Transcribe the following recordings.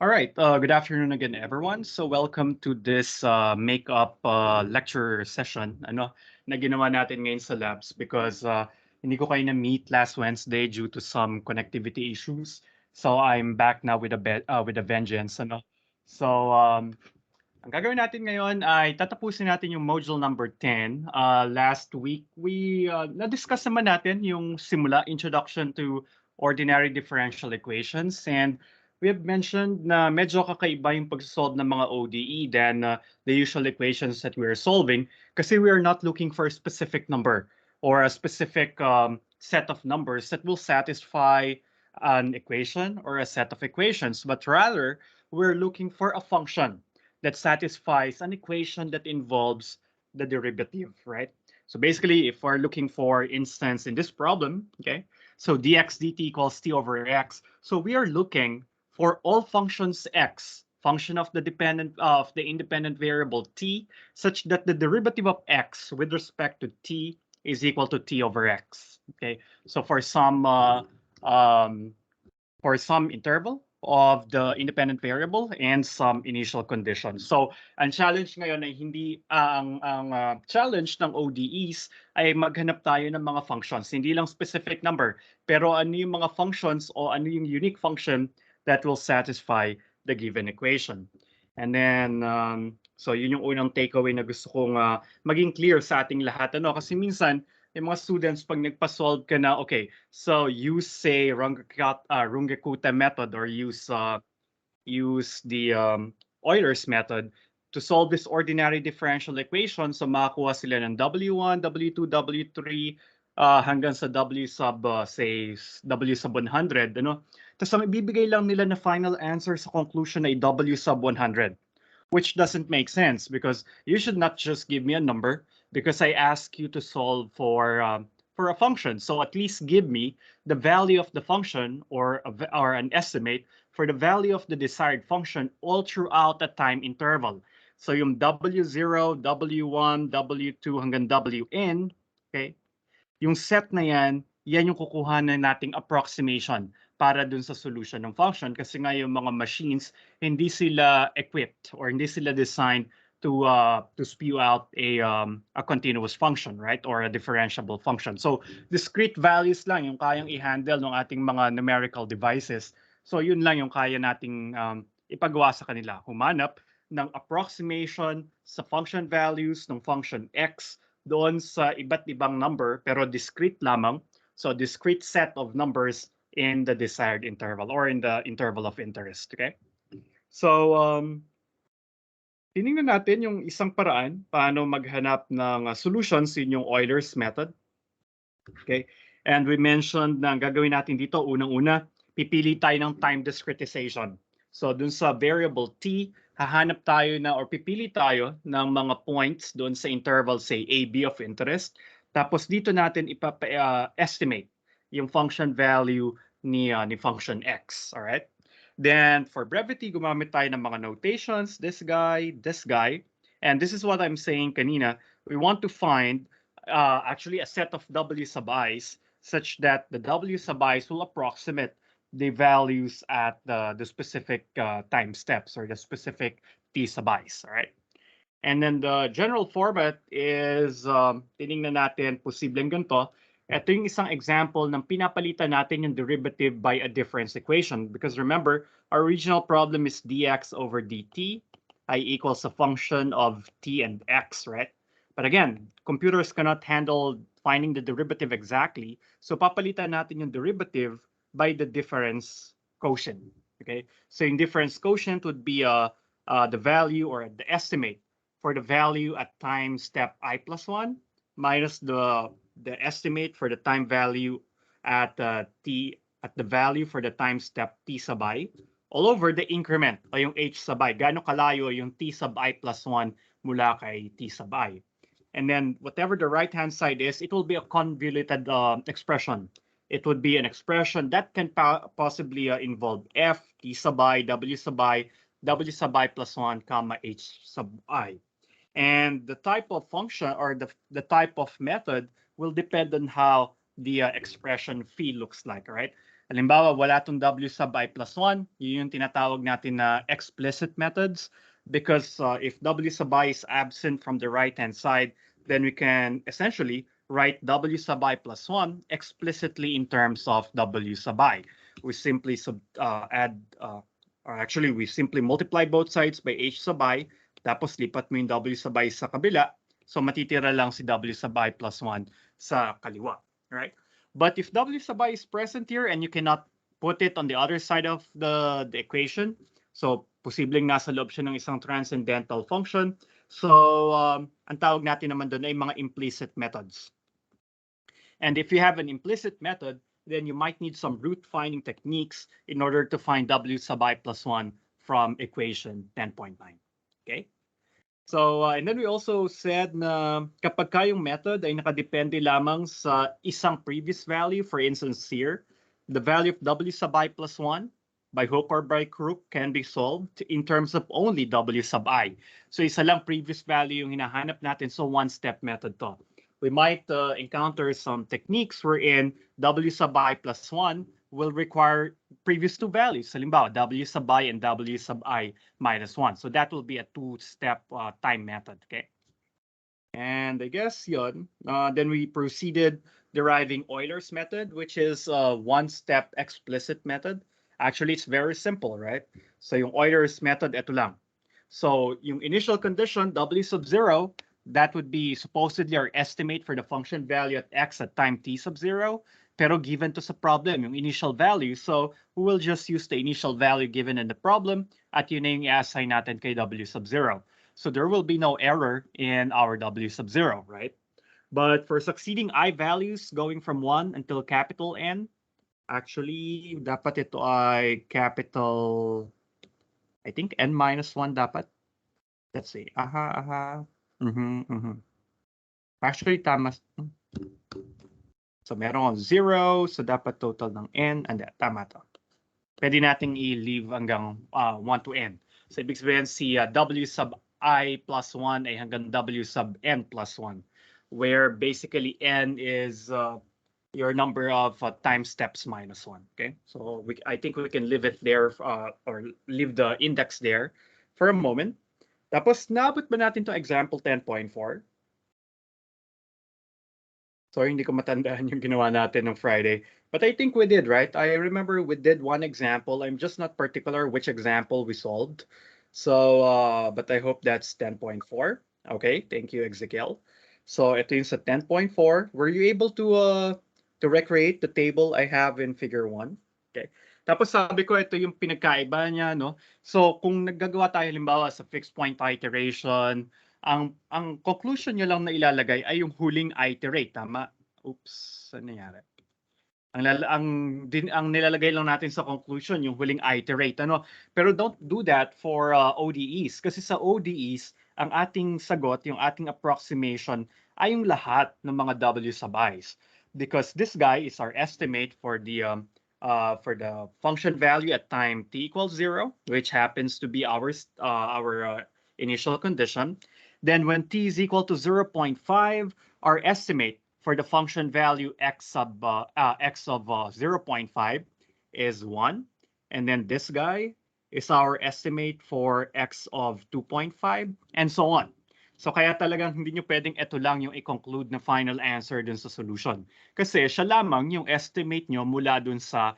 All right. Good afternoon again, everyone. So welcome to this makeup lecture session na ginawa natin ngayon sa labs because hindi ko kayo na-meet last Wednesday due to some connectivity issues. So I'm back now with a vengeance. So ang gagawin natin ngayon ay tatapusin natin yung module number 10. Last week, na-discuss naman natin yung simula, Introduction to Ordinary Differential Equations. And we have mentioned na medyo kakaiba yung pag-solve ng mga ODE than the usual equations that we are solving kasi we are not looking for a specific number or a specific set of numbers that will satisfy an equation or a set of equations, but rather we're looking for a function that satisfies an equation that involves the derivative, right? So basically, if we're looking for instance in this problem, okay, so dx dt equals t over x. So we are looking for all functions x, function of the independent variable t, such that the derivative of x with respect to t is equal to t over x. Okay, so um, for some interval of the independent variable and some initial conditions. So, ang challenge ngayon ay hindi ang challenge ng ODEs ay maghanap tayo ng mga functions, hindi lang specific number, pero ano yung mga functions o ano yung unique function that will satisfy the given equation. And then so yun yung unang takeaway na gusto kong maging clear sa ating lahat kasi minsan yung mga students pag nagpa-solve ka na, okay, so use say Runge-Kutta method or use the Euler's method to solve this ordinary differential equation. So makakuha sila ng W1, W2, W3 hanggang sa W sub say W sub 100, Tapos ang ibibigay lang nila na final answer sa conclusion ay W sub 100, which doesn't make sense because you should not just give me a number because I ask you to solve for a function. So at least give me the value of the function or an estimate for the value of the desired function all throughout the time interval. So yung W0, W1, W2 hanggang Wn, okay? Yung set na yan yung kukuhanan nating approximation para dun sa solution ng function kasi nga yung mga machines hindi sila equipped or hindi sila designed to spew out a continuous function, right? Or a differentiable function. So discrete values lang yung kayang i-handle ng ating mga numerical devices. So yun lang yung kaya nating ipagawa sa kanila. Humanap ng approximation sa function values ng function x doon sa iba't ibang number pero discrete lamang. So discrete set of numbers in the desired interval or in the interval of interest. Okay? So tiningnan natin yung isang paraan paano maghanap ng solutions in yung Euler's method. Okay? And we mentioned na gagawin natin dito, unang-una, pipili tayo ng time discretization. So dun sa variable t, hahanap tayo na or pipili tayo ng mga points doon sa interval, say, AB of interest. Tapos dito natin estimate yung function value ni function x. Alright? Then for brevity, gumamit tayo ng mga notations, this guy. And this is what I'm saying kanina. We want to find actually a set of W sub i's such that the W sub i's will approximate the values at the specific time steps or the specific T sub i's, all right? And then the general format is, tinignan natin, posibleng ganito. Ito yung isang example ng pinapalitan natin yung derivative by a difference equation. Because remember, our original problem is dx over dt I equals a function of t and x, right? But again, computers cannot handle finding the derivative exactly. So papalitan natin yung derivative by the difference quotient. Okay? So in difference quotient would be the value or the estimate for the value at time step I plus 1 minus the estimate for the time value at the value for the time step t sub I all over the increment o yung h sub I. Gaano kalayo yung t sub I plus 1 mula kay t sub I. And then whatever the right-hand side is, it will be a convoluted expression. It would be an expression that can possibly involve f, t sub I, w sub I, w sub I plus 1, comma, h sub I. And the type of function or the type of method will depend on how the expression phi looks like, right? Halimbawa, wala tong W sub I plus 1, yun yung tinatawag natin na explicit methods because if W sub I is absent from the right-hand side, then we can essentially write W sub I plus 1 explicitly in terms of W sub I. We simply we simply multiply both sides by H sub I, tapos lipat mo yung W sub I sa kabila, so matitira lang si W sub I plus 1 sa kaliwa, right? But if W sub I is present here and you cannot put it on the other side of the equation, so posibleng nasa loob siya ng isang transcendental function, so ang tawag natin naman doon ay mga implicit methods. And if you have an implicit method, then you might need some root finding techniques in order to find W sub I plus 1 from equation 10.9. Okay? So, and then we also said na kapag kayong method ay nakadepende lamang sa isang previous value, for instance here, the value of W sub I plus 1 by hook or by crook can be solved in terms of only W sub I. So, isa lang previous value yung hinahanap natin, so one-step method to. We might encounter some techniques wherein W sub I plus 1 will require previous two values. Halimbawa, W sub I and W sub I minus 1. So that will be a two-step time method, okay? And I guess yun, then we proceeded deriving Euler's method, which is a one-step explicit method. Actually, it's very simple, right? So yung Euler's method, ito lang. So yung initial condition, W sub 0, that would be supposedly our estimate for the function value at x at time t sub 0. Pero given to sa problem, yung initial value, so we will just use the initial value given in the problem at yun na yung i-assign natin kay W sub 0. So there will be no error in our W sub 0, right? But for succeeding I values going from 1 until capital N, actually, dapat ito ay capital, I think N minus 1 dapat. Let's see. Actually, tama. So meron 0, so dapat total ng n, and tama to. Pwede nating i-leave hanggang 1 to n. So ibig sabihin si W sub I plus 1 ay hanggang W sub n plus 1, where basically n is your number of time steps minus 1. Okay, so I think we can leave it there or leave the index there for a moment. Tapos naabot ba natin to example 10.4? Sorry, hindi ko matandaan yung ginawa natin ng Friday. But I think we did, right? I remember we did one example. I'm just not particular which example we solved. So, but I hope that's 10.4. Okay, thank you, Ezekiel. So, ito yung sa 10.4. Were you able to recreate the table I have in figure 1? Okay. Tapos sabi ko, ito yung pinagkaiba niya, no? So, kung naggagawa tayo halimbawa sa fixed point iteration, ang conclusion nyo lang na ilalagay ay yung huling iterate, tama? Oops, ano nangyari? Ang nilalagay lang natin sa conclusion yung huling iterate, ano? Pero don't do that for ODEs kasi sa ODEs, ang ating sagot, yung ating approximation ay yung lahat ng mga W sub i's. Because this guy is our estimate for the function value at time t equals 0, which happens to be our initial condition. Then when t is equal to 0.5, our estimate for the function value x of 0.5 is 1. And then this guy is our estimate for x of 2.5, and so on. So kaya talagang hindi nyo pwedeng ito lang yung i-conclude na final answer dun sa solution. Kasi siya lamang yung estimate nyo mula dun sa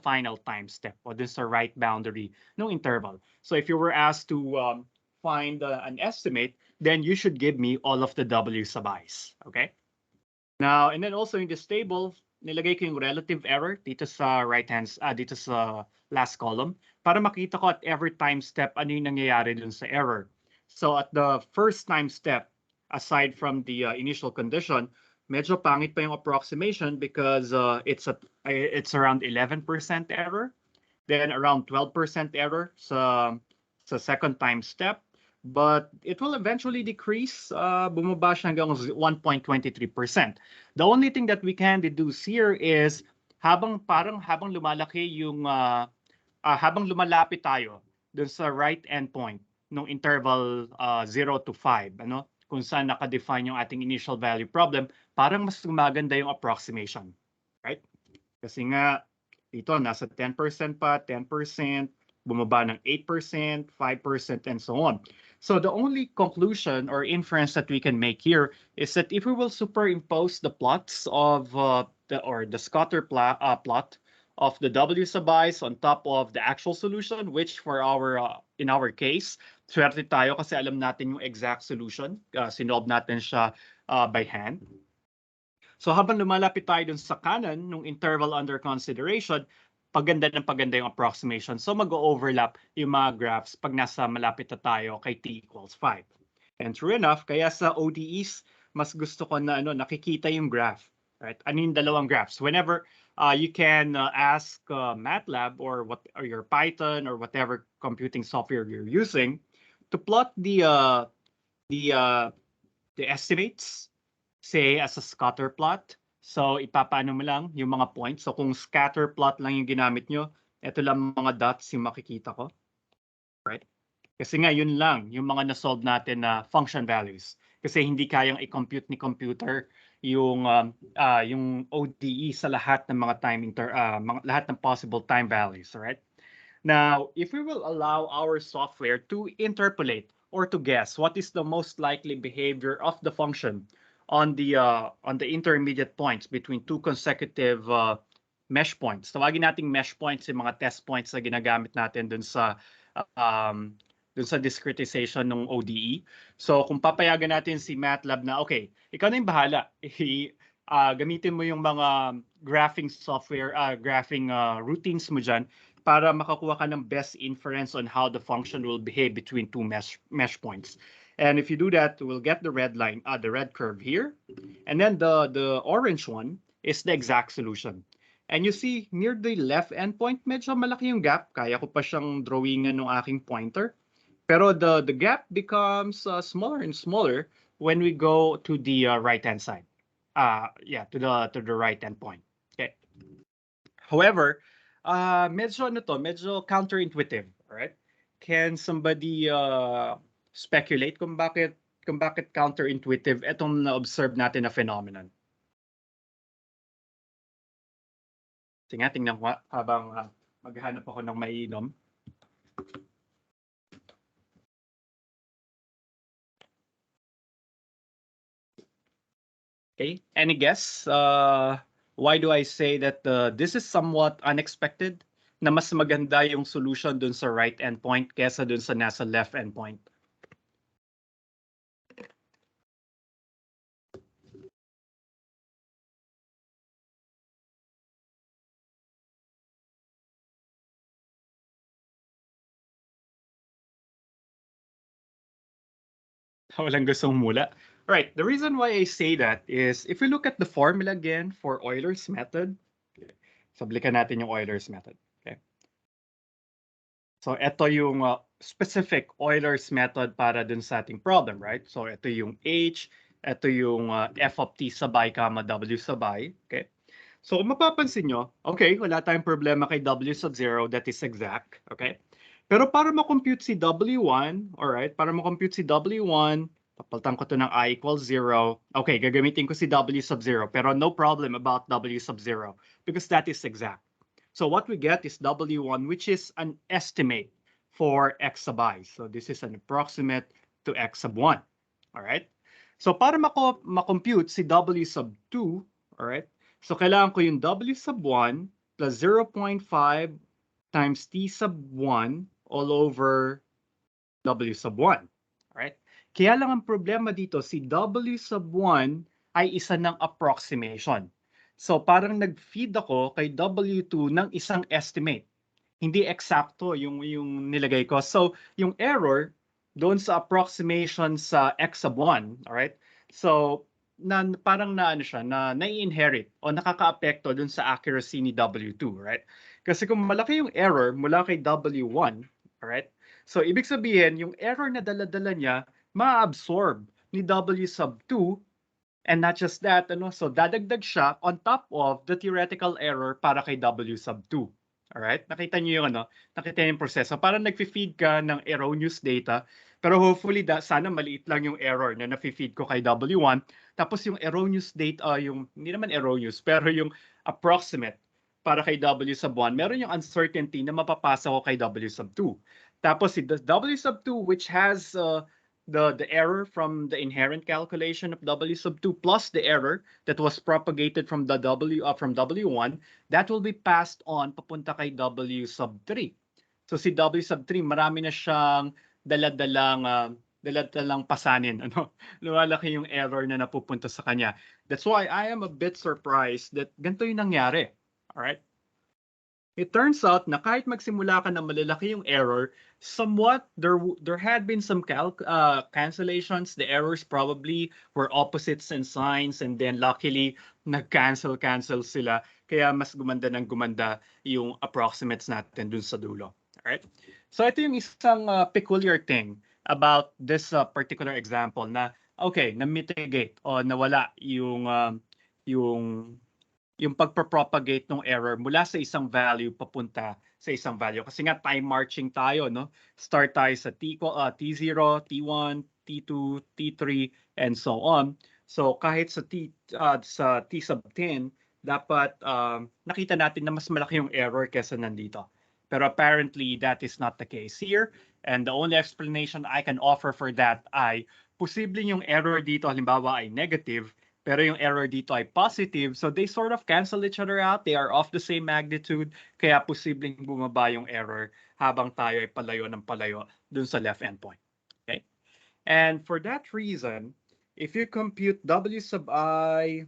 final time step o dun sa right boundary ng interval. So if you were asked to find an estimate, then you should give me all of the W sub i's. Okay? Now, and then also in this table, nilagay ko yung relative error dito sa dito sa last column para makita ko at every time step ano yung nangyayari dun sa error. So at the first time step, aside from the initial condition, medyo pangit pa yung approximation because it's around 11% error, then around 12% error sa second time step. But it will eventually decrease, bumaba siya hanggang 1.23%. The only thing that we can deduce here is habang lumalaki yung habang lumalapit tayo dun sa right endpoint ng interval 0 to 5, ano, kung saan naka-define yung ating initial value problem, parang mas gumaganda yung approximation, right? Kasi nga, dito nasa 10% pa, 10%, bumaba ng 8%, 5%, and so on. So the only conclusion or inference that we can make here is that if we will superimpose the plots of the scatter plot of the W sub i's on top of the actual solution, which for our in our case, swerte tayo kasi alam natin yung exact solution. Sinolve natin siya by hand. So habang lumalapit tayo dun sa kanan ng interval under consideration, paganda yung approximation. So mag-overlap yung mga graphs pag nasa malapit na tayo kay t equals 5. And true enough, kaya sa ODEs, mas gusto ko na nakikita yung graph. Right? Ano yung dalawang graphs? Whenever you can ask MATLAB or your Python or whatever computing software you're using to plot the estimates, say as a scatter plot. So ipapaano mo lang yung mga points. So kung scatter plot lang yung ginamit nyo, ito lang mga dots yung makikita ko. Right? Kasi nga yun lang yung mga na-solve natin na function values. Kasi hindi kayang i-compute ni computer yung ODE sa lahat ng mga lahat ng possible time values, right? Now, if we will allow our software to interpolate or to guess what is the most likely behavior of the function on the intermediate points between two consecutive mesh points. Tawagin nating mesh points yung mga test points na ginagamit natin dun sa discretization ng ODE. So kung papayagan natin si MATLAB na, okay, ikaw na yung bahala. Gamitin mo yung mga graphing software, graphing routines mo dyan para makakuha ka ng best inference on how the function will behave between two mesh points. And if you do that, we'll get the red line, the red curve here. And then the orange one is the exact solution. And you see, near the left endpoint, medyo malaki yung gap. Kaya ko pa siyang drawingan ng aking pointer. Pero the gap becomes smaller and smaller when we go to the right-hand side. To the right-hand point. Okay. However, medyo counterintuitive, right? Can somebody speculate kung bakit counterintuitive itong na-observe natin na phenomenon? Tingnan ko habang maghahanap ako ng maiinom. Okay, any guess? Why do I say that this is somewhat unexpected? Na mas maganda yung solution dun sa right endpoint kesa dun sa nasa left endpoint. Walang gustong mula. Right, the reason why I say that is if we look at the formula again for Euler's method, sablikan natin yung Euler's method. Okay. So ito yung specific Euler's method para dun sa ating problem, right? So ito yung H, ito yung f of t sub I, w sub I. Okay. So kung mapapansin nyo, okay, wala tayong problema kay w sub 0, that is exact. Okay. Pero para ma-compute si W1, alright, para ma-compute si W1, papalitan ko to ng I equals 0. Okay, gagamitin ko si W sub 0, pero no problem about W sub 0 because that is exact. So what we get is W1, which is an estimate for X sub I. So this is an approximate to X sub 1. Alright? So para ma-compute si W sub 2, alright, so kailangan ko yung W sub 1 plus 0.5 times T sub 1 all over W sub 1. Alright? Kaya lang ang problema dito, si W sub 1 ay isa ng approximation. So parang nag-feed ako kay W2 ng isang estimate. Hindi eksakto yung nilagay ko. So yung error doon sa approximation sa X sub 1, alright? So parang nai-inherit o nakaka-apekto doon sa accuracy ni W2, right? Kasi kung malaki yung error mula kay W1, alright? So ibig sabihin, yung error na dala-dala niya, ma-absorb ni W sub 2, and not just that, so dadagdag siya on top of the theoretical error para kay W sub 2. Alright? Nakita niyo yung nakita niyo yung proseso. Parang nag-feed ka ng erroneous data, pero hopefully sana maliit lang yung error na na-feed ko kay W1. Tapos yung erroneous data, hindi naman erroneous, pero yung approximate para kay W sub 1, meron yung uncertainty na mapapasa ko kay W sub 2. Tapos si W sub 2, which has the error from the inherent calculation of W sub 2 plus the error that was propagated from the from W1, that will be passed on papunta kay W sub 3. So si W sub 3, marami na siyang daladalang pasanin. Ano? Lumalaki yung error na napupunta sa kanya. That's why I am a bit surprised that ganito yung nangyari. All right? It turns out na kahit magsimula ka na malalaki yung error, somewhat there had been some cancellations. The errors probably were opposites in signs, and then luckily nag-cancel sila. Kaya mas gumanda ng gumanda yung approximates natin dun sa dulo. Alright? So ito yung isang peculiar thing about this particular example na okay, na-mitigate o nawala yung pagpropagate ng error mula sa isang value papunta sa isang value. Kasi nga time marching tayo, no? Start tayo sa T0, T1, T2, T3, and so on. So kahit sa T sub 10, dapat nakita natin na mas malaki yung error kesa nandito. Pero apparently that is not the case here. And the only explanation I can offer for that ay posibleng yung error dito halimbawa ay negative, pero yung error dito ay positive, so they sort of cancel each other out. They are of the same magnitude, kaya posibleng bumaba yung error habang tayo ay palayo ng palayo dun sa left endpoint. Okay? And for that reason, if you compute W sub I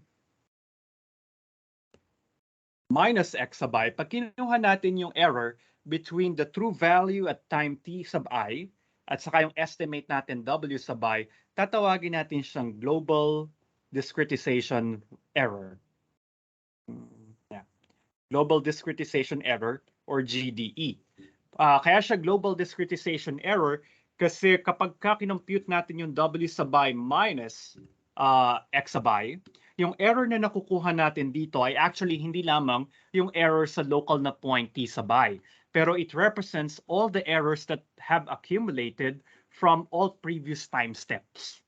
minus X sub I, pag kinuha natin yung error between the true value at time T sub I, at saka yung estimate natin W sub I, tatawagin natin siyang global discretization error. Yeah. Global discretization error or GDE. Kaya siya global discretization error kasi kapag kinompute natin yung W sub I minus X sub I, yung error na nakukuha natin dito ay actually hindi lamang yung error sa local na point T sub I, pero it represents all the errors that have accumulated from all previous time steps.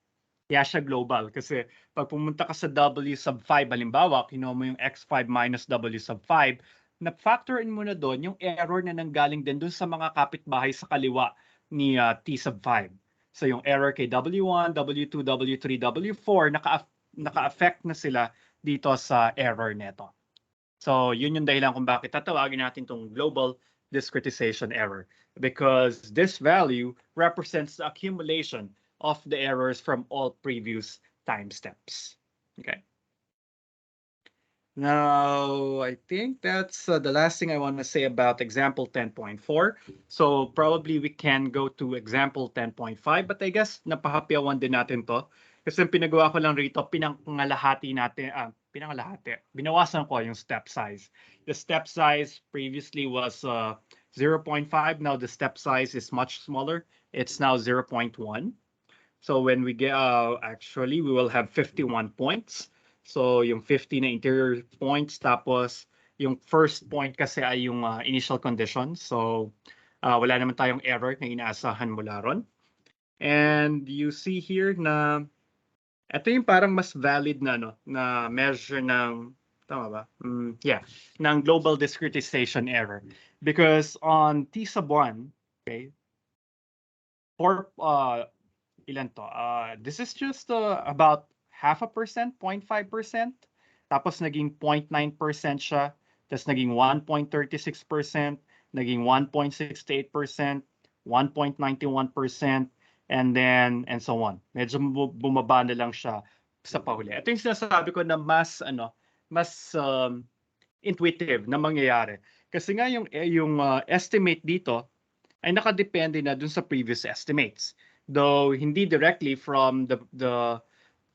Kaya siya global kasi pag pumunta ka sa W sub 5, halimbawa, kinuha mo yung X5 minus W sub 5, na-factor in mo na doon yung error na nanggaling din doon sa mga kapitbahay sa kaliwa ni T sub 5. So yung error kay W1, W2, W3, W4, naka-affect na sila dito sa error neto. So yun yung dahilan kung bakit tatawagin natin itong global discretization error, because this value represents the accumulation of the errors from all previous time steps. Okay. Now, I think that's the last thing I want to say about example 10.4. So probably we can go to example 10.5, but I guess napahapyawan din natin to. Kasi pinagawa ko lang rito, binawasan ko yung step size. The step size previously was 0.5. Now the step size is much smaller. It's now 0.1. So when we get, actually, we will have 51 points. So yung 50 na interior points, tapos yung first point kasi ay yung initial condition. So wala naman tayong error na inaasahan mula ron. And you see here na ito yung parang mas valid na, no, na measure ng, tama ba? Yeah, ng global discretization error. Because on T sub 1, okay, for ilan to? This is just about 0.5%, 0.5%. Tapos naging 0.9% siya. Tapos naging 1.36%, naging 1.68%, 1.91%, and then, and so on. Medyo bumaba na lang siya sa pahuli. Ito yung sinasabi ko na mas intuitive na mangyayari. Kasi nga yung estimate dito ay nakadepende na dun sa previous estimates. Though hindi directly from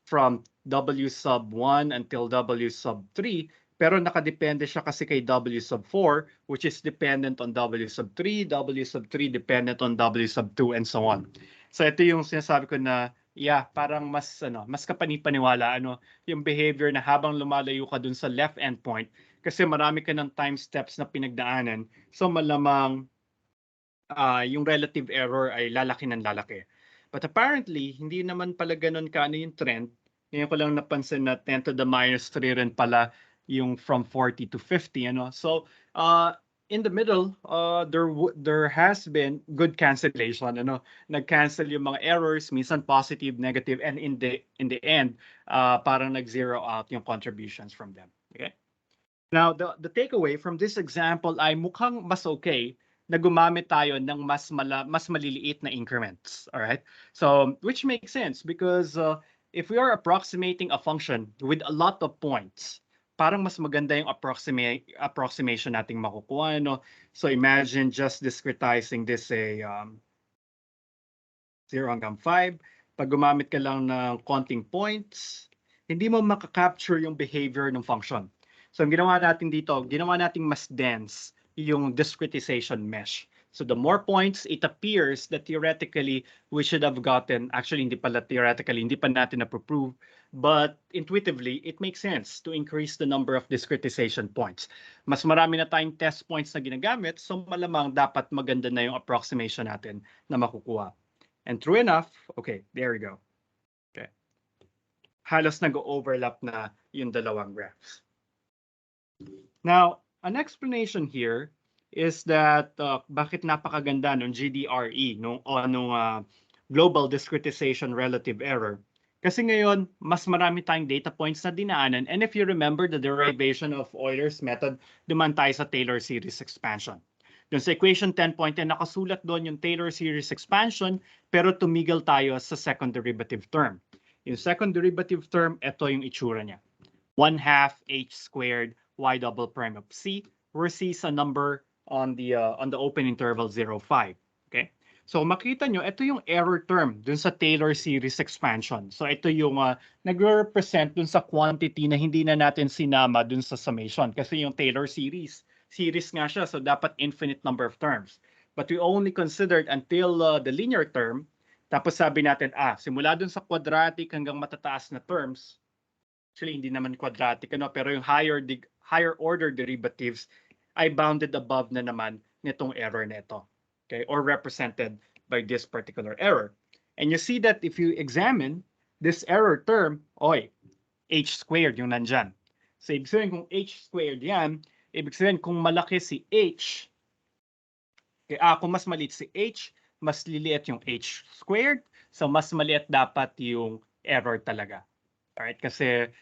from W sub 1 until W sub 3, pero nakadepende siya kasi kay W sub 4, which is dependent on W sub 3, W sub 3 dependent on W sub 2, and so on. So ito yung sinasabi ko na, yeah, parang mas kapanipaniwala yung behavior na habang lumalayo ka dun sa left endpoint, kasi marami ka ng time steps na pinagdaanan, so malamang yung relative error ay lalaki ng lalaki. But apparently, hindi naman pala ganun yung trend. Ngayon ko lang napansin na 10 to the minus 3 rin pala yung from 40 to 50, ano. So, in the middle, there has been good cancellation, ano. Nag-cancel yung mga errors, minsan positive, negative, and in the end, parang nag-zero out yung contributions from them. Okay? Now, the takeaway from this example ay mukhang mas okay na gumamit tayo ng mas maliliit na increments. All right? So, which makes sense because if we are approximating a function with a lot of points, parang mas maganda yung approximation nating makukuha. No? So, imagine just discretizing this say 0 hanggang 5. Pag gumamit ka lang ng konting points, hindi mo makakapture yung behavior ng function. So, ang ginawa natin dito, ginawa natin mas dense yung discretization mesh. So, the more points, it appears that theoretically, we should have gotten, actually, hindi pala theoretically, hindi pa natin na-prove, but intuitively, it makes sense to increase the number of discretization points. Mas marami na tayong test points na ginagamit, so malamang dapat maganda na yung approximation natin na makukuha. And true enough, okay, there we go. Okay. Halos nag-overlap na yung dalawang graphs. Now, an explanation here is that bakit napakaganda ng GDRE, nung Global Discretization Relative Error. Kasi ngayon, mas marami tayong data points na dinaanan. And if you remember the derivation of Euler's method, duman tayo sa Taylor series expansion. Doon sa equation 10.10, nakasulat doon yung Taylor series expansion, pero tumigil tayo sa second derivative term. Yung second derivative term, ito yung itsura niya. 1/2 h squared y double prime of c, where c is a number on the open interval 0, 5. Okay? So makita nyo, ito yung error term dun sa Taylor series expansion. So ito yung nagre-represent dun sa quantity na hindi na natin sinama dun sa summation. Kasi yung Taylor series nga siya, so dapat infinite number of terms. But we only considered until the linear term. Tapos sabi natin, simula dun sa quadratic hanggang matataas na terms, actually hindi naman quadratic, pero yung higher order derivatives ay bounded above na naman nitong error nito. Okay, or represented by this particular error. And you see that if you examine this error term, h squared yung nandyan. So ibig sabihin kung h squared yan, ibig sabihin kung malaki si h, kung mas maliit si h, mas liliit yung h squared, so mas maliit dapat yung error talaga. Alright, kasi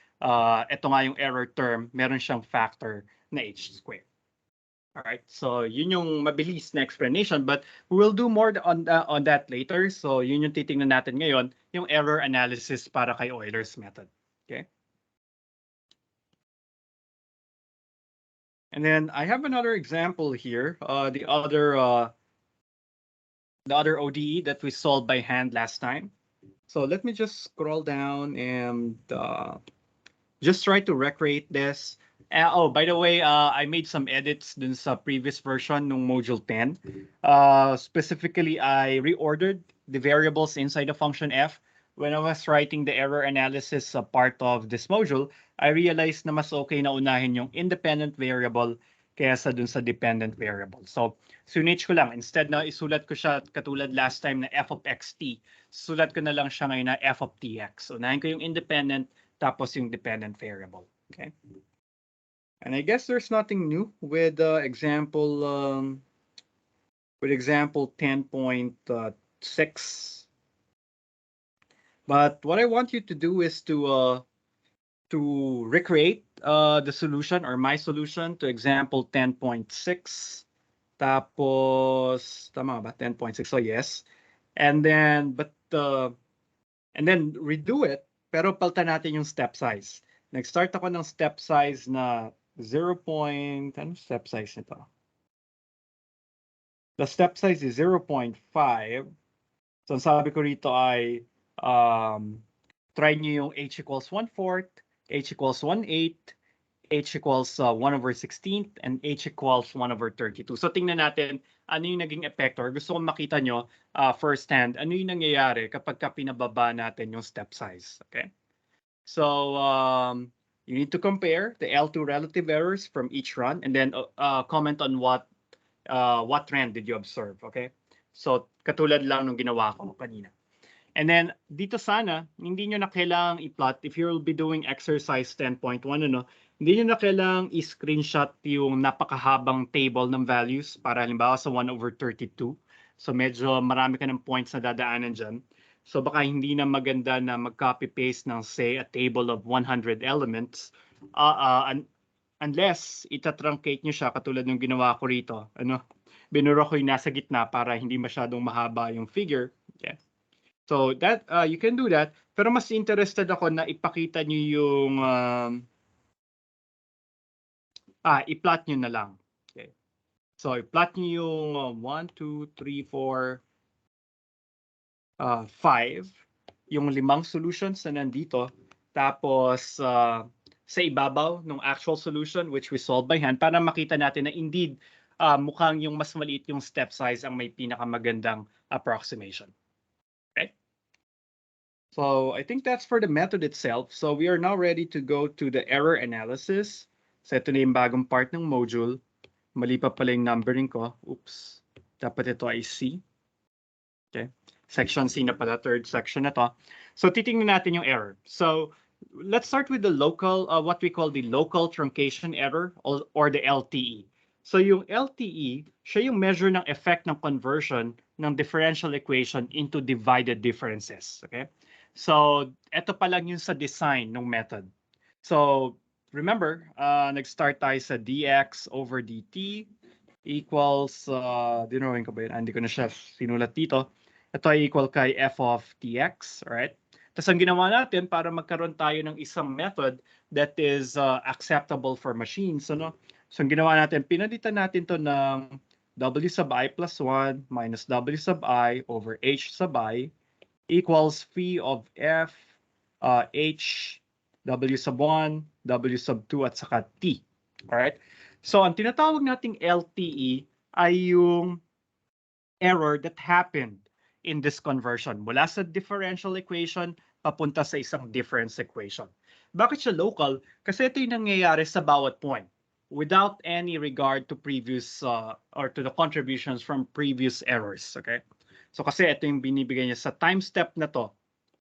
ito nga yung error term, meron siyang factor na h squared. Alright, so yun yung mabilis na explanation, but we will do more on that later. So yun yung titingnan natin ngayon, yung error analysis para kay Euler's method. Okay? And then I have another example here, the other ODE that we solved by hand last time. So let me just scroll down and just try to recreate this. By the way, I made some edits dun sa previous version ng module 10. Specifically, I reordered the variables inside the function f. When I was writing the error analysis part of this module, I realized na mas okay na unahin yung independent variable kaysa dun sa dependent variable. So, sunich ko lang. Instead na isulat ko siya katulad last time na f of xt, sulat ko na lang siya ngayon na f of tx. Unahin ko yung independent, tapos yung dependent variable. Okay? And I guess there's nothing new with example 10.6. But what I want you to do is to recreate the solution or my solution to example 10.6. Tapos tama ba 10.6? So yes. And then redo it, pero palitan natin yung step size. Nag-start ako ng step size na 0. Ano step size nito? The step size is 0.5. So ang sabi ko rito ay try nyo yung h equals 1/4, h equals 1/8, h equals 1/16, and h equals 1/32. So tingnan natin ano yung naging effect, or gusto kong makita nyo firsthand ano yung nangyayari kapag pinababa natin yung step size. Okay? So you need to compare the L2 relative errors from each run and then comment on what trend did you observe. Okay? So katulad lang nung ginawa ko kanina. And then dito sana, hindi nyo na kailangang i-plot if you'll be doing exercise 10.1, ano, hindi nyo na kailangang i-screenshot yung napakahabang table ng values para halimbawa sa 1/32. So medyo marami ka ng points na dadaanan dyan. So baka hindi na maganda na mag-copy-paste ng say a table of 100 elements unless ita-truncate nyo siya katulad ng ginawa ko rito. Ano, binura ko yung nasa gitna para hindi masyadong mahaba yung figure. Okay. So that you can do that, pero mas interested ako na ipakita niyo yung i-plot niyo na lang. Okay. So i-plot niyo yung 1 2 3 4 5 yung 5 solutions na nandito, tapos sa ibabaw ng actual solution which we solved by hand para makita natin na indeed mukhang yung mas maliit yung step size ang may pinakamagandang approximation. Okay? So I think that's for the method itself. So we are now ready to go to the error analysis. So ito na yung bagong part ng module. Mali pa pala yung numbering ko. Oops. Dapat ito ay C. Okay. Section C na pala, third section na to. So titingnan natin yung error. So let's start with the local, what we call the local truncation error or the LTE. So yung LTE, siya yung measure ng effect ng conversion ng differential equation into divided differences. Okay? So ito pa lang yung sa design ng method. So remember, nag-start tayo sa dx over dt equals, dinrawing ko ba yun? Hindi ko na siya sinulat dito. Ito ay equal kay f of dx, alright? Tapos ang ginawa natin para magkaroon tayo ng isang method that is acceptable for machines, ano? So ang ginawa natin, pinalitan natin to ng w sub I plus 1 minus w sub I over h sub I equals phi of f h w sub 1, w sub 2 at saka t. Alright? So ang tinatawag nating LTE ay yung error that happened in this conversion mula sa differential equation papunta sa isang difference equation. Bakit siya local? Kasi ito yung nangyayari sa bawat point without any regard to previous or to the contributions from previous errors. Okay? So kasi ito yung binibigay niya sa time step na to.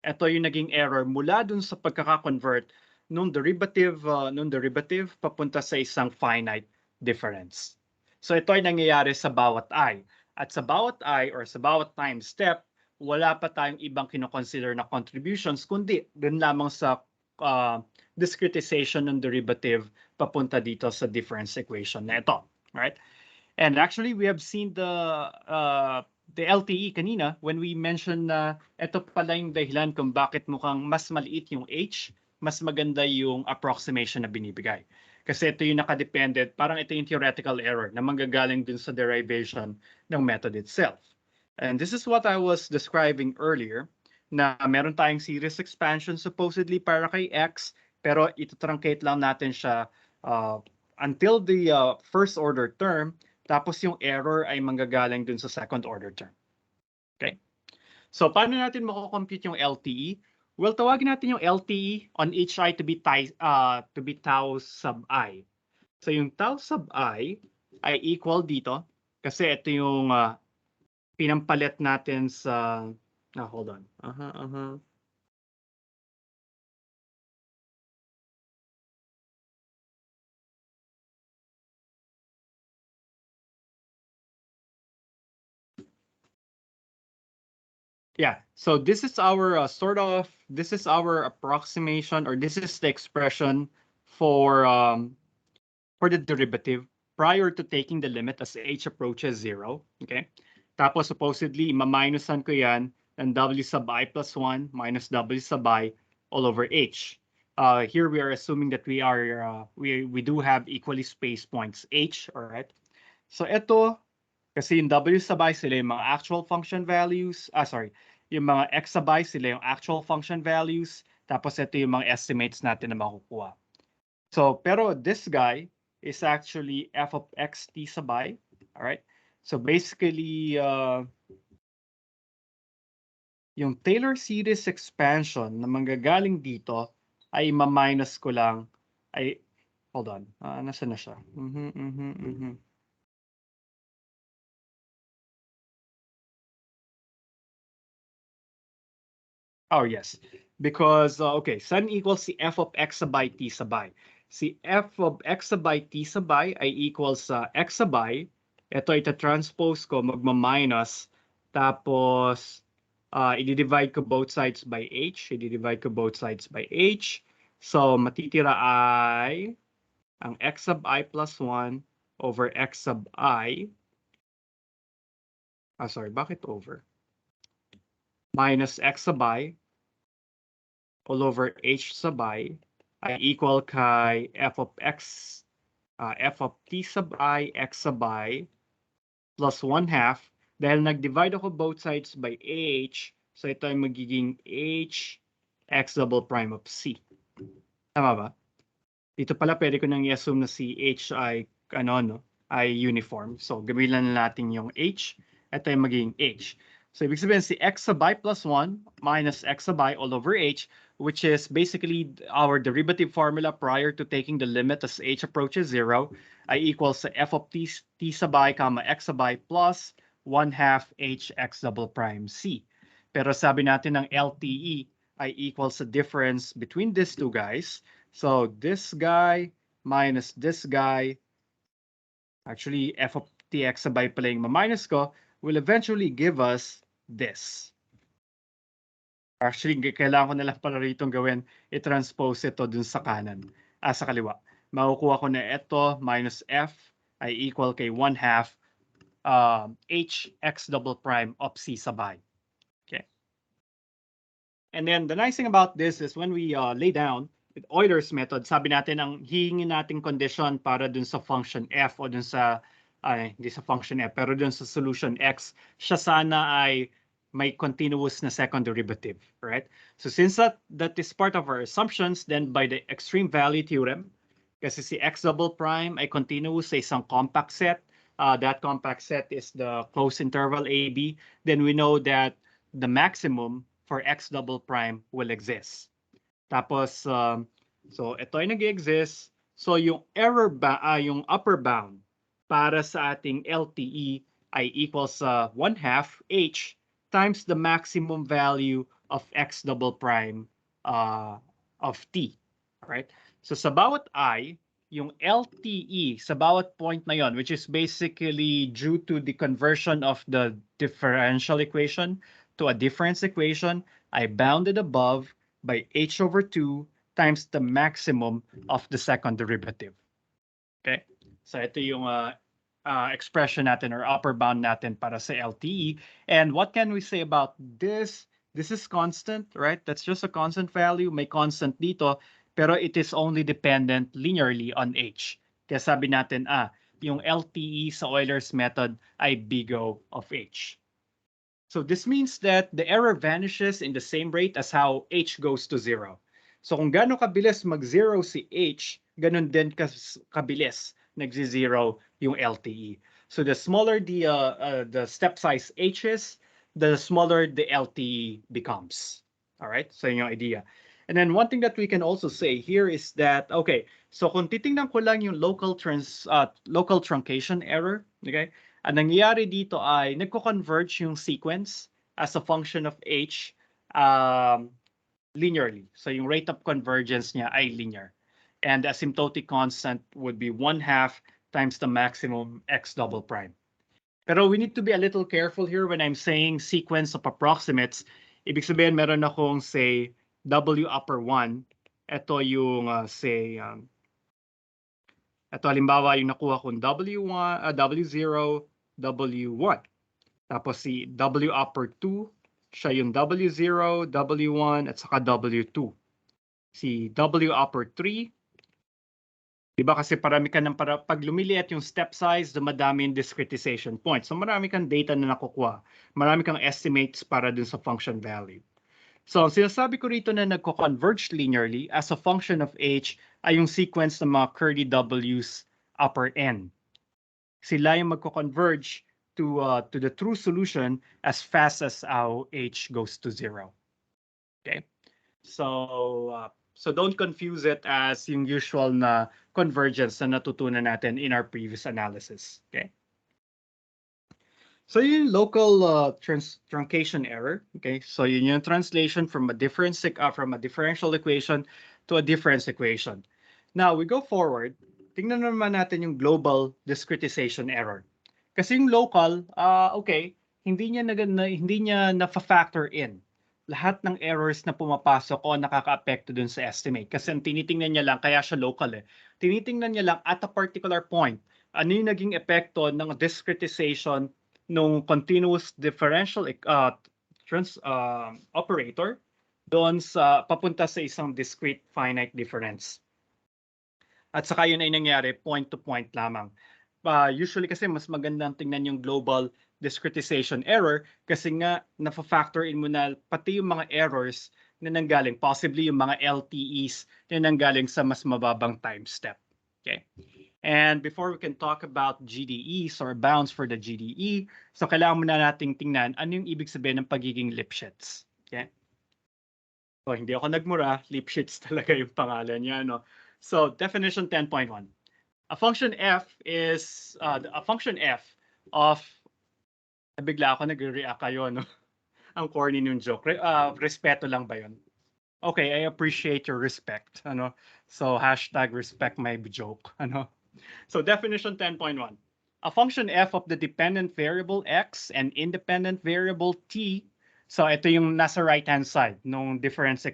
Ito yung naging error mula dun sa pagkaka-convert nung derivative papunta sa isang finite difference. So ito ay nangyayari sa bawat I. At sa bawat I or sa bawat time step, wala pa tayong ibang kinoconsider na contributions, kundi dun lamang sa discretization ng derivative papunta dito sa difference equation na ito. Right? And actually, we have seen the LTE kanina when we mentioned na ito pala yung dahilan kung bakit mukhang mas maliit yung H, mas maganda yung approximation na binibigay. Kasi ito yung nakadependent, parang ito yung theoretical error na manggagaling dun sa derivation ng method itself. And this is what I was describing earlier, na meron tayong series expansion supposedly para kay X, pero ito-truncate lang natin siya until the first order term, tapos yung error ay manggagaling dun sa second order term. Okay? So paano natin mako-compute yung LTE? Well, tawagin natin yung LTE on each I to be tau sub I. So yung tau sub I ay equal dito kasi ito yung pinampalit natin sa hold on. Yeah, so this is our this is our approximation, or this is the expression for the derivative prior to taking the limit as h approaches 0. Okay? Tapos supposedly, ma-minusan ko yan ng w sub I plus 1 minus w sub I all over h. Here we are assuming that we are we do have equally spaced points h, all right? So ito, kasi yung w sub I sila yung mga actual function values, yung mga x sub I sila yung actual function values, tapos ito yung mga estimates natin na makukuha. So, pero this guy is actually f of x t sub I, all right? So basically, yung Taylor series expansion na manggagaling dito ay ma-minus ko lang, ay, hold on, nasa na siya? Oh, yes. Because, okay, sun equals si f of x sabay t sabay. Si f of x sabay t sabay ay equals sa x sabay. Ito ita-transpose ko, magma-minus. Tapos, i-divide ko both sides by h. I-divide ko both sides by h. So, matitira ay ang x sub I plus 1 over x sub I. Sorry, bakit over? Minus x sub I all over h sub I ay equal kay f of x, f of t sub I, x sub I, plus 1/2. Dahil nag-divide ako both sides by h, so ito ay magiging h x double prime of c. Tama ba? Dito pala pwede ko nang i-assume na si h ay, no, ay uniform. So, gamitin na natin yung h. Ito ay magiging h. So, ibig sabihin si x sub I plus 1 minus x sub I all over h, which is basically our derivative formula prior to taking the limit as h approaches 0, ay equals sa f of t sub I comma x sub I plus 1/2 h x double prime c. Pero sabi natin ng LTE ay equals sa difference between these two guys. So this guy minus this guy, actually f of tx sabay pala yung ma-minus ko, will eventually give us this. Actually, kailangan ko na lang pala rito gawin, i-transpose ito dun sa kanan, sa kaliwa. Makukuha ko na ito minus f ay equal kay 1/2 h x double prime of c sabay. Okay. And then the nice thing about this is when we lay down with Euler's method, sabi natin ang hihingin nating condition para dun sa function f o dun sa, hindi sa function f, pero dun sa solution x, siya sana ay may continuous na second derivative, right? So since that is part of our assumptions, then by the extreme value theorem, kasi si x double prime ay continuous sa isang compact set, that compact set is the closed interval AB, then we know that the maximum for x double prime will exist. Tapos, so ito ay nag-exist. So yung yung upper bound para sa ating LTE ay equals sa 1/2 h times the maximum value of x double prime of t. Alright? So sa bawat I, yung LTE sa bawat point na yon, which is basically due to the conversion of the differential equation to a difference equation, ay bounded above by h over 2 times the maximum of the second derivative. Okay? So ito yung expression natin or upper bound natin para sa LTE. And what can we say about this? This is constant, right? That's just a constant value. May constant dito, pero it is only dependent linearly on h. Kaya sabi natin, yung LTE sa Euler's method ay big O of h. So this means that the error vanishes in the same rate as how h goes to 0. So kung gaano kabilis mag-0 si h, ganun din kabilis nagzi-0 yung LTE. So the smaller the step size h is, the smaller the LTE becomes. All right? So yun yung idea. And then one thing that we can also say here is that, okay, so kung titingnan ko lang yung local truncation error, okay, ang nangyayari dito ay nagko-converge yung sequence as a function of h linearly. So yung rate of convergence niya ay linear. And the asymptotic constant would be 1/2 times the maximum x double prime. Pero we need to be a little careful here when I'm saying sequence of approximates. Ibig sabihin meron akong say w upper 1. Ito yung say ito halimbawa yung nakuha kong W1, W0, W1. Tapos si W upper 2, siya yung W0, W1, at saka W2. Si W upper 3, di ba kasi parami ka pag lumiliit yung step size, dumadami yung discretization points. So marami kang data na nakukuha. Marami kang estimates para dun sa function value. So, ang sinasabi ko rito na nagko-converge linearly as a function of h ay yung sequence ng mga curly w's upper n. Sila yung magko-converge to the true solution as fast as how h goes to 0. Okay? So, so don't confuse it as yung usual na convergence na natutunan natin in our previous analysis. Okay? So yung local truncation error, okay? So yun yung translation from a differential equation to a difference equation. Now we go forward. Tingnan naman natin yung global discretization error. Kasi yung local, okay, hindi niya na-factor in lahat ng errors na pumapasok o nakakaapekto dun sa estimate. Kasi ang tinitingnan niya lang, kaya siya local eh. Tinitingnan niya lang at a particular point, ano yung naging epekto ng discretization nung continuous differential operator doon sa papunta sa isang discrete finite difference. At saka yun ay nangyari point to point lamang. Usually kasi mas magandang tingnan yung global discretization error kasi nga na-factor in mo na pati yung mga errors na nanggaling, possibly yung mga LTEs na nanggaling sa mas mababang time step. Okay? And before we can talk about GDEs or bounds for the GDE, so kailangan muna nating tingnan ano yung ibig sabihin ng pagiging Lipschitz. Okay? So hindi ako nagmura, Lipschitz talaga yung pangalan niya. No? So definition 10.1. A function f is a function f of bigla ako nagre-react kayo, no? Ang corny nung joke. Respeto lang ba yun? Okay, I appreciate your respect. Ano? So hashtag respect my joke. Ano? So definition 10.1. A function f of the dependent variable x and independent variable t. So ito yung nasa right-hand side nung differential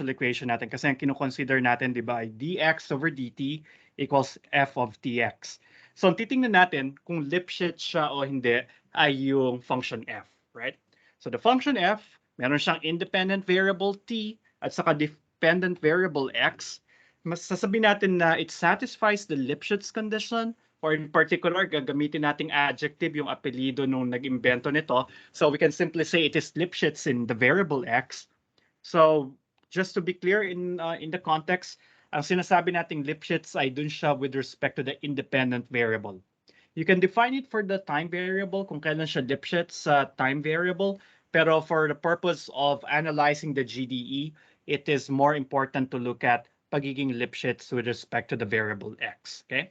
equation natin. Kasi ang kinoconsider natin, di ba, ay dx over dt equals f of tx. So ang titingnan natin kung Lipschitz siya o hindi ay yung function f, right? So the function f, meron siyang independent variable t at saka dependent variable x. Mas sasabihin natin na it satisfies the Lipschitz condition, or in particular, gagamitin nating adjective yung apelido nung nag-imbento nito. So we can simply say it is Lipschitz in the variable x. So just to be clear in the context, ang sinasabi nating Lipschitz ay dun siya with respect to the independent variable. You can define it for the time variable kung kailan siya Lipschitz sa time variable, pero for the purpose of analyzing the GDE, it is more important to look at pagiging Lipschitz with respect to the variable x, okay?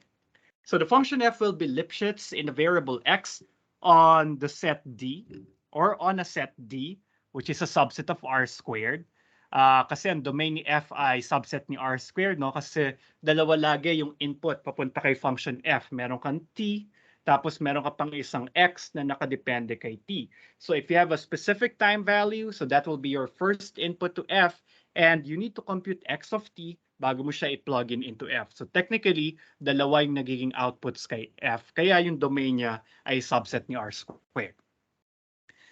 So the function f will be Lipschitz in the variable x on the set D or on a set D, which is a subset of R squared. Kasi ang domain ni f ay subset ni R squared, no? Kasi dalawa lagi yung input papunta kay function f. Meron kang t, tapos meron ka pang isang x na nakadepende kay t. So if you have a specific time value, so that will be your first input to f, and you need to compute x of t bago mo siya i-plug in into f. So technically, dalawa yung nagiging outputs kay f. Kaya yung domain niya ay subset ni R squared.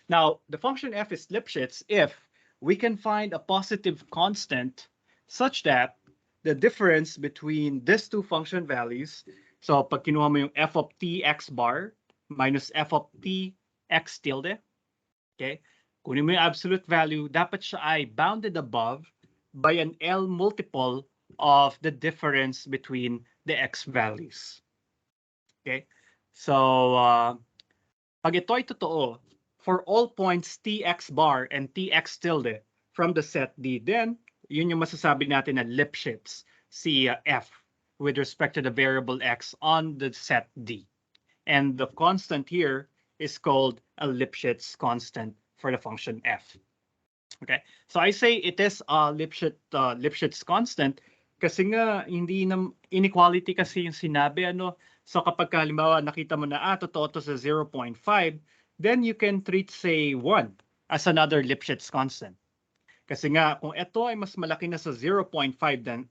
Now, the function f is Lipschitz if we can find a positive constant such that the difference between these two function values, so pag kinuha mo yung f of t x bar minus f of t x tilde, okay, kunin mo yung absolute value, dapat siya ay bounded above by an L multiple of the difference between the x values. Okay? So, pag ito ay totoo, for all points tx bar and tx tilde from the set D, then yun yung masasabi natin na Lipschitz si f with respect to the variable x on the set D. And the constant here is called a Lipschitz constant for the function f. Okay, so I say it is a Lipschitz constant kasi nga hindi na inequality kasi yung sinabi, ano. So kapag halimbawa nakita mo na totoo to sa 0.5, then you can treat say 1 as another Lipschitz constant. Kasi nga kung ito ay mas malaki na sa 0.5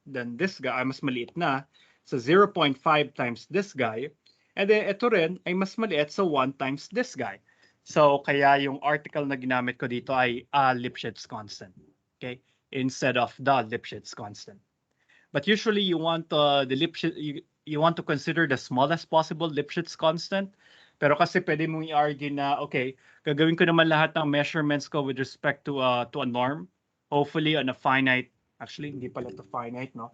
than this guy, ay mas maliit na sa 0.5 times this guy, and then ito rin ay mas maliit sa 1 times this guy. So kaya yung article na ginamit ko dito ay Lipschitz constant, okay, instead of the Lipschitz constant. But usually you want the Lipschitz, you want to consider the smallest possible Lipschitz constant. Pero kasi pwede mong i-argue na, okay, gagawin ko naman lahat ng measurements ko with respect to a norm, hopefully on a finite, actually hindi pala to finite, no?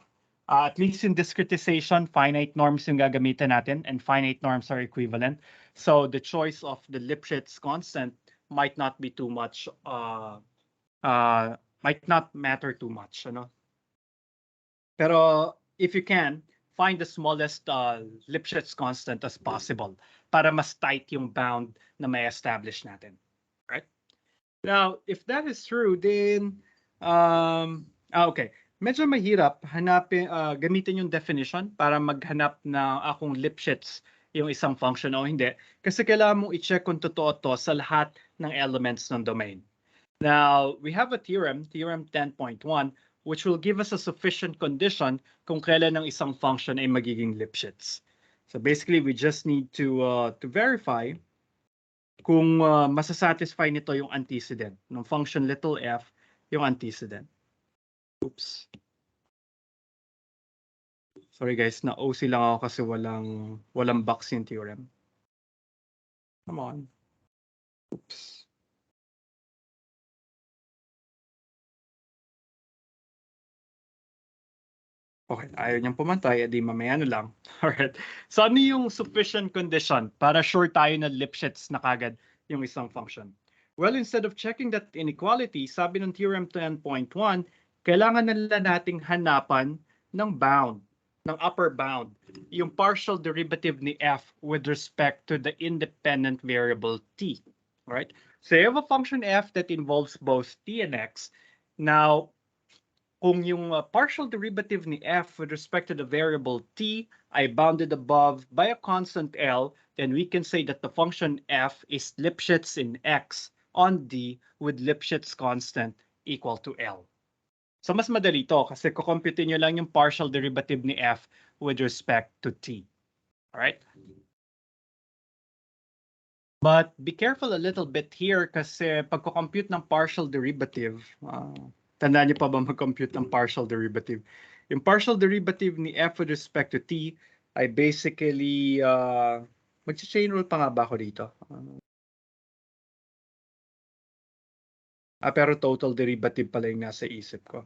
At least in discretization, finite norms yung gagamitin natin, and finite norms are equivalent. So the choice of the Lipschitz constant might not be too much, might not matter too much, ano? Pero if you can, find the smallest Lipschitz constant as possible para mas tight yung bound na may establish natin. Right? Now, if that is true, then, okay. Medyo mahirap hanapin, gamitin yung definition para maghanap na akong Lipschitz yung isang function o hindi. Kasi kailangan mong i-check kung totoo to sa lahat ng elements ng domain. Now, we have a theorem, theorem 10.1, which will give us a sufficient condition kung kailan ng isang function ay magiging Lipschitz. So basically, we just need to verify kung masasatisfy nito yung antecedent ng function little f, yung antecedent. Oops. Sorry guys, na-OC lang ako kasi walang box yung theorem. Come on. Oops. Okay, ayaw niyang pumantay, edi mamaya na lang. Alright. So ano yung sufficient condition para sure tayo na Lipschitz na kagad yung isang function? Well, instead of checking that inequality, sabi ng theorem 10.1, kailangan nila nating hanapan ng bound, ng upper bound, yung partial derivative ni f with respect to the independent variable t. Alright? So you have a function f that involves both t and x. Now, kung yung partial derivative ni f with respect to the variable t ay bounded above by a constant L, then we can say that the function f is Lipschitz in x on D with Lipschitz constant equal to L. So mas madali to kasi kukompute nyo lang yung partial derivative ni f with respect to t. Alright? But be careful a little bit here kasi pagko-compute ng partial derivative, tandaan niyo pa ba mag-compute ng partial derivative? Yung partial derivative ni f with respect to t ay basically, mag-chain rule pa nga ba ako dito? Pero total derivative pala yung nasa isip ko.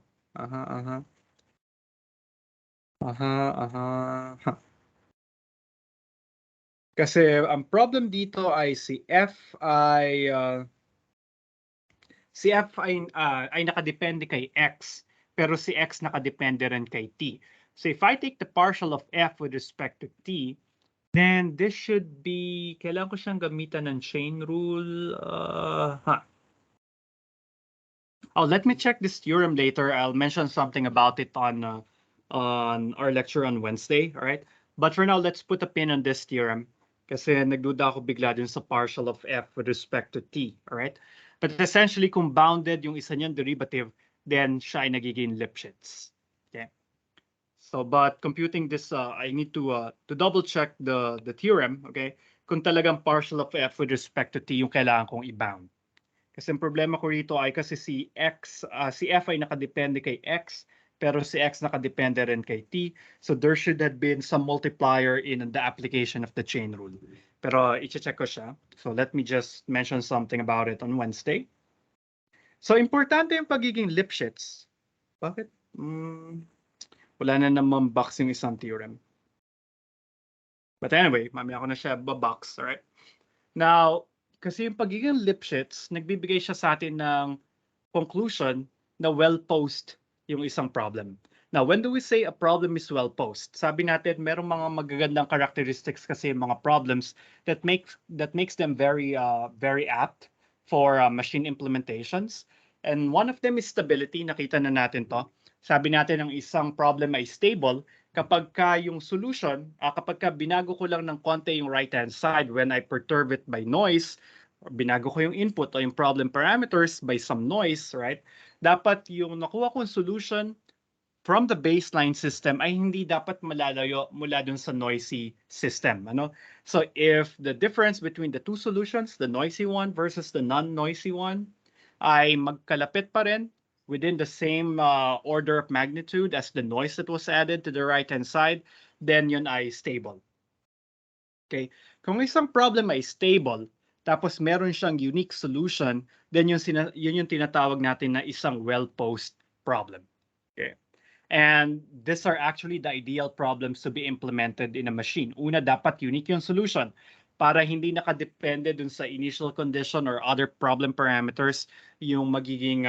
Kasi ang problem dito ay si f ay nakadepende kay x, pero si x nakadepende rin kay t. So if I take the partial of f with respect to t, then this should be, kailangan ko siyang gamitan ng chain rule. Oh, let me check this theorem later. I'll mention something about it on our lecture on Wednesday, all right? But for now, let's put a pin on this theorem kasi nagduda ako bigla dun sa partial of f with respect to t, all right? But essentially, kung bounded yung isa niyang derivative, then siya ay nagiging Lipschitz. Okay. So, but computing this, I need to double check the theorem, okay? Kung talagang partial of f with respect to t yung kailangan kong i-bound. Kasi ang problema ko rito ay kasi si f ay nakadepende kay x, pero si x nakadepende rin kay t. So there should have been some multiplier in the application of the chain rule. Pero i-check ko siya. So let me just mention something about it on Wednesday. So importante yung pagiging Lipschitz. Bakit? Wala na naman box yung isang theorem. But anyway, mamaya ko na siya babox, alright? Now, kasi yung pagiging Lipschitz, nagbibigay siya sa atin ng conclusion na well-posed yung isang problem. Now, when do we say a problem is well-posed? Sabi natin, merong mga magagandang characteristics kasi mga problems that makes them very apt for machine implementations. And one of them is stability. Nakita na natin to. Sabi natin ang isang problem ay stable kapag ka yung solution, kapag ka binago ko lang ng konti yung right-hand side when I perturb it by noise, or binago ko yung input o yung problem parameters by some noise, right? Dapat yung nakuha kong solution from the baseline system ay hindi dapat malalayo mula dun sa noisy system. Ano? So if the difference between the two solutions, the noisy one versus the non-noisy one, ay magkalapit pa rin within the same order of magnitude as the noise that was added to the right-hand side, then yun ay stable. Okay? Kung isang problem ay stable, tapos meron siyang unique solution, then yun yung tinatawag natin na isang well-posed problem. Okay? And these are actually the ideal problems to be implemented in a machine. Una, dapat unique yung solution para hindi nakadepende dun sa initial condition or other problem parameters yung magiging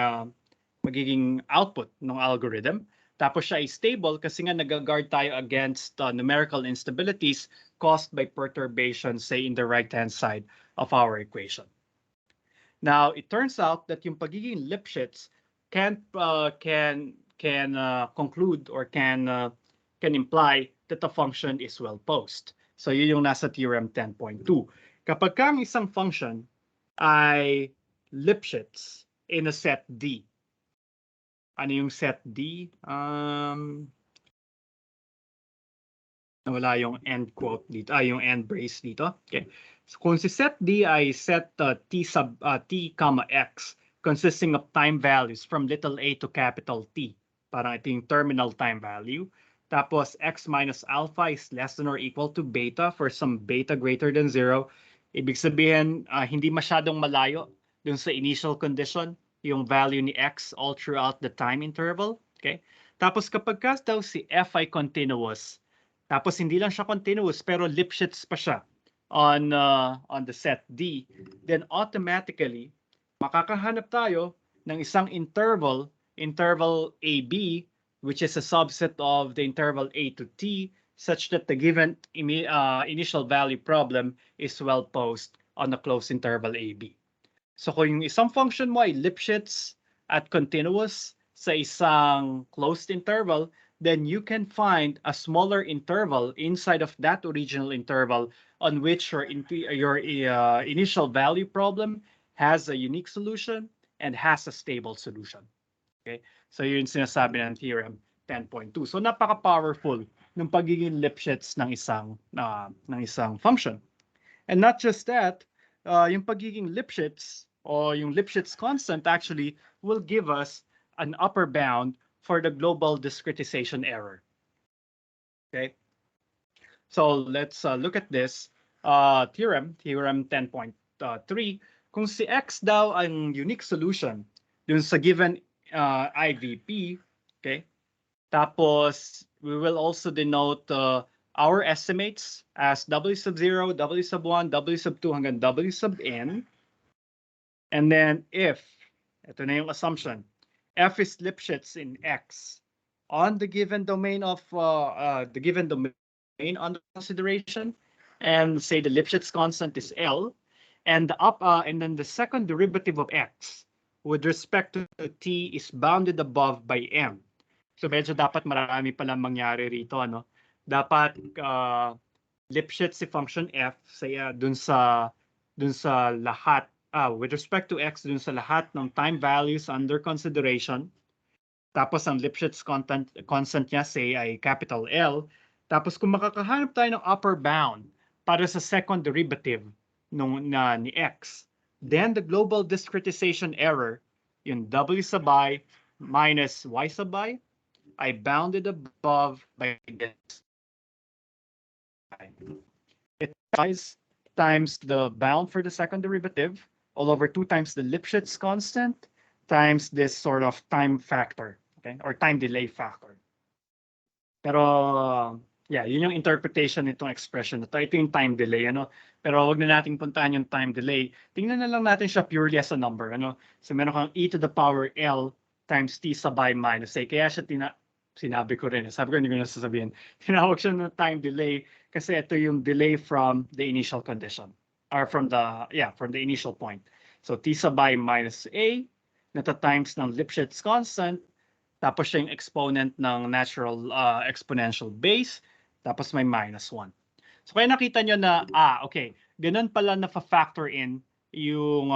output ng algorithm. Tapos siya ay stable kasi nga nag-guard tayo against numerical instabilities caused by perturbations, say, in the right-hand side of our equation. Now, it turns out that yung pagiging Lipschitz can conclude or can imply that the function is well posed. So yun yung nasa theorem 10.2. Kapag ka ang isang function ay Lipschitz in a set D. Ano yung set D? Nawala yung end quote dito, yung end brace dito. Okay. So kung si set D ay set t sub t comma x consisting of time values from little a to capital T. Parang ito yung terminal time value. Tapos x minus alpha is less than or equal to beta for some beta greater than 0. Ibig sabihin, hindi masyadong malayo dun sa initial condition, yung value ni x all throughout the time interval. Okay? Tapos kapag daw si f ay continuous, tapos hindi lang siya continuous pero Lipschitz pa siya on the set D, then automatically makakahanap tayo ng isang interval AB, which is a subset of the interval A to T, such that the given initial value problem is well posed on a closed interval AB. So kung yung isang function mo ay Lipschitz at continuous sa isang closed interval, then you can find a smaller interval inside of that original interval on which your initial value problem has a unique solution and has a stable solution. Okay? So yun sinasabi ng theorem 10.2. So napaka-powerful ng pagiging Lipschitz ng isang function. And not just that, yung pagiging Lipschitz or yung Lipschitz constant actually will give us an upper bound for the global discretization error. Okay, so let's look at this theorem 10.3. Kung si x daw ang unique solution dun sa given IVP, okay, tapos we will also denote our estimates as W sub 0, W sub 1, W sub 2 hanggang W sub n. And then if, ito na yung assumption, f is Lipschitz in X on the given domain of the given domain under consideration, and say the Lipschitz constant is L, and then the second derivative of X with respect to T is bounded above by M. So medyo dapat marami palang mangyari rito, ano? Dapat Lipschitz si function f say dun sa lahat with respect to x dun sa lahat ng time values under consideration. Tapos ang Lipschitz constant niya say ay capital L. Tapos kung makakahanap tayo ng upper bound para sa second derivative ni x, then the global discretization error, yung w sub I minus y sub I, ay bounded above by this. It is times the bound for the second derivative all over 2 times the Lipschitz constant times this sort of time factor, okay, or time delay factor. Pero yeah, yun yung interpretation nitong expression na to. Ito yung time delay, ano. Pero wag na nating puntahan yung time delay. Tingnan na lang natin siya purely as a number, ano. So meron kang e to the power L times t sub I minus a. Kaya siya sinabi ko rin, sabi ko hindi ko na sasabihin. Tinawag siya ng time delay kasi ito yung delay from the initial condition or from the initial point. So t sub I minus a times ng Lipschitz constant, tapos siya yung exponent ng natural exponential base, tapos may minus 1. So kaya nakita nyo na, okay, ganun pala na-factor in yung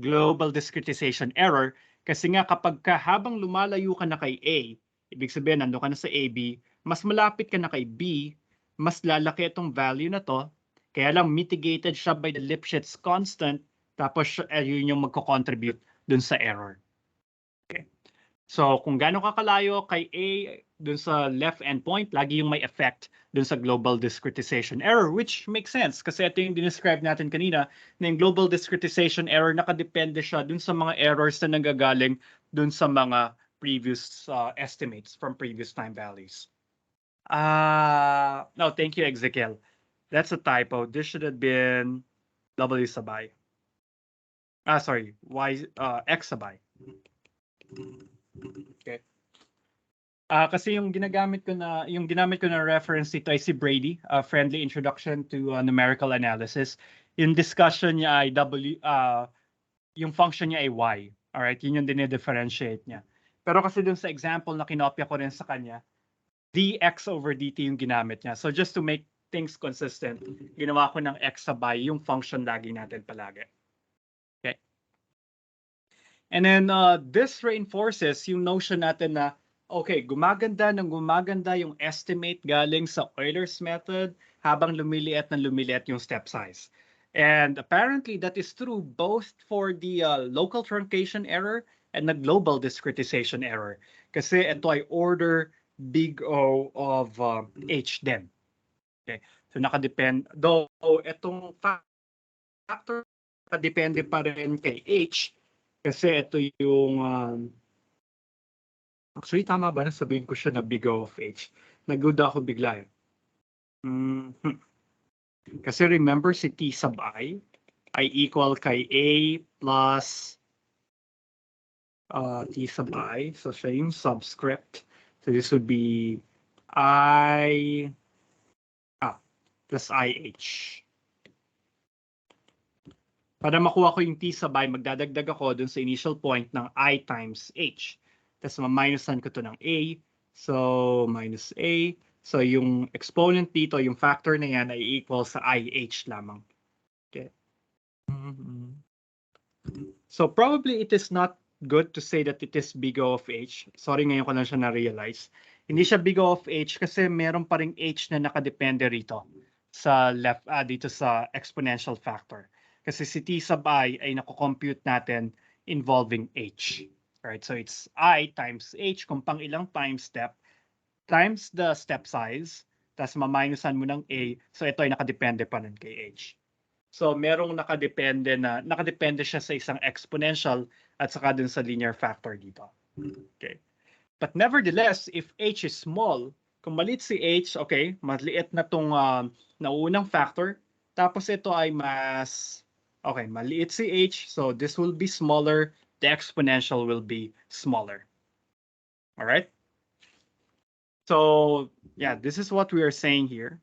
global discretization error kasi nga kapag habang lumalayo ka na kay A, ibig sabihin nandun ka na sa AB, mas malapit ka na kay B, mas lalaki itong value na to, kaya lang mitigated siya by the Lipschitz constant, tapos yun yung magko-contribute dun sa error. Okay. So kung gaano ka kalayo kay A dun sa left endpoint, lagi yung may effect dun sa global discretization error, which makes sense kasi ito yung dinescribe natin kanina na yung global discretization error nakadepende siya dun sa mga errors na nanggagaling dun sa mga previous estimates from previous time values. No, thank you, Ezekiel. That's a typo. This should have been W sub I. Sorry, X sub I. Okay. Kasi yung ginamit ko na reference dito ay si Brady, a Friendly Introduction to Numerical Analysis. Yung discussion niya ay yung function niya ay y. Alright, yun yung dinidifferentiate niya. Pero kasi dun sa example na kinopya ko rin sa kanya, dx over dt yung ginamit niya. So just to make things consistent, ginawa ko ng x sabay yung function lagi natin palagi. Okay. And then this reinforces yung notion natin na okay, gumaganda yung estimate galing sa Euler's method habang lumiliit yung step size. And apparently that is true both for the local truncation error and the global discretization error. Kasi ito ay order big O of H din. Okay. So nakadepend, though itong factor nakadepende pa rin kay H kasi ito yung actually, tama ba na sabihin ko siya na big O of H? Nagduda ako bigla eh. Kasi remember si T sub I ay equal kay A plus T sub I. So siya yung subscript. So this would be I plus IH. Para makuha ko yung T sub I, magdadagdag ako dun sa initial point ng I times H. Tapos ma-minusan ko to ng A. So, minus A. So, yung exponent dito, yung factor na yan ay equal sa IH lamang. Okay. So, probably it is not good to say that it is big O of H. Sorry, ngayon ko lang siya na-realize. Hindi siya big O of H kasi meron pa ring H na nakadepende rito sa left, dito sa exponential factor. Kasi si T sub I ay nakocompute natin involving H. Right? So it's I times H kung pang ilang time step times the step size, tapos ma-minusan mo ng A. So ito ay nakadepende pa rin kay H. So merong nakadepende siya sa isang exponential at saka dun sa linear factor dito. Okay. But nevertheless, if H is small, kung maliit si H, okay, maliit na tong naunang factor, tapos ito ay maliit si H, so this will be smaller, the exponential will be smaller. All right? So, yeah, this is what we are saying here.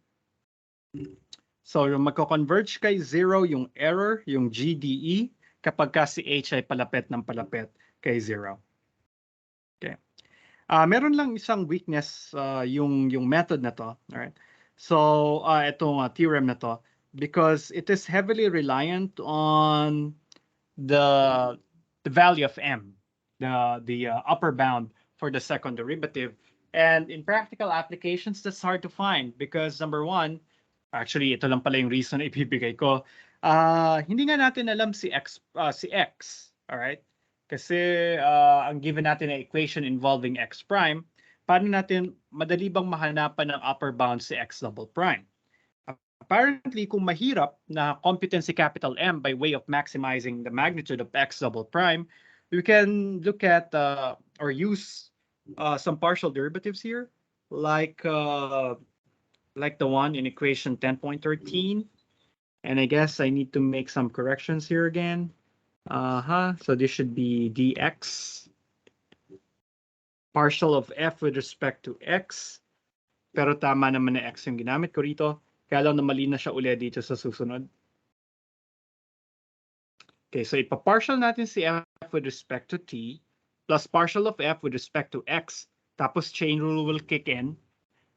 So, yung magko-converge kay 0 yung error, yung GDE, kapag ka si H ay palapit ng palapit kay 0. Okay. Meron lang isang weakness yung method na to. All right. So, itong theorem na to, because it is heavily reliant on the value of m, the upper bound for the second derivative. And in practical applications, that's hard to find because number one, actually ito lang pala yung reason na ibibigay ko. Hindi nga natin alam si x, all right? Kasi ang given natin na equation involving x prime, paano natin madali bang mahanapan ng upper bound si x double prime? Apparently, kung mahirap na compute si capital M by way of maximizing the magnitude of x double prime, we can look at or use some partial derivatives here, like the one in equation 10.13. And I guess I need to make some corrections here again. So this should be dx partial of f with respect to x. Pero tama naman na x yung ginamit ko rito. Kaya lang na mali na siya ulit dito sa susunod. Okay, so ipa-partial natin si f with respect to t plus partial of f with respect to x. Tapos chain rule will kick in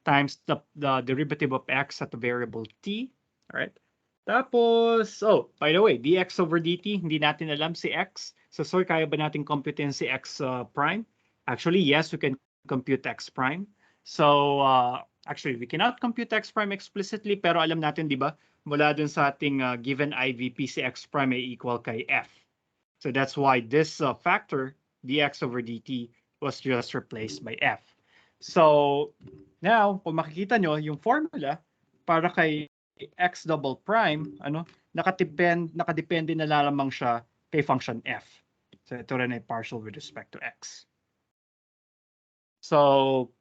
times the derivative of x at the variable t. All right. Tapos, by the way, dx over dt, hindi natin alam si x. So, sorry, kaya ba natin computein si x prime? Actually, yes, we can compute x prime. So, actually, we cannot compute x prime explicitly, pero alam natin, di ba, mula dun sa ating given IVP, si x prime ay equal kay f. So, that's why this factor, dx over dt, was just replaced by f. So, now, kung makikita nyo, yung formula para kay x double prime, nakadepende na lamang siya kay function f. So, ito rin ay partial with respect to x. So,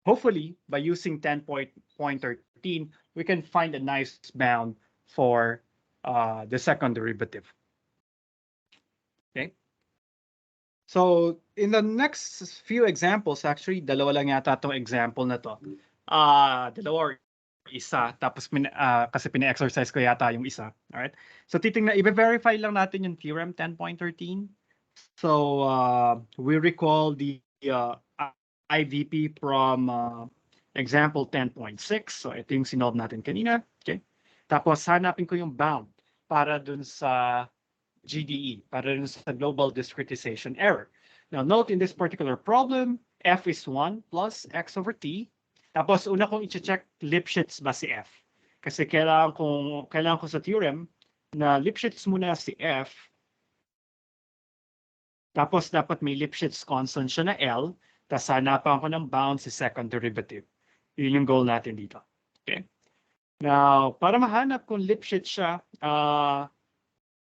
hopefully, by using 10.13, we can find a nice bound for the second derivative. Okay. So, in the next few examples, actually, dalawa lang yata itong example na to. Dalawa or isa, tapos kasi pina-exercise ko yata yung isa. Alright? So titingnan, i-verify lang natin yung theorem 10.13. So we recall the IVP from example 10.6. So ito yung sinolve natin kanina. Okay? Tapos hanapin ko yung bound para dun sa GDE, para dun sa global discretization error. Now note in this particular problem, f is 1 plus x over t. Tapos una kong i-check Lipschitz ba si f. Kasi kailangan ko sa theorem na Lipschitz muna si f. Tapos dapat may Lipschitz constant siya na L. Tapos hanapan ko ng bound si second derivative. Yun yung goal natin dito. Okay? Now, para mahanap kung Lipschitz siya,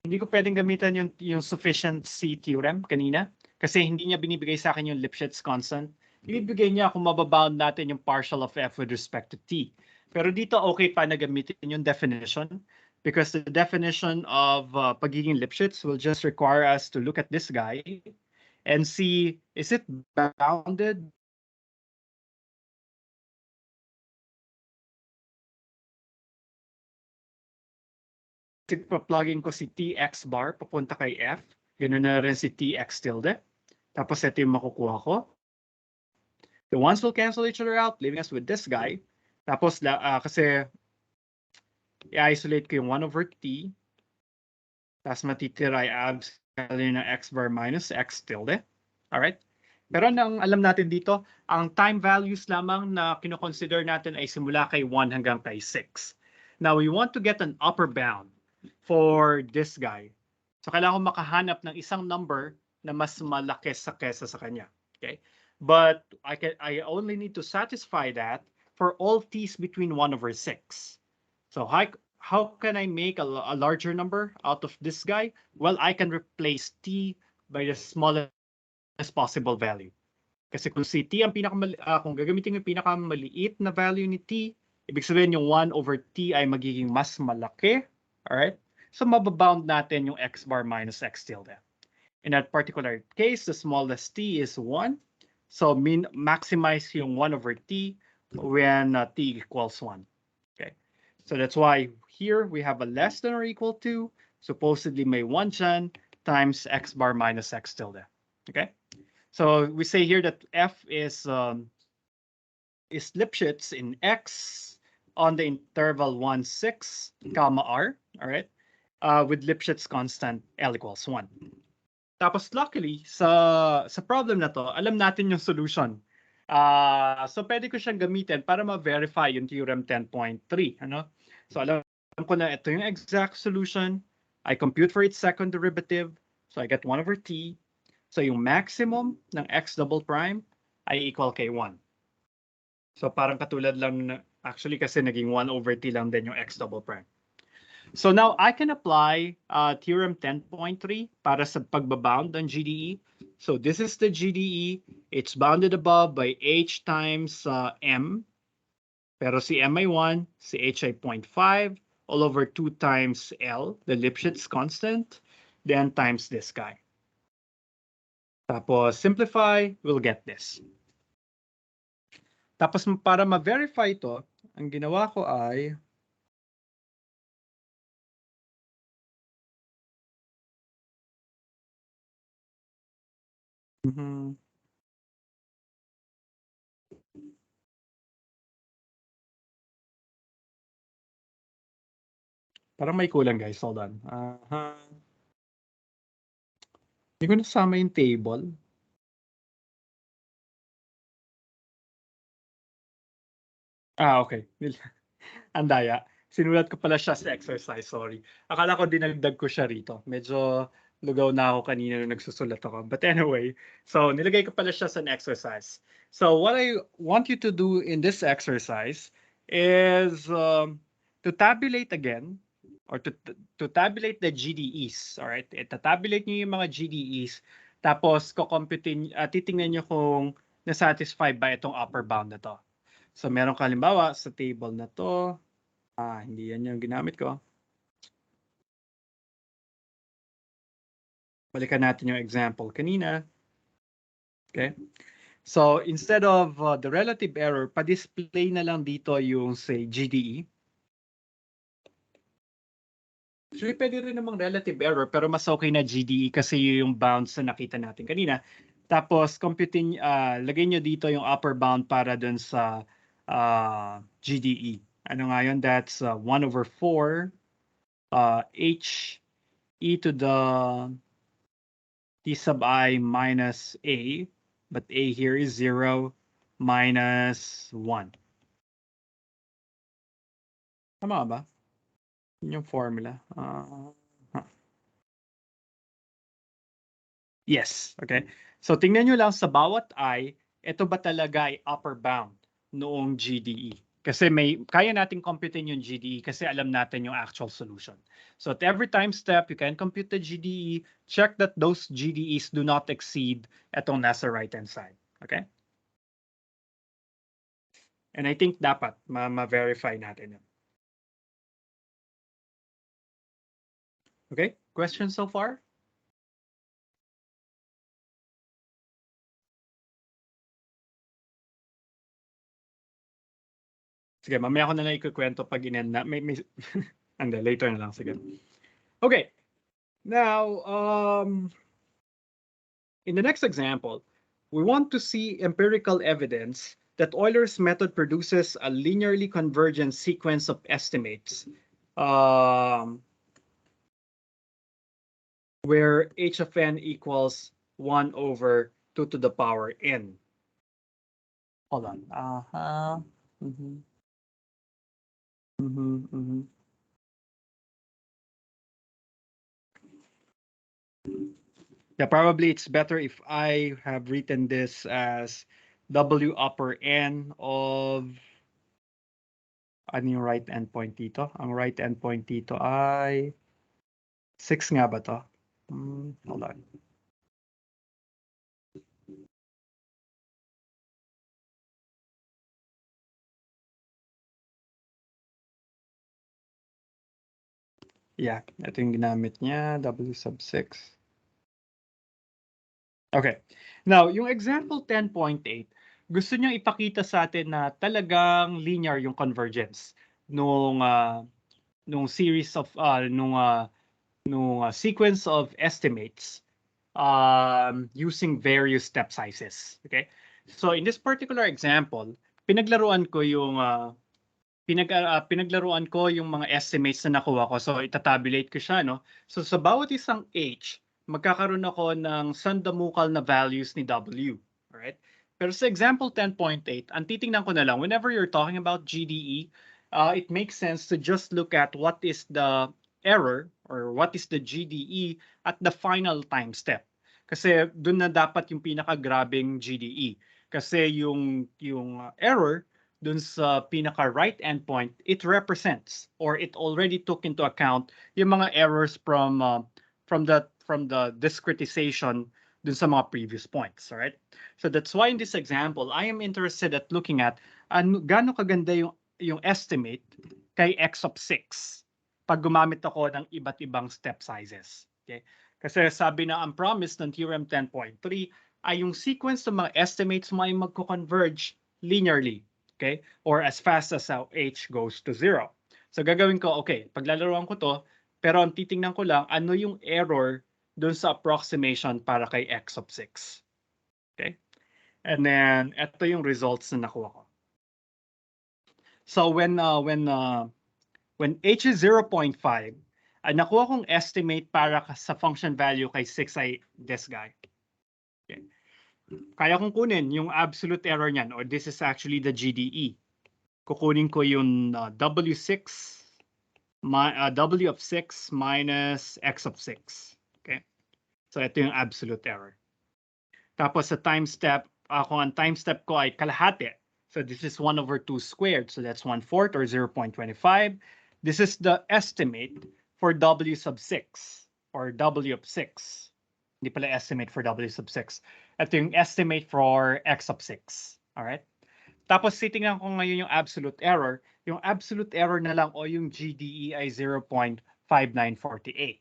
hindi ko pwedeng gamitan yung sufficiency theorem kanina kasi hindi niya binibigay sa akin yung Lipschitz constant. Ibibigay niya kung mababound natin yung partial of f with respect to t. Pero dito okay pa na gamitin yung definition because the definition of pagiging Lipschitz will just require us to look at this guy and see, is it bounded? Pag-plugging ko si tx bar papunta kay f, ganoon na rin si tx tilde. Tapos ito yung makukuha ko. The ones will cancel each other out, leaving us with this guy. Tapos kasi i-isolate ko yung 1 over t. Tapos matitira i-add ng x bar minus x tilde. Alright? Pero ang alam natin dito, ang time values lamang na kinoconsider natin ay simula kay 1 hanggang kay 6. Now, we want to get an upper bound for this guy. So, kailangan ko makahanap ng isang number na mas malaki kesa sa kanya. Okay? But I only need to satisfy that for all t's between 1 over 6. So, how can I make a larger number out of this guy? Well, I can replace t by the smallest possible value. Kasi kung si t ang kung gagamitin yung pinakamaliit na value ni t, ibig sabihin yung 1 over t ay magiging mas malaki. Alright? So mababound natin yung x bar minus x tilde. In that particular case, the smallest t is 1. So maximize yung 1 over t when t equals 1. Okay? So that's why here we have a less than or equal to, supposedly may 1 dyan, times x bar minus x tilde. Okay? So we say here that f is Lipschitz in x on the interval 1, 6, comma r, all right, with Lipschitz constant L equals 1. Tapos luckily, sa problem na to, alam natin yung solution. So pwede ko siyang gamitin para ma-verify yung theorem 10.3. Ano? So alam ko na ito yung exact solution. I compute for its second derivative. So I get 1 over t. So yung maximum ng x double prime ay equal kay 1. So parang katulad lang na, actually kasi naging 1 over t lang din yung x double prime. So now I can apply theorem 10.3 para sa pagbabound ng GDE. So this is the GDE. It's bounded above by h times m. Pero si m ay 1, si h ay 0.5, all over 2 times L, the Lipschitz constant, then times this guy. Tapos simplify, we'll get this. Tapos para ma-verify ito, ang ginawa ko ay parang may kulang guys, hold on. Hindi ko nasama yung table. Okay. Andaya. Sinulat ko pala siya sa exercise, sorry. Akala ko dinagdag ko siya rito. Medyo lugaw na ako kanina nung nagsusulat ako. But anyway, so nilagay ko pala siya sa exercise. So what I want you to do in this exercise is to tabulate again or to tabulate the GDEs. All right? Itatabulate niyo yung mga GDEs tapos titingnan niyo kung na-satisfy ba itong upper bound na to. So meron kalimbawa sa table na to, hindi yan yung ginamit ko. Balikan natin yung example kanina. Okay? So instead of the relative error, pa-display na lang dito yung say GDE. Actually, pwede rin namang relative error pero mas okay na GDE kasi yung bounds na nakita natin kanina. Tapos lagay nyo dito yung upper bound para dun sa GDE. Ano nga yun? That's 1/4 H e to the t sub I minus a, but a here is 0 minus 1. Tama ba? Yun yung formula. Yes, okay. So tingnan nyo lang sa bawat I, ito ba talaga ay upper bound noong GDE? Kasi kaya nating computein yung GDE kasi alam natin yung actual solution. So at every time step, you can compute the GDE, check that those GDEs do not exceed itong nasa right-hand side. Okay? And I think dapat ma-verify natin yun. Okay? Questions so far? Sige, mamaya ko na lang ikukwento pag in-end na. Ande, later na lang. Sige. Okay. Now, in the next example, we want to see empirical evidence that Euler's method produces a linearly convergent sequence of estimates where h of n equals 1/2 to the power n. Hold on. Yeah, probably it's better if I have written this as W upper N of ano yung right endpoint dito? Ang right endpoint dito ay 6 nga ba to? Hold on. Yeah, ito yung ginamit niya, W sub 6. Okay. Now, yung example 10.8, gusto niya ipakita sa atin na talagang linear yung convergence nung series of sequence of estimates using various step sizes. Okay? So in this particular example, pinaglaruan ko yung mga estimates na nakuha ko. So itatabulate ko siya, no? So sa bawat isang H, magkakaroon ako ng sandamukal na values ni W. Alright? Pero sa example 10.8, ang titingnan ko na lang, whenever you're talking about GDE, it makes sense to just look at what is the error or what is the GDE at the final time step. Kasi doon na dapat yung pinakagrabing GDE. Kasi yung error dun sa pinaka right endpoint, it represents or it already took into account yung mga errors from the discretization dun sa mga previous points, all right? So that's why in this example, I am interested at looking at gaano kaganda yung estimate kay x of 6 pag gumamit ako ng iba't ibang step sizes. Okay? Kasi sabi na ang promise ng theorem 10.3 ay yung sequence ng mga estimates mo ay magko-converge linearly. Okay? Or as fast as how h goes to 0. So gagawin ko, okay, paglalaroan ko to, pero ang titingnan ko lang, ano yung error dun sa approximation para kay x of 6. Okay? And then, ito yung results na nakuha ko. So when h is 0.5, nakuha kong estimate para sa function value kay 6 ay this guy. Okay. Kaya kong kunin yung absolute error niyan, or this is actually the GDE. Kukunin ko yung W6, W of 6 minus X of 6. Okay? So ito yung absolute error. Tapos sa time step, ang time step ko ay kalahati. So this is 1/2 squared. So that's 1/4 or 0.25. This is the estimate for W sub 6 or W of 6. Hindi pala estimate for W sub 6. Ito yung estimate for X of 6. Alright? Tapos titingnan ko ngayon yung absolute error. Yung absolute error na lang o yung GDE ay 0.5948.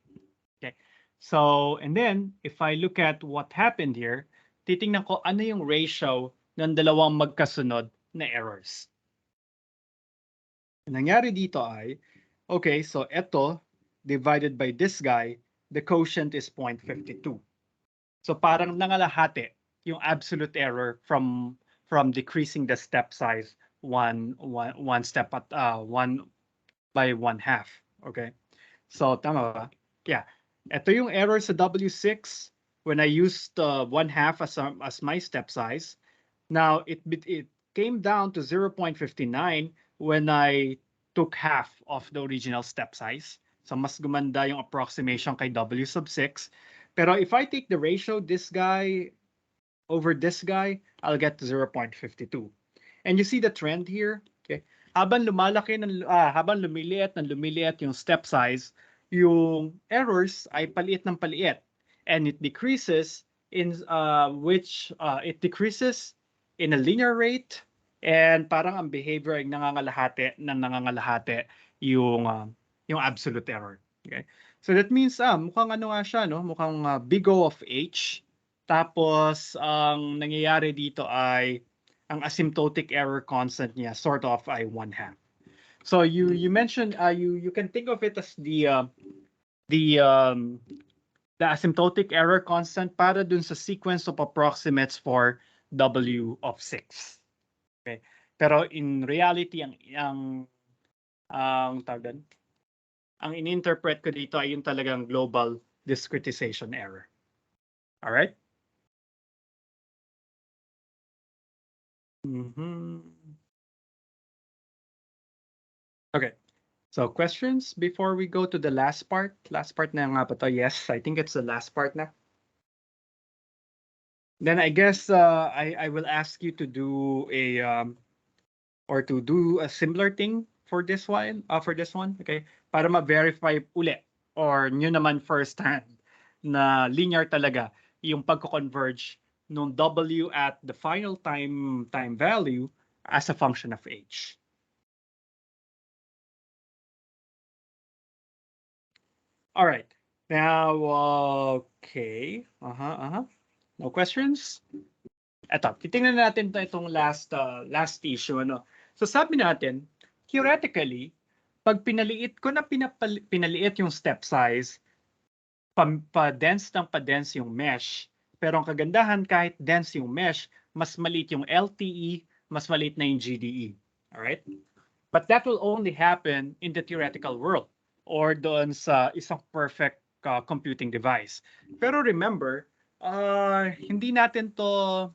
Okay. So, and then if I look at what happened here, titingnan ko ano yung ratio ng dalawang magkasunod na errors. Ang nangyari dito ay, okay, so ito, divided by this guy, the quotient is 0.52. So parang nangalahati yung absolute error from decreasing the step size one step at 1/1/2. Okay? So tama ba? Yeah. Ito yung error sa W6 when I used 1/2 as my step size. Now it came down to 0.59 when I took half of the original step size. So mas gumanda yung approximation kay W sub 6. Pero if I take the ratio, this guy over this guy, I'll get to 0.52. And you see the trend here? Okay. Habang lumiliit yung step size, yung errors ay paliit ng paliit. And it decreases in it decreases in a linear rate, and parang ang behavior ay nangangalahati yung absolute error. Okay? So that means mukhang ano nga siya, no? Mukhang big O of H. Tapos ang nangyayari dito ay ang asymptotic error constant niya sort of ay 1/2. So you mentioned you can think of it as the asymptotic error constant para dun sa sequence of approximates for W of 6. Okay? Pero in reality ang tawag ang ininterpret ko dito ay yung talagang global discretization error. All right? Okay. So questions before we go to the last part? Last part na nga ba to? Yes, I think it's the last part na. Then I guess I will ask you to do or to do a similar thing for this one, okay? Para ma-verify uli or nyo naman first hand na linear talaga yung pagko-converge nung W at the final time value as a function of H. All right. Now, okay. No questions? Eto, titingnan natin itong last issue. Ano? So sabi natin, theoretically, pag pinaliit yung step size, pa-dense yung mesh, pero ang kagandahan kahit dense yung mesh, mas maliit yung LTE, mas maliit na yung GDE. Alright? But that will only happen in the theoretical world or doon sa isang perfect computing device. Pero remember, hindi natin to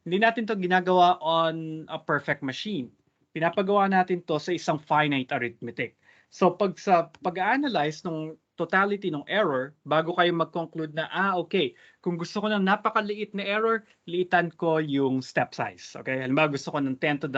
ginagawa on a perfect machine. Pinapagawa natin to sa isang finite arithmetic. So pag-analyze ng totality ng error, bago kayo mag-conclude na, okay, kung gusto ko ng napakaliit na error, liitan ko yung step size. Okay? Halimbawa, gusto ko ng 10 to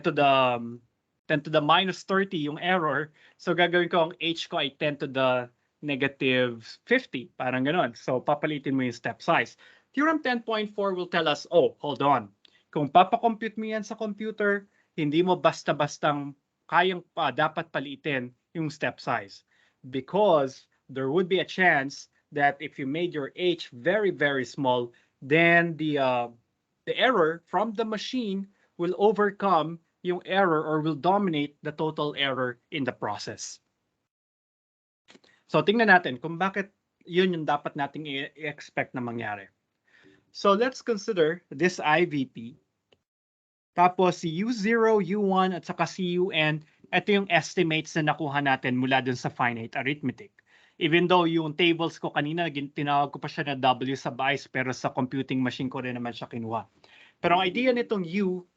the minus 30 yung error. So gagawin ko ang H ko ay 10 to the negative 50. Parang ganon. So papalitin mo yung step size. Theorem 10.4 will tell us, hold on. Kung papakompute mo yan sa computer, hindi mo basta-bastang kayang dapat palitin yung step size. Because there would be a chance that if you made your H very, very small, then the error from the machine will overcome yung error or will dominate the total error in the process. So tingnan natin kung bakit yun yung dapat nating i-expect na mangyari. So let's consider this IVP. Tapos si U0, U1 at saka si UN, ito yung estimates na nakuha natin mula dun sa finite arithmetic. Even though yung tables ko kanina, tinawag ko pa siya na W sub I, pero sa computing machine ko rin naman siya kinuha. Pero ang idea nitong U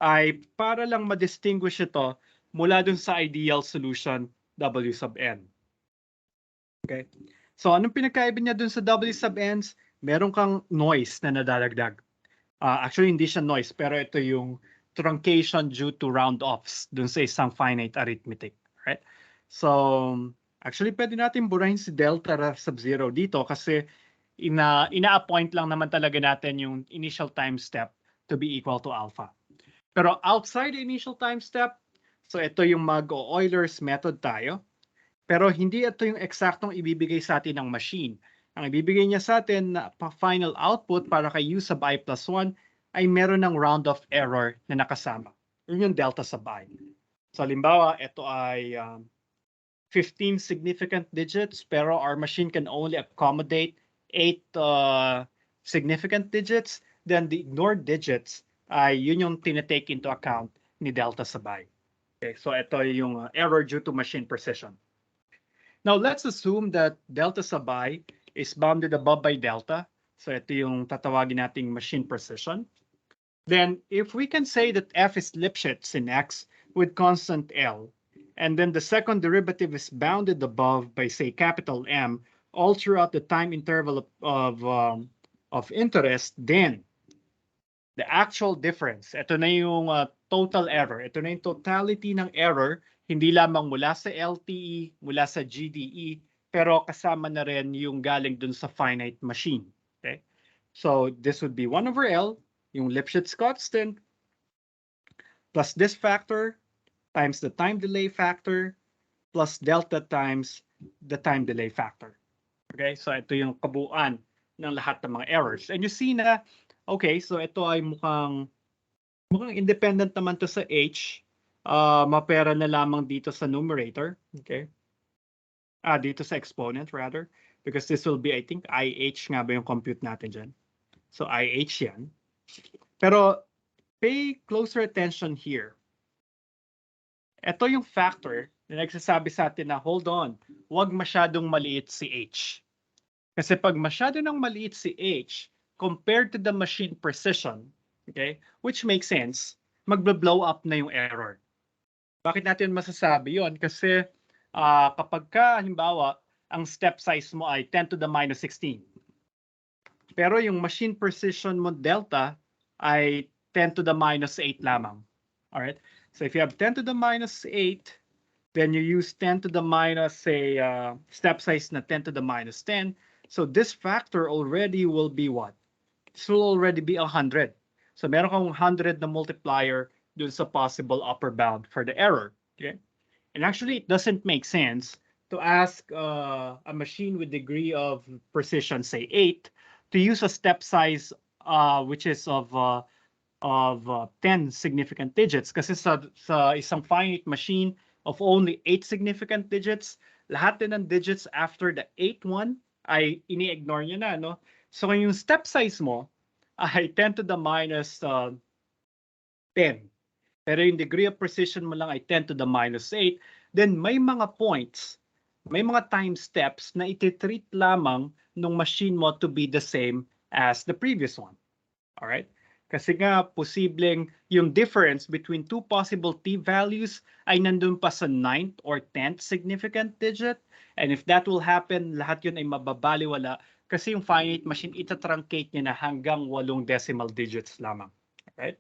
ay para lang ma-distinguish ito mula dun sa ideal solution W sub N. Okay? So anong pinagkaiba niya dun sa W sub N's? Meron kang noise na nadadagdag. Actually, hindi siya noise, pero ito yung truncation due to round-offs dun sa isang finite arithmetic. Right? So, actually, pwede natin burahin si delta sub 0 dito kasi ina-appoint lang naman talaga natin yung initial time step to be equal to alpha. Pero outside the initial time step, so ito yung mag-Euler's method tayo. Pero hindi ito yung eksaktong ibibigay sa atin ng machine. ang ibibigay niya sa atin na final output para kay u sub I plus 1 ay meron ng round-off error na nakasama. Yun yung delta sub I. So halimbawa, ito ay 15 significant digits, pero our machine can only accommodate 8 significant digits. Then the ignored digits ay yun yung tinetake into account ni delta sub I. Okay, so ito yung error due to machine precision. Now, let's assume that delta sub I is bounded above by delta. So ito yung tatawagin nating machine precision. Then, if we can say that f is Lipschitz in x with constant L, and then the second derivative is bounded above by, say, capital M, all throughout the time interval of interest, then the actual difference, ito na yung total error. Ito na yung totality ng error, hindi lamang mula sa LTE, mula sa GDE, pero kasama na rin yung galing dun sa finite machine. Okay? So this would be 1 over L, yung Lipschitz constant, plus this factor times the time delay factor, plus delta times the time delay factor. Okay? So ito yung kabuuan ng lahat ng mga errors. And you see na, okay, so ito ay mukhang independent naman to sa H. Mapera na lamang dito sa numerator. Okay? Dito sa exponent rather. Because this will be, I think, IH nga ba yung compute natin dyan. So IH yan. Pero pay closer attention here. Ito yung factor na nagsasabi sa atin na, hold on, huwag masyadong maliit si H. Kasi pag masyado nang maliit si H, compared to the machine precision, okay, which makes sense, magbe-blow up na yung error. Bakit natin masasabi yon? Kasi kapag ka, halimbawa, ang step size mo ay 10 to the minus 16. Pero yung machine precision mo delta ay 10 to the minus 8 lamang. Alright? So if you have 10 to the minus 8, then you use 10 to the minus, say, step size na 10 to the minus 10. So this factor already will be what? This will already be 100. So meron kang 100 na multiplier dun sa possible upper bound for the error. Okay? And actually, it doesn't make sense to ask a machine with degree of precision, say 8, to use a step size which is of 10 significant digits. Kasi sa isang finite machine of only 8 significant digits, lahat din ng digits after the 8th one ay ini-ignore niya na, no? So kung yung step size mo ay 10 to the minus 10, pero yung degree of precision mo lang ay 10 to the minus 8, then may mga points, may mga time steps na iti-treat lamang ng machine mo to be the same as the previous one. Alright? Kasi nga, posibleng yung difference between two possible t values ay nandun pa sa 9th or 10th significant digit. And if that will happen, lahat yun ay mababaliwala kasi yung finite machine, ita-truncate niya na hanggang 8 decimal digits lamang. Right?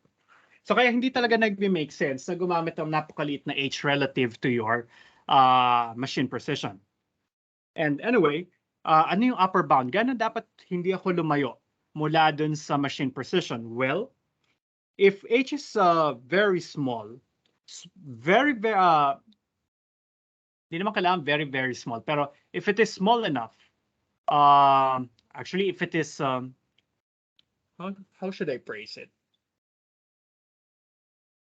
So kaya hindi talaga nag-make sense na gumamit ng napakaliit na h relative to your machine precision. And anyway, ano yung upper bound? Gano'n dapat hindi ako lumayo mula dun sa machine precision? Well, if h is very small, very, hindi naman kailangan very, very small, pero if it is small enough, actually, if it is, how should I phrase it?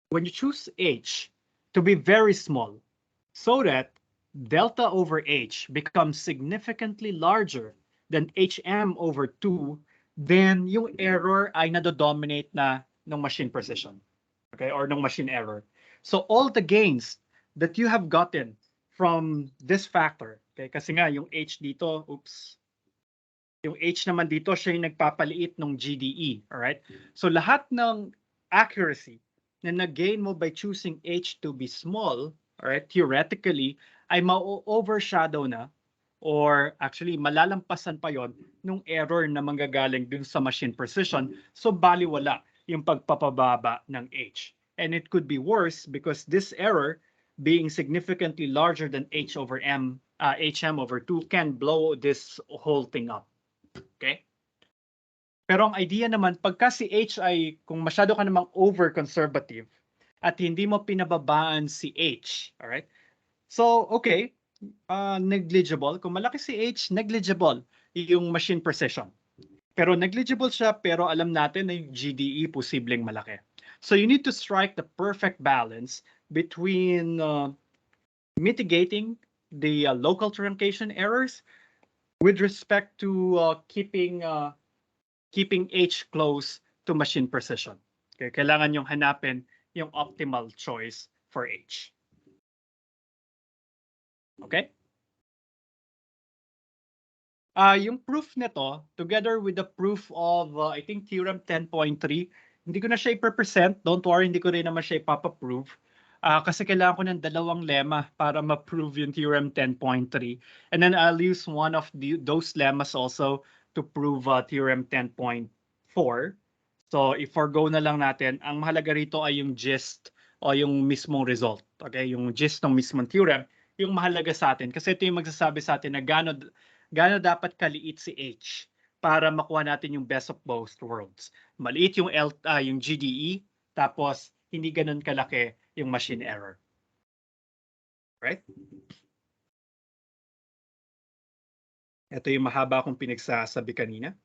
When you choose h to be very small, so that delta over h becomes significantly larger than hm over 2, then yung error ay nado-dominate na ng machine precision, okay, or ng machine error. So all the gains that you have gotten from this factor, okay, kasi nga yung h dito, yung h naman dito, siya yung nagpapaliit ng GDE, alright? So lahat ng accuracy na nag-gain mo by choosing h to be small, alright, theoretically, ay ma-overshadow na, or actually malalampasan pa yon nung error na manggagaling dun sa machine precision, so baliwala yung pagpapababa ng h. And it could be worse because this error, being significantly larger than hm over 2, can blow this whole thing up. Okay? Pero ang idea naman, pagka si h ay, kung masyado ka namang over-conservative at hindi mo pinababaan si h, alright? So, okay, negligible. Kung malaki si h, negligible yung machine precision. Pero negligible siya, pero alam natin na yung GDE posibleng malaki. So you need to strike the perfect balance between mitigating the local truncation errors with respect to keeping H close to machine precision. Okay, kailangan yung hanapin yung optimal choice for H. Okay? Yung proof nito, together with the proof of, I think, Theorem 10.3, hindi ko na siya i-present. Don't worry, hindi ko rin naman siya ipapaprove. Kasi kailangan ko ng dalawang lemma para ma-prove yung Theorem 10.3. And then I'll use one of those lemmas also to prove Theorem 10.4. So, i-forgo na lang natin. Ang mahalaga rito ay yung gist o yung mismong result. Okay? Yung gist ng mismong theorem, yung mahalaga sa atin. Kasi ito yung magsasabi sa atin na gaano dapat kaliit si H para makuha natin yung best of both worlds. Maliit yung yung GDE, tapos hindi ganun kalaki yung machine error. Right? Ito yung mahaba kong pinagsasabi kanina.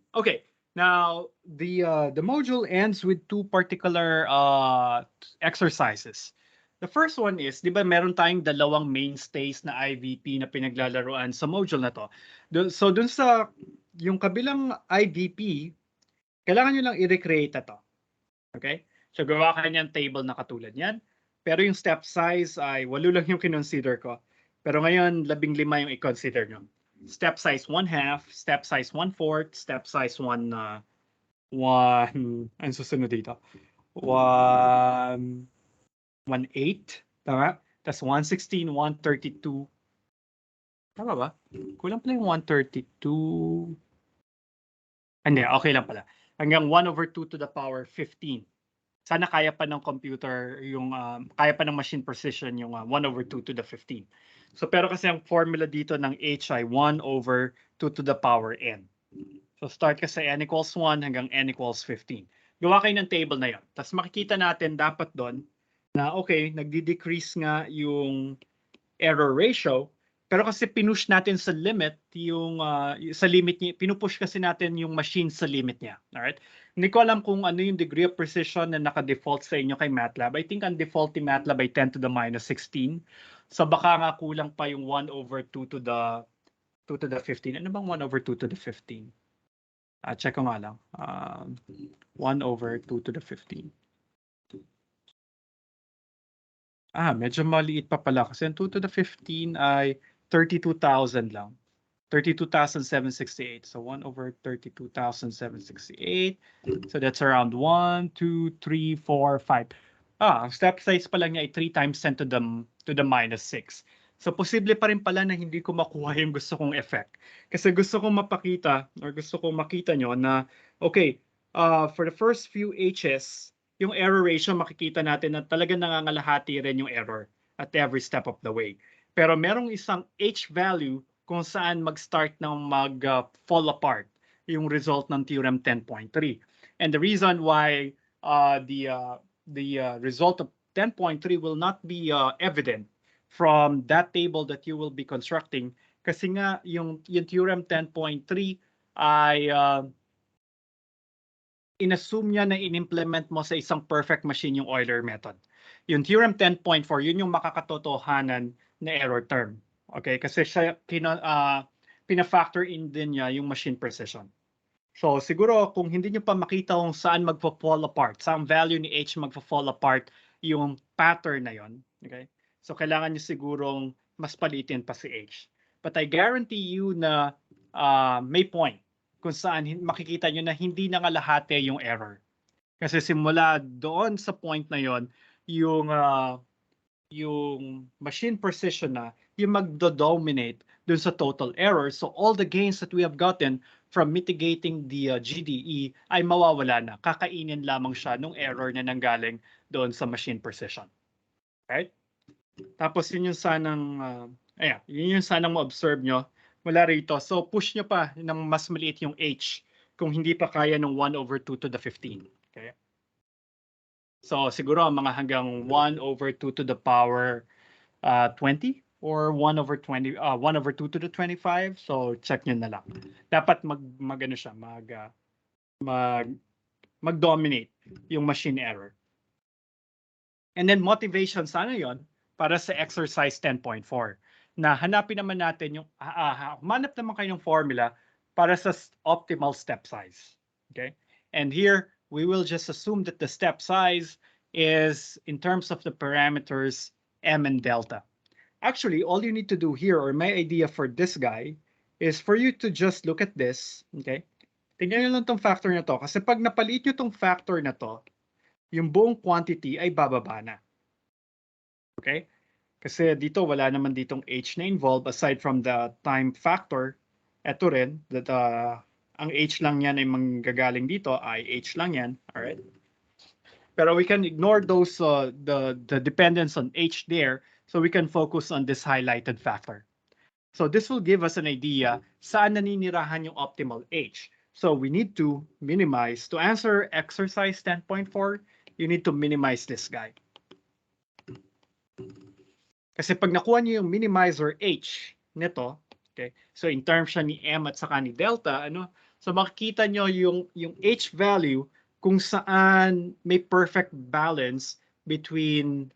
Okay, now the module ends with two particular exercises. The first one is, di ba meron tayong dalawang mainstays na IVP na pinaglalaroan sa module na to. So dun sa yung kabilang IVP, kailangan nyo lang i-recreate ito. Okay? So gawa kayo niyang table na katulad yan. Pero yung step size ay 8 lang yung kinonsider ko. Pero ngayon, 15 yung i-consider nyo. Step size 1/2, step size 1/4, step size 1, ang susunod dito? 1/8, tama? Tapos 1/16, 1/32. Tama ba? Kulang pala yung 1/32. Hindi, okay lang pala. Hanggang 1/2 to the power 15. Sana kaya pa ng computer yung kaya pa ng machine precision yung 1/2 to the 15. So pero kasi ang formula dito ng H ay 1/2 to the power n. So start ka sa n equals 1 hanggang n equals 15. Gawa kayo ng table na yon. Tapos makikita natin dapat doon na okay, nagdi-decrease nga yung error ratio, pero kasi pinush natin sa limit yung sa limit niya, pinupush kasi natin yung machine sa limit niya. All right? Hindi ko alam kung ano yung degree of precision na naka-default sa inyo kay MATLAB. I think ang default ni MATLAB ay 10 to the minus 16. So baka nga kulang pa yung 1/2 to the 15. Ano bang 1/2 to the 15? Check ko nga lang. 1/2 to the 15. Medyo maliit pa pala kasi ang 2 to the 15 ay 32,000 lang. 32,768. So 1/32,768. So that's around 1, 2, 3, 4, 5. Ang step size pa lang niya ay 3 times 10 to the minus 6. So posible pa rin pala na hindi ko makuha yung gusto kong effect. Kasi gusto kong mapakita or gusto kong makita nyo na okay, for the first few H's, yung error ratio makikita natin na talagang nangangalahati rin yung error at every step of the way. Pero merong isang H value kung saan mag-start ng mag-fall apart yung result ng Theorem 10.3. And the reason why the result of 10.3 will not be evident from that table that you will be constructing kasi nga yung Theorem 10.3 ay inassume niya na in-implement mo sa isang perfect machine yung Euler method. Yung Theorem 10.4, yun yung makakatotohanan na error term. Okay? Kasi siya pina-factor in din niya yung machine precision. So siguro kung hindi niyo pa makita kung saan magfo-fall apart, saan value ni H magfo-fall apart yung pattern na yon, okay? So kailangan niyo sigurong mas palitin pa si H. But I guarantee you na may point kung saan makikita niyo na hindi nangalahati yung error. Kasi simula doon sa point na yon, yung machine precision na yung magdo-dominate dun sa total error. So all the gains that we have gotten from mitigating the GDE ay mawawala na. Kakainin lamang siya nung error na nanggaling doon sa machine precision. Right? Tapos yun yung sanang yun yung sanang ma-observe nyo mula rito. So push nyo pa ng mas maliit yung H kung hindi pa kaya ng 1/2 to the 15. Okay? So siguro mga hanggang 1/2 to the power 20. or 1/2 to the 25. So check nyo na lang. Dapat mag ano siya, mag mag-dominate yung machine error. And then motivation sana yon para sa exercise 10.4 na hanapin naman natin yung humanap naman kayo ng formula para sa optimal step size. Okay? And here we will just assume that the step size is in terms of the parameters m and delta. Actually, all you need to do here, or my idea for this guy, is for you to just look at this. Okay? Tingnan nyo lang tong factor na to. Kasi pag napalit nyo tong factor na to, yung buong quantity ay bababa na. Okay? Kasi dito, wala naman ditong h na involved aside from the time factor. Ito rin, that ang h lang yan ay manggagaling dito, ay h lang yan. Alright? Pero we can ignore those, the dependence on h there, so we can focus on this highlighted factor. So this will give us an idea saan naninirahan yung optimal h. So we need to minimize, to answer exercise 10.4, you need to minimize this guy. Kasi pag nakuha niyo yung minimizer h nito, okay, so in terms siya ni m at saka ni delta, ano, so makikita niyo yung h value kung saan may perfect balance between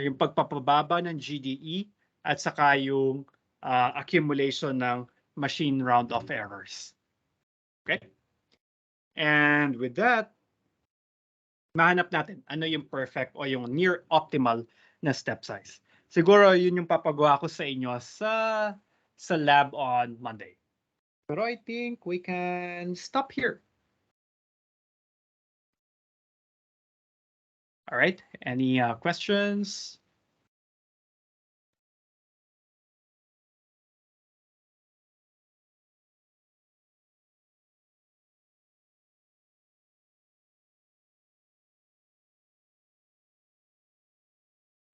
yung pagpapababa ng GDE at saka yung accumulation ng machine round-off errors. Okay? And with that, mahanap natin ano yung perfect o yung near optimal na step size. Siguro yun yung papagawa ko sa inyo sa lab on Monday. Pero I think we can stop here. All right, any questions?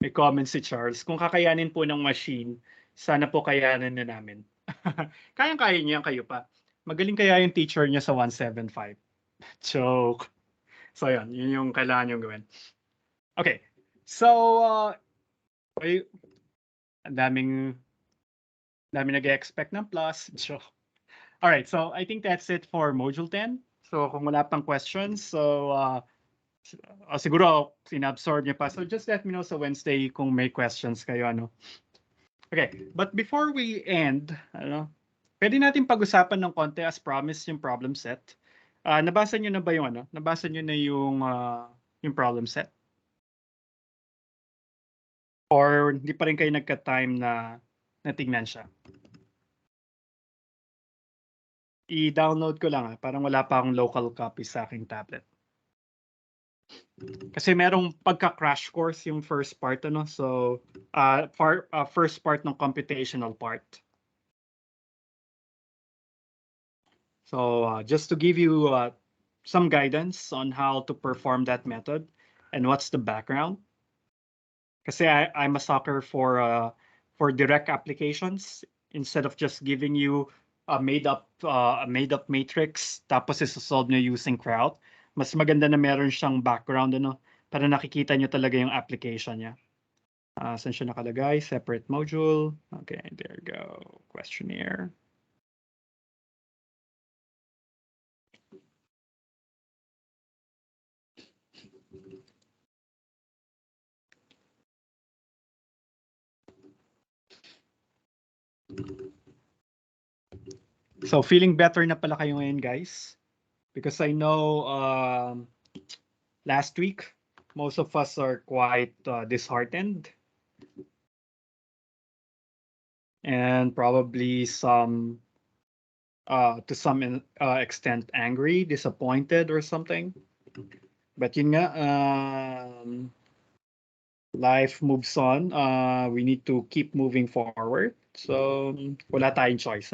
May comment si Charles. Kung kakayanin po ng machine, sana po kayanan na namin. Kayang-kaya niya kayo pa. Magaling kaya yung teacher niya sa 175. Joke. So yun yung kailangan nyo gawin. Okay. So, ang daming nag-expect ng plus. Joke. Alright, so I think that's it for Module 10. So kung wala pang questions, so siguro sinabsorb niyo pa. So just let me know sa Wednesday kung may questions kayo. Ano. Okay, but before we end, pwede natin pag-usapan ng konti as promised yung problem set. Nabasa niyo na ba yung Nabasa niyo na yung problem set? Or hindi pa rin kayo nagka-time na tingnan siya? I-download ko lang parang wala pa akong local copy sa aking tablet. Kasi merong pagka-crash course yung first part, So, first part ng computational part. So, just to give you some guidance on how to perform that method and what's the background. Kasi I'm a sucker for direct applications instead of just giving you a made up matrix tapos isosolve nyo using crowd. Mas maganda na meron siyang background para nakikita nyo talaga yung application niya. Saan siya nakalagay? Separate module. Okay, there you go. Questionnaire. So feeling better na pala kayo ngayon, guys. Because I know last week, most of us are quite disheartened. And probably some, to some extent, angry, disappointed, or something. But yun nga, life moves on. We need to keep moving forward. So, wala tayong choice,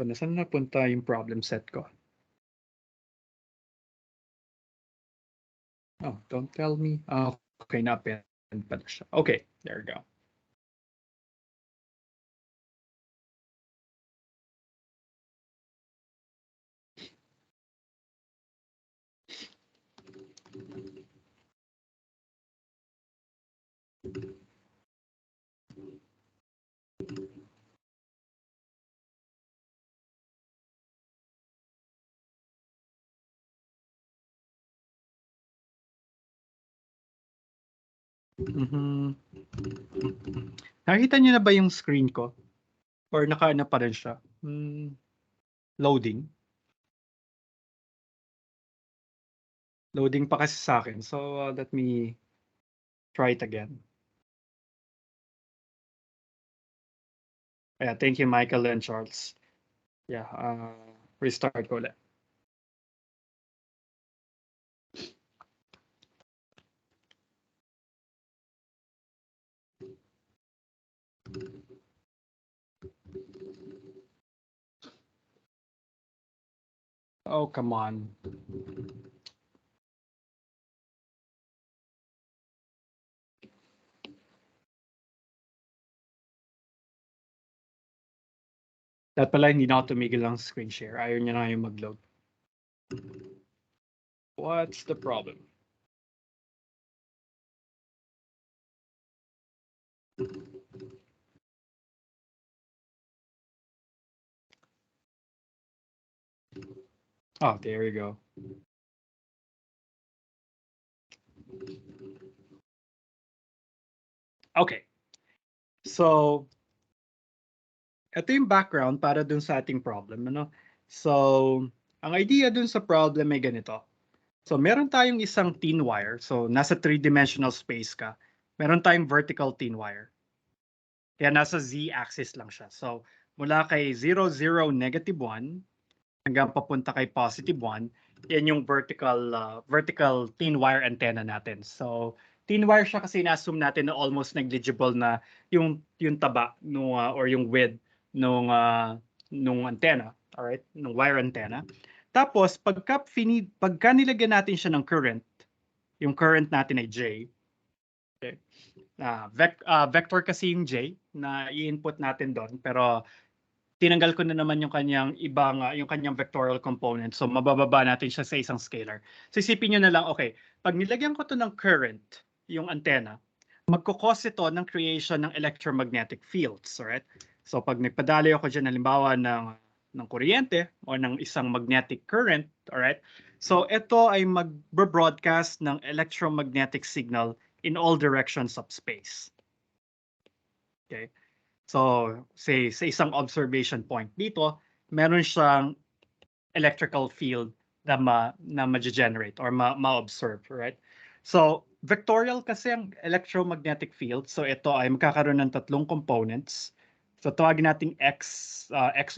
So, nasaan napunta yung problem set ko? Oh, don't tell me. Okay, na-append pala siya. Okay, there you go. Nakita niyo na ba yung screen ko? Or naka-ano pa rin siya? Loading. Loading pa kasi sa akin. So let me try it again. Yeah, thank you, Michael and Charles. Yeah, restart ko ulit. Oh, come on. Dapat pala hindi na ako tumigil ng screen share. Ayaw niya na yung mag-load. What's the problem? Oh, there you go. Okay. So, ito yung background para dun sa ating problem. Ano? So, ang idea dun sa problem ay ganito. So, meron tayong isang thin wire. So, nasa 3-dimensional space ka. Meron tayong vertical thin wire. Kaya nasa z-axis lang siya. So, mula kay 0, 0, -1 hanggang papunta kay +1, yan yung vertical thin wire antenna natin. So, thin wire siya kasi na-assume natin na almost negligible na yung taba no, or yung width nung antenna, all right, nung wire antenna. Tapos pagka nilagyan natin siya ng current, yung current natin ay J. Okay. Vector kasi yung J na i-input natin doon, pero tinanggal ko na naman yung kanyang yung kanyang vectorial component. So mabababa natin siya sa isang scalar. So isipin niyo na lang, okay, pag nilagyan ko to ng current, yung antenna, magkukause ito ng creation ng electromagnetic fields, alright? So pag nagpadali ako diyan halimbawa ng kuryente o ng isang magnetic current, alright? So ito ay mag-broadcast ng electromagnetic signal in all directions of space. Okay? So, say sa isang observation point dito, meron siyang electrical field na ma-generate or ma-observe, right? So, vectorial kasi ang electromagnetic field. So, ito ay magkakaroon ng tatlong components. So, tawagin nating x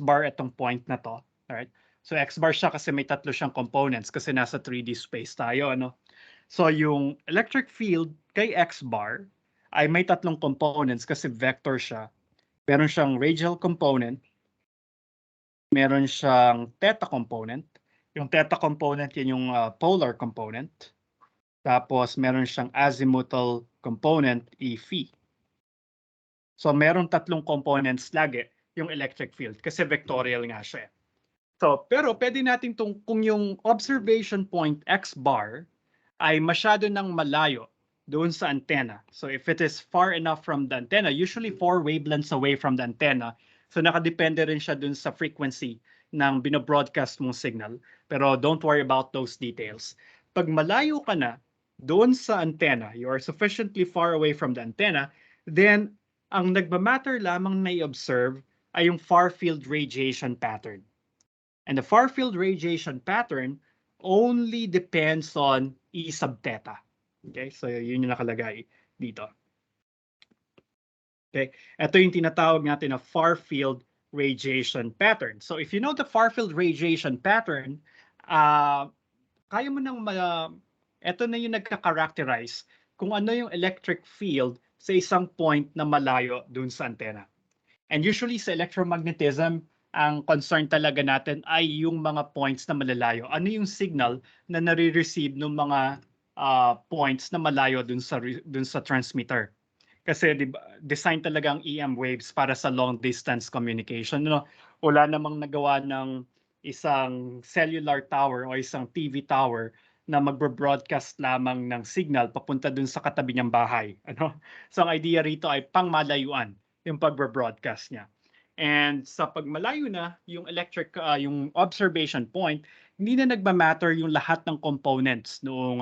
bar itong point na to, right? So, x bar siya kasi may tatlo siyang components kasi nasa 3D space tayo, ano? So, yung electric field kay x bar ay may tatlong components kasi vector siya. Meron siyang radial component, meron siyang theta component. Yung theta component, yan yung polar component. Tapos meron siyang azimuthal component, e phi. So meron tatlong components lagi yung electric field kasi vectorial nga siya. So, pero pwede natin kung yung observation point x bar ay masyado nang malayo doon sa antenna. So if it is far enough from the antenna, usually 4 wavelengths away from the antenna, so nakadepende rin siya doon sa frequency ng binobroadcast mong signal. Pero don't worry about those details. Pag malayo ka na doon sa antenna, you are sufficiently far away from the antenna, then ang nagmamatter lamang na i-observe ay yung far field radiation pattern. And the far field radiation pattern only depends on E sub theta. Okay, so yun yung nakalagay dito. Okay, ito yung tinatawag natin na far field radiation pattern. So if you know the far field radiation pattern, kaya mo nang ito na yung nagka-characterize kung ano yung electric field sa isang point na malayo dun sa antenna. And usually sa electromagnetism, ang concern talaga natin ay yung mga points na malalayo. Ano yung signal na nare-receive ng mga points na malayo dun sa transmitter? Kasi design talaga ang EM waves para sa long distance communication. No? Wala namang nagawa ng isang cellular tower o isang TV tower na magbo-broadcast lamang ng signal papunta dun sa katabi niyang bahay. Ano? So ang idea rito ay pangmalayuan yung pagbe-broadcast niya. And sa pagmalayo na yung yung observation point, hindi na nagma-matter yung lahat ng components nung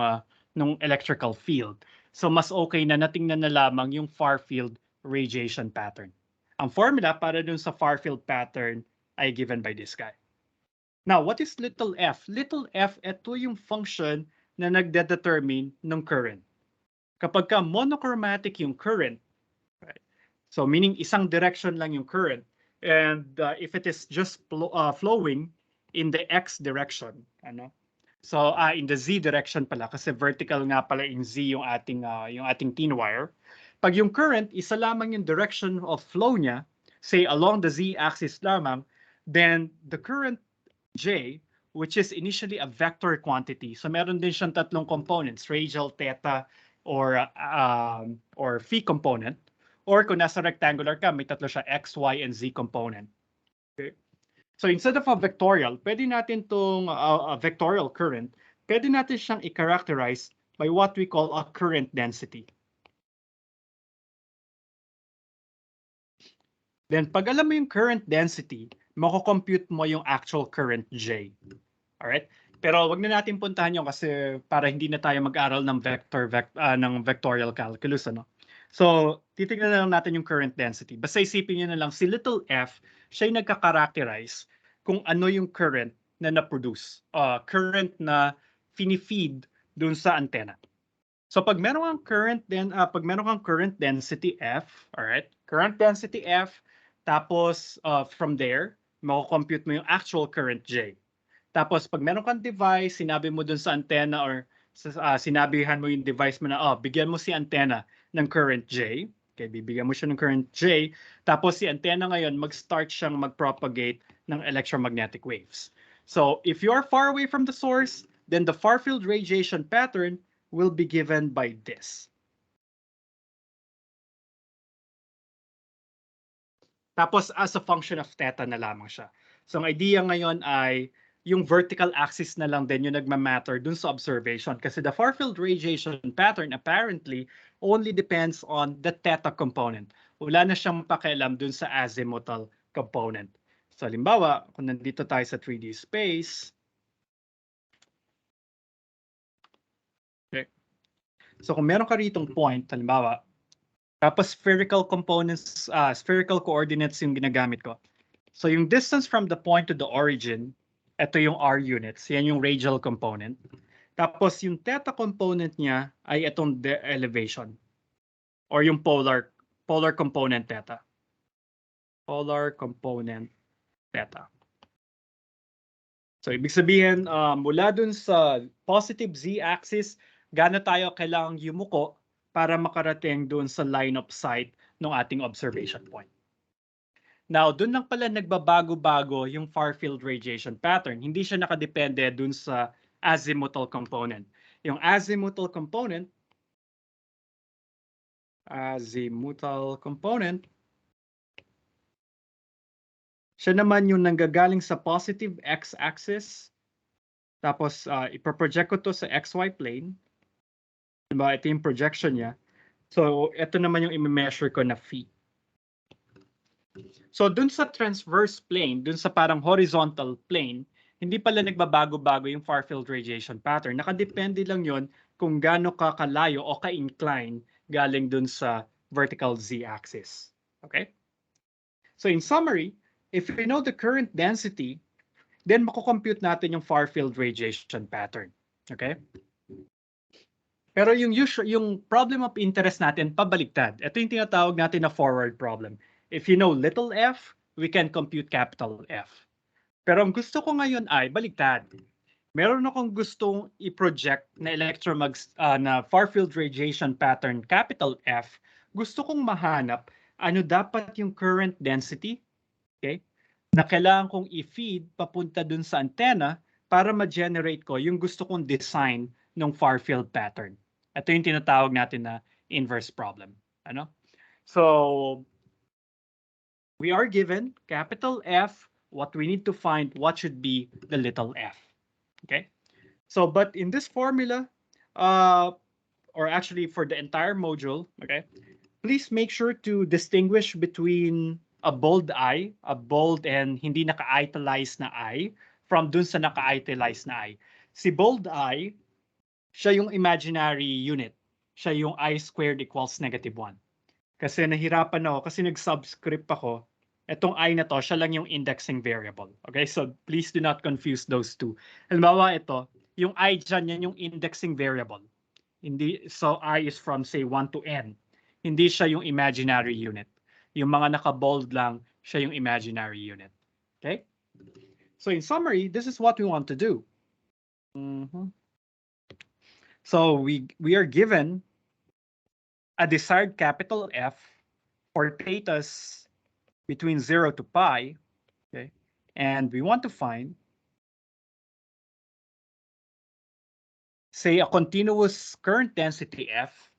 electrical field. So mas okay na natingnan na lamang yung far field radiation pattern. Ang formula para dun sa far field pattern ay given by this guy. Now, what is little f? Little f, ito yung function na nagde-determine ng current. Kapag ka monochromatic yung current, right? So meaning isang direction lang yung current, and if it is just flowing in the x direction, ano? So in the z direction pala, kasi vertical nga pala in z yung ating thin wire. Pag yung current isa lamang yung direction of flow niya, say along the z axis lamang, then the current J, which is initially a vector quantity. So meron din siyang tatlong components, radial, theta, or phi component. Or kung nasa rectangular ka, may tatlo siya, x, y, and z component. Okay? So instead of a vectorial, pwede natin itong vectorial current, pwede natin siyang i-characterize by what we call a current density. Then pag alam mo yung current density, mako-compute mo yung actual current J. Alright? Pero wag na natin puntahan yun kasi para hindi na tayo mag-aral ng vectorial calculus, ano? So, titignan na lang natin yung current density. Basta isipin nyo na lang, si little f, siya yung nagka-characterize kung ano yung current na na-produce. Current na fini-feed dun sa antenna. So pag meron kang current density f, alright? Current density f, tapos from there, mako-compute mo yung actual current J. Tapos pag meron kang device, sinabi mo dun sa antenna or sinabihan mo yung device mo na, bigyan mo si antenna ng current J. Okay, bibigyan mo siya ng current J. Tapos si antenna ngayon, mag-start siyang mag-propagate ng electromagnetic waves. So if you are far away from the source, then the far field radiation pattern will be given by this. Tapos as a function of theta na lamang siya. So ang idea ngayon ay yung vertical axis na lang din yung nagma-matter dun sa observation kasi the far field radiation pattern apparently only depends on the theta component. Wala na siyang pakialam dun sa azimuthal component. So halimbawa, kung nandito tayo sa 3D space, okay. So kung meron ka ritong point, halimbawa, tapos spherical components, spherical coordinates yung ginagamit ko. So yung distance from the point to the origin, ito yung r units, yan yung radial component. Tapos yung theta component niya ay itong elevation or yung polar component theta. Polar component theta. So ibig sabihin, mula dun sa positive z-axis, gaano tayo kailangang yumuko para makarating dun sa line of sight ng ating observation point. Now, dun lang pala nagbabago-bago yung far field radiation pattern. Hindi siya nakadepende dun sa azimuthal component. Yung azimuthal component, siya naman yung nanggagaling sa positive x-axis. Tapos, ipaproject ko to sa xy plane. Diba? Ito yung projection niya. So, ito naman yung i-measure ko na phi. So, dun sa transverse plane, dun sa parang horizontal plane, hindi pala nagbabago-bago yung far field radiation pattern. Nakadepende lang yon kung gaano ka kalayo o ka-incline galing dun sa vertical z-axis. Okay? So, in summary, if we know the current density, then mako-compute natin yung far field radiation pattern. Okay? Pero yung problem of interest natin, pabaliktad. Ito yung tinatawag natin na forward problem. If you know little f, we can compute capital F. Pero ang gusto ko ngayon ay baliktad. Meron akong gustong i-project na na far field radiation pattern capital F. Gusto kong mahanap ano dapat yung current density, okay? Na kailangan kong i-feed papunta dun sa antenna para ma-generate ko yung gusto kong design ng far field pattern. Ito yung tinatawag natin na inverse problem. Ano? So, we are given capital F. What we need to find, what should be the little f. Okay? So, but in this formula, or actually for the entire module, okay, please make sure to distinguish between a bold and hindi naka-italize na I, from dun sa naka-italize na I. Si bold I, siya yung imaginary unit. Siya yung I squared equals -1. Kasi nahirapan ako, kasi nag-subscript ako. Itong I na to, siya lang yung indexing variable. Okay, so please do not confuse those two. Halimbawa ito, yung I dyan, yan yung indexing variable. Hindi, so I is from say 1 to n. Hindi siya yung imaginary unit. Yung mga naka-bold lang, siya yung imaginary unit. Okay? So in summary, this is what we want to do. So we are given a desired capital F for thetas between 0 to pi, okay? And we want to find, say, a continuous current density F.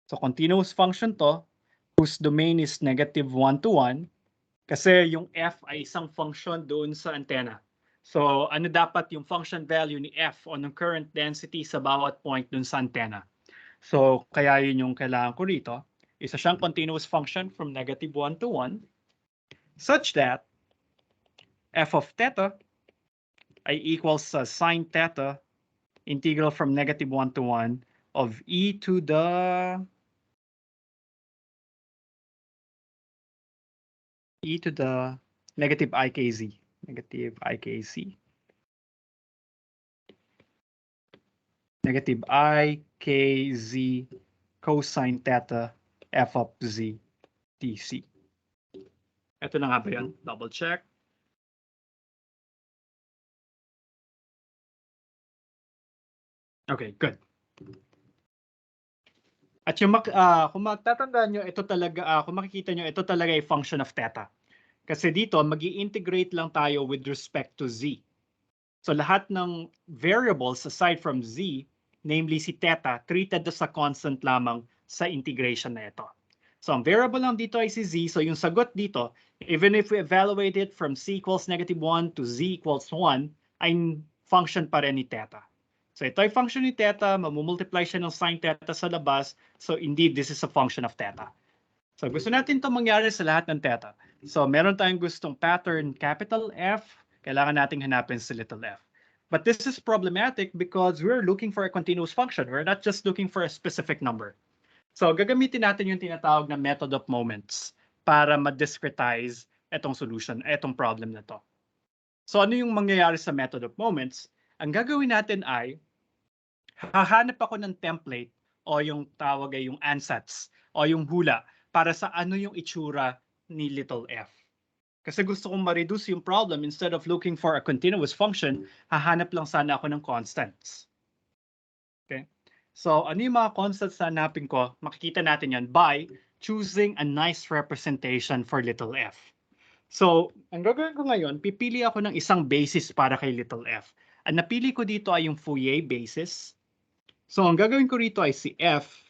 So continuous function to, whose domain is -1 to 1, kasi yung F ay isang function doon sa antenna. So ano dapat yung function value ni F o ng current density sa bawat point doon sa antenna? So kaya yun yung kailangan ko rito. Isa siyang continuous function from -1 to 1 such that f of theta ay equals sa sine theta integral from -1 to 1 of e to the negative ikz, negative ikz cosine theta f of z dc. Ito na nga ba yun? Double check. Okay, good. At yung kung matatandaan nyo, ito talaga, kung makikita nyo, ito talaga ay function of theta. Kasi dito, mag-i-integrate lang tayo with respect to z. So lahat ng variables aside from z, namely si theta, treated as a constant lamang sa integration na ito. So ang variable lang dito ay si z. So yung sagot dito, even if we evaluate it from c equals -1 to z equals 1, ay function pa rin ni theta. So ito ay function ni theta, mamumultiply siya ng sine theta sa labas. So indeed, this is a function of theta. So gusto natin ito mangyari sa lahat ng theta. So meron tayong gustong pattern capital F, kailangan nating hanapin si little f. But this is problematic because we're looking for a continuous function. We're not just looking for a specific number. So gagamitin natin yung tinatawag na method of moments para ma-discretize itong solution, itong problem na to. So ano yung mangyayari sa method of moments? Ang gagawin natin ay hahanap ako ng template o yung tawag ay yung ansatz o yung hula para sa ano yung itsura ni little f. Kasi gusto kong ma-reduce yung problem, instead of looking for a continuous function, hahanap lang sana ako ng constants. Okay? So ano yung mga constants na hanapin ko? Makikita natin yan by choosing a nice representation for little f. So ang gagawin ko ngayon, pipili ako ng isang basis para kay little f. Ang napili ko dito ay yung Fourier basis. So ang gagawin ko rito ay si f.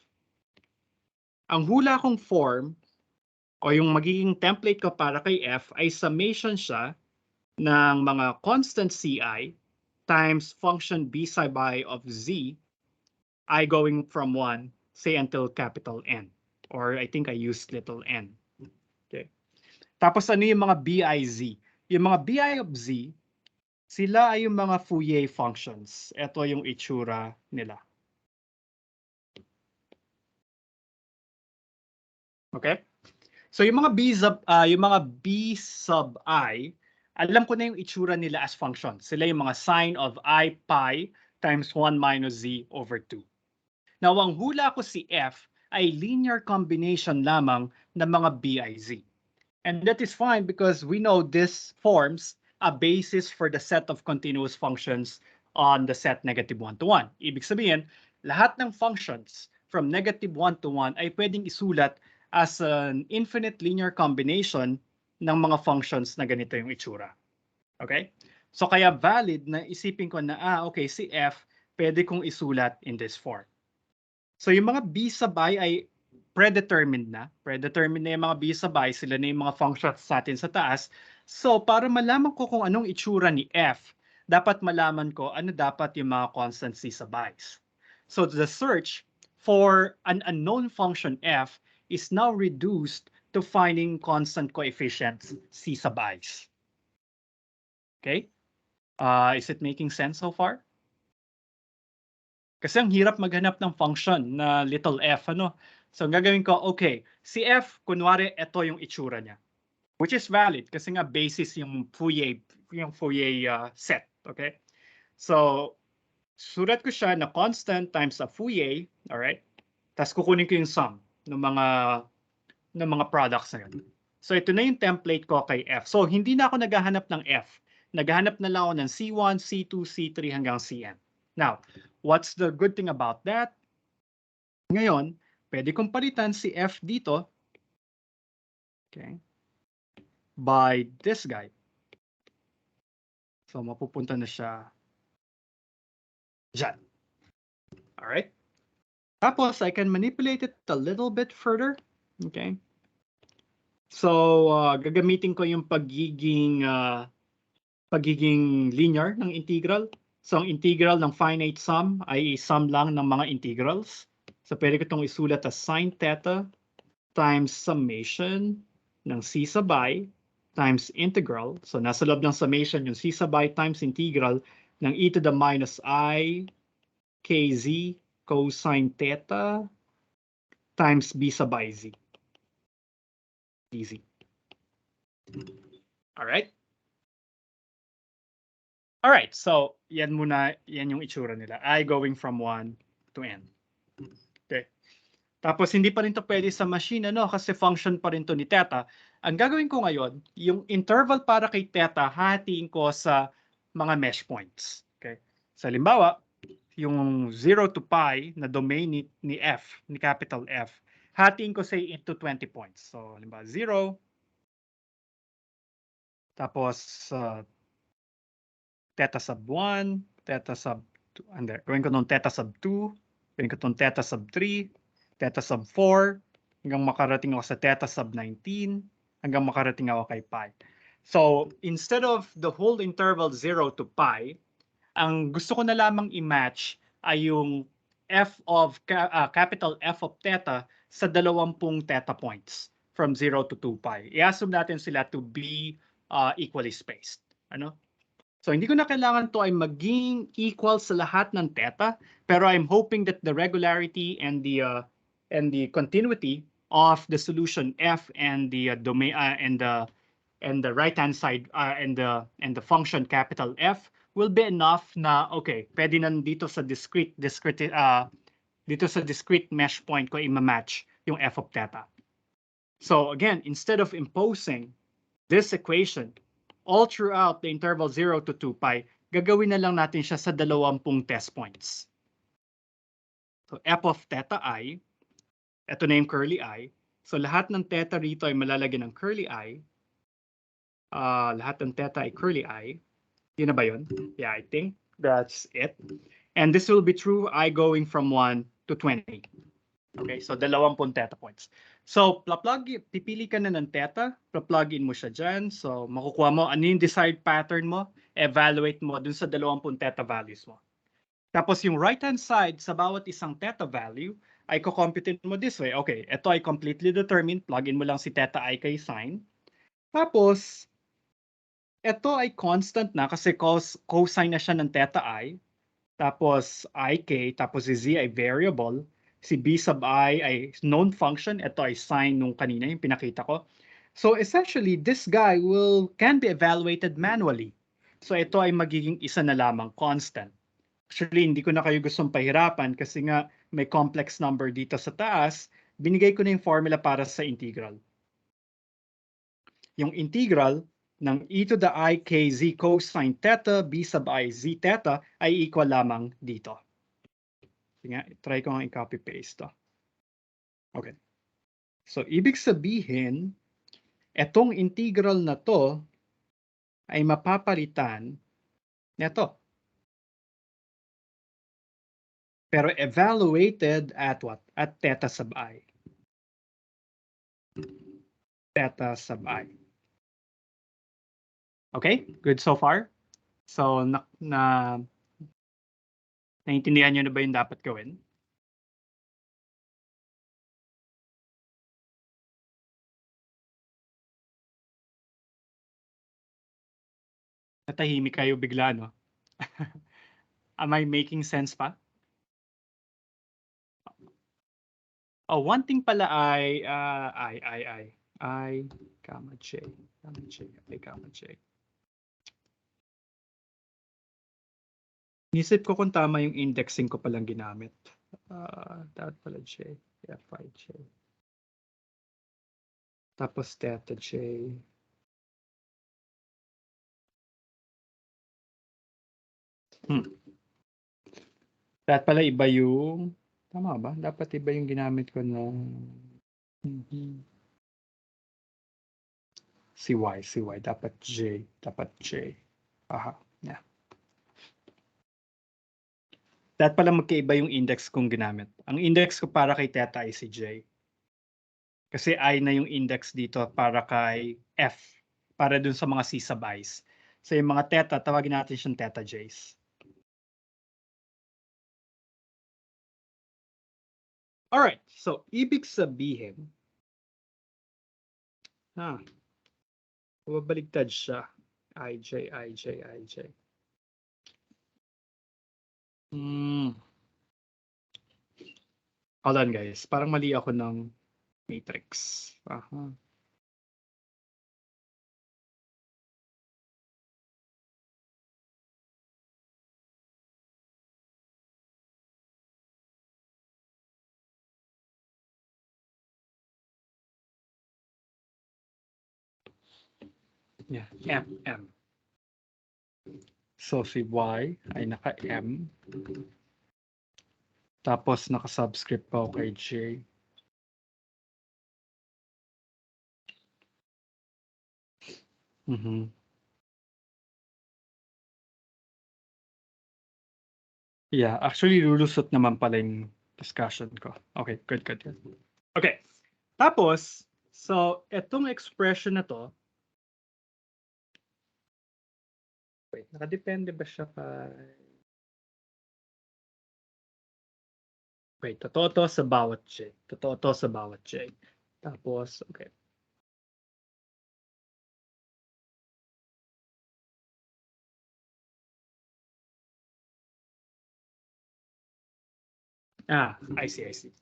Ang hula kong form o yung magiging template ko para kay f ay summation siya ng mga constant ci times function b psi bi of z I going from 1 say until capital N, or I think I used little n. Okay. Tapos ano yung mga biz? Yung mga bi of z, sila ay yung mga Fourier functions. Ito yung itsura nila. Okay? So yung mga b sub I, alam ko na yung itsura nila as function. Sila yung mga sine of I pi times 1 minus z over 2. Now, ang hula ko si f ay linear combination lamang ng mga biz. And that is fine because we know this forms a basis for the set of continuous functions on the set -1 to 1. Ibig sabihin, lahat ng functions from -1 to 1 ay pwedeng isulat as an infinite linear combination ng mga functions na ganito yung itsura. Okay? So kaya valid na isipin ko na, okay, si f pwede kong isulat in this form. So yung mga b sub I ay predetermined na. Predetermined na yung mga b sub I, sila na yung mga functions sa atin sa taas. So para malaman ko kung anong itsura ni f, dapat malaman ko ano dapat yung mga constants c sub i's. So the search for an unknown function f is now reduced to finding constant coefficients C sub i's. Okay? Is it making sense so far? Kasi ang hirap maghanap ng function na little f, ano? So, ang gagawin ko, okay, si f, kunwari, ito yung itsura niya. Which is valid kasi nga basis yung Fourier set, okay? So, sulat ko siya na constant times a Fourier, all right? Tapos kukunin ko yung sum ng mga products na yun. So, ito na yung template ko kay f. So, hindi na ako naghahanap ng f. Naghahanap na lang ako ng C1, C2, C3 hanggang Cn. Now, what's the good thing about that? Ngayon, pwede kong palitan si f dito, okay, by this guy. So, mapupunta na siya dyan. Alright? Tapos, I can manipulate it a little bit further. Okay? So, gagamitin ko yung pagiging linear ng integral. So, ang integral ng finite sum ay sum lang ng mga integrals. So, pwede ko itong isulat as sine theta times summation ng c sub I times integral. So, nasa loob ng summation yung c sub I times integral ng e to the minus I kz cosine theta times b sub I z. Easy. Alright? Alright, so yan muna, yan yung itsura nila. I going from 1 to n. Okay. Tapos hindi pa rin to pwede sa machine, ano, kasi function pa rin to ni theta. Ang gagawin ko ngayon, yung interval para kay theta, hatiin ko sa mga mesh points. Okay. So, halimbawa, yung 0 to pi na domain ni f, ni capital F, hatiin ko say into 20 points. So, halimbawa, 0, tapos theta sub 1, theta sub 2, gawin ko nung theta sub 2, gawin ko nung theta sub 3, theta sub 4, hanggang makarating ako sa theta sub 19, hanggang makarating ako kay pi. So, instead of the whole interval 0 to pi, ang gusto ko na lamang i-match ay yung f of capital F of theta sa 20 theta points from 0 to 2 pi. I-assume natin sila to be equally spaced. Ano? So, hindi ko na kailangan to ay maging equal sa lahat ng theta, pero I'm hoping that the regularity and the continuity of the solution f and the domain and the right-hand side and the function capital F will be enough na okay, pwede na dito sa discrete mesh point ko i-match yung f of theta. So again, instead of imposing this equation all throughout the interval 0 to 2 pi, gagawin na lang natin siya sa 20 test points. So f of theta I, ito na yung curly I. So lahat ng theta rito ay malalagyan ng curly I. Lahat ng theta ay curly I. Yun na ba yun? Yeah, I think that's it. And this will be true I going from 1 to 20. Okay, so 20 theta points. So, pipili ka na ng theta, plug in mo siya dyan. So, makukuha mo, ano yung desired pattern mo, evaluate mo dun sa 20 theta values mo. Tapos yung right-hand side sa bawat isang theta value, ay kukomputin mo this way. Okay, ito ay completely determined. Plug in mo lang si theta I kay sine. Tapos, ito ay constant na kasi cosine na siya ng theta I. Tapos ik, tapos si z ay variable. Si b sub I ay known function. Ito ay sine nung kanina, yung pinakita ko. So essentially, this guy can be evaluated manually. So ito ay magiging isa na lamang constant. Actually, hindi ko na kayo gustong pahirapan kasi nga may complex number dito sa taas. Binigay ko na yung formula para sa integral. Yung integral ng e to the I kz cosine theta b sub I z theta ay equal lamang dito. Sige, try ko nga i-copy paste to. Okay. So, ibig sabihin, etong integral na to ay mapapalitan nito. Pero evaluated at what? At theta sub I. Theta sub I. Okay? Good so far? So, naintindihan nyo na ba yung dapat gawin? Natahimik kayo bigla, no? Am I making sense pa? Oh, one thing pala ay, I, comma, J, comma, J. Inisip ko kung tama yung indexing ko palang ginamit. Dapat pala J, Fi, J. Tapos theta J. Dapat pala iba yung, tama ba? Dapat iba yung ginamit ko na CY, dapat J. Aha, yeah. Dapat pala magkaiba yung index kong ginamit. Ang index ko para kay theta ay si J. Kasi I na yung index dito para kay F. Para dun sa mga C sub I's. So yung mga theta, tawagin natin siyang theta J's. Alright, so ibig sabihin, babaligtad siya. IJ. Hold on guys, parang mali ako ng matrix. Yeah, M. So si Y ay naka-M. Tapos naka-subscript pa ako kay J. Yeah, actually lulusot naman pala yung discussion ko. Okay, good. Okay, tapos, so etong expression na to, wait, nakadepende ba siya wait, totoo to sa bawat J. Tapos, okay. I see.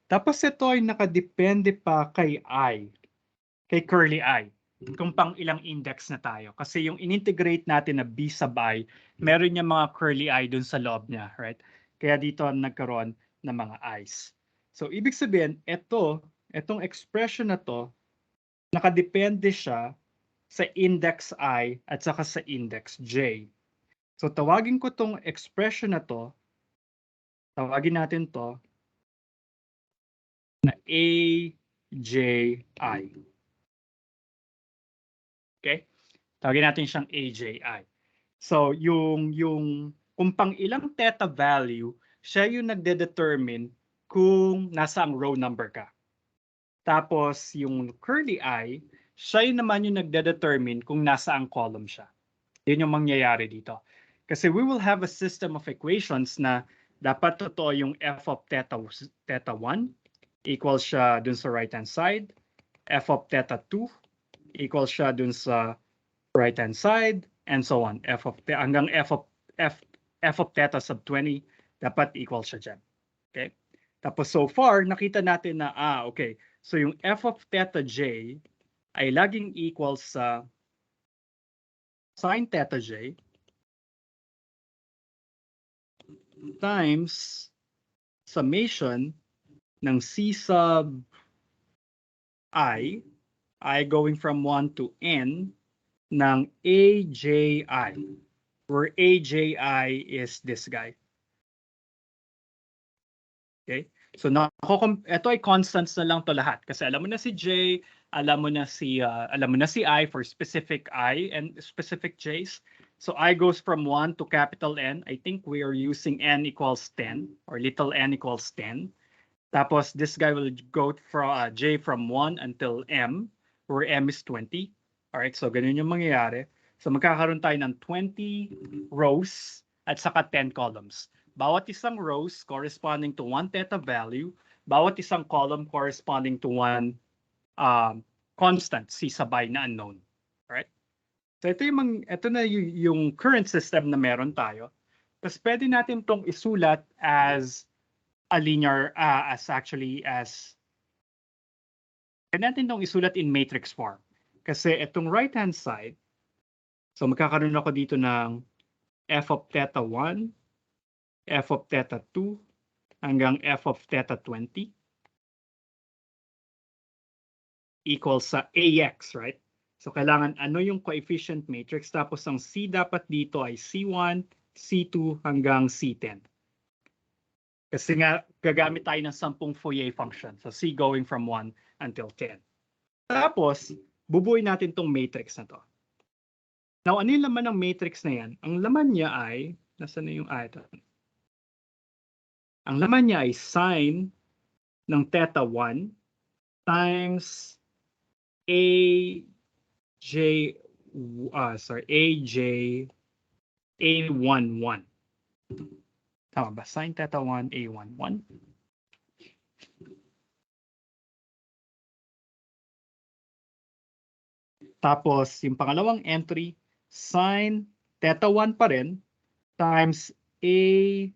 Tapos ito ay nakadepende pa kay I, kay curly I, kung pang ilang index na tayo. Kasi yung in-integrate natin na B sub I, meron niya mga curly I dun sa loob niya, right? Kaya dito nagkaroon ng mga I's. So, ibig sabihin, itong expression na to, nakadepende siya sa index I at saka sa index J. So, tawagin ko tong expression na to, tawagin natin to na AJI. Okay? Tawagin natin siyang AJI. So, yung kung pang ilang theta value, siya yung nagde-determine kung nasang row number ka. Tapos, yung curly I, siya yung naman yung nagde-determine kung nasaang column siya. Yun yung mangyayari dito. Kasi we will have a system of equations na dapat totoo yung f of theta 1 equals siya dun sa right-hand side, f of theta 2 equals siya dun sa right-hand side, and so on. Hanggang f of theta sub 20 dapat equal siya dyan. Okay? Tapos so far, nakita natin na, okay, so yung f of theta j ay laging equal sa sine theta j times summation ng c sub I going from 1 to n ng AJI, where AJI is this guy. Okay? So ito ay constants na lang to lahat kasi alam mo na si J, alam mo na si I for specific I and specific J's. So I goes from 1 to capital N. I think we are using n equals 10 or little n equals 10. Tapos this guy will go from J from 1 until M, where M is 20. All right, so ganun yung mangyayari. So magkakaroon tayo ng 20 rows at saka 10 columns. Bawat isang rows corresponding to one theta value, bawat isang column corresponding to one constant, C sub I na unknown. All right? So ito na yung current system na meron tayo. Tapos pwede natin tong isulat as a linear, pwede natin tong isulat in matrix form. Kasi itong right-hand side, so magkakaroon ako dito ng f of theta 1, f of theta 2, hanggang f of theta 20 equals sa AX, right? So kailangan ano yung coefficient matrix, tapos ang C dapat dito ay C1, C2 hanggang C10. Kasi nga gagamit tayo ng 10 Fourier function. So C going from 1 until 10. Tapos bubuuin natin tong matrix na to. Now, ano yung laman ng matrix na yan? Ang laman niya ay, nasa na yung ito? Ang laman niya ay sine ng theta 1 times A11. Tama ba? Sine theta 1, A11. Tapos, yung pangalawang entry, sine theta 1 pa rin times A12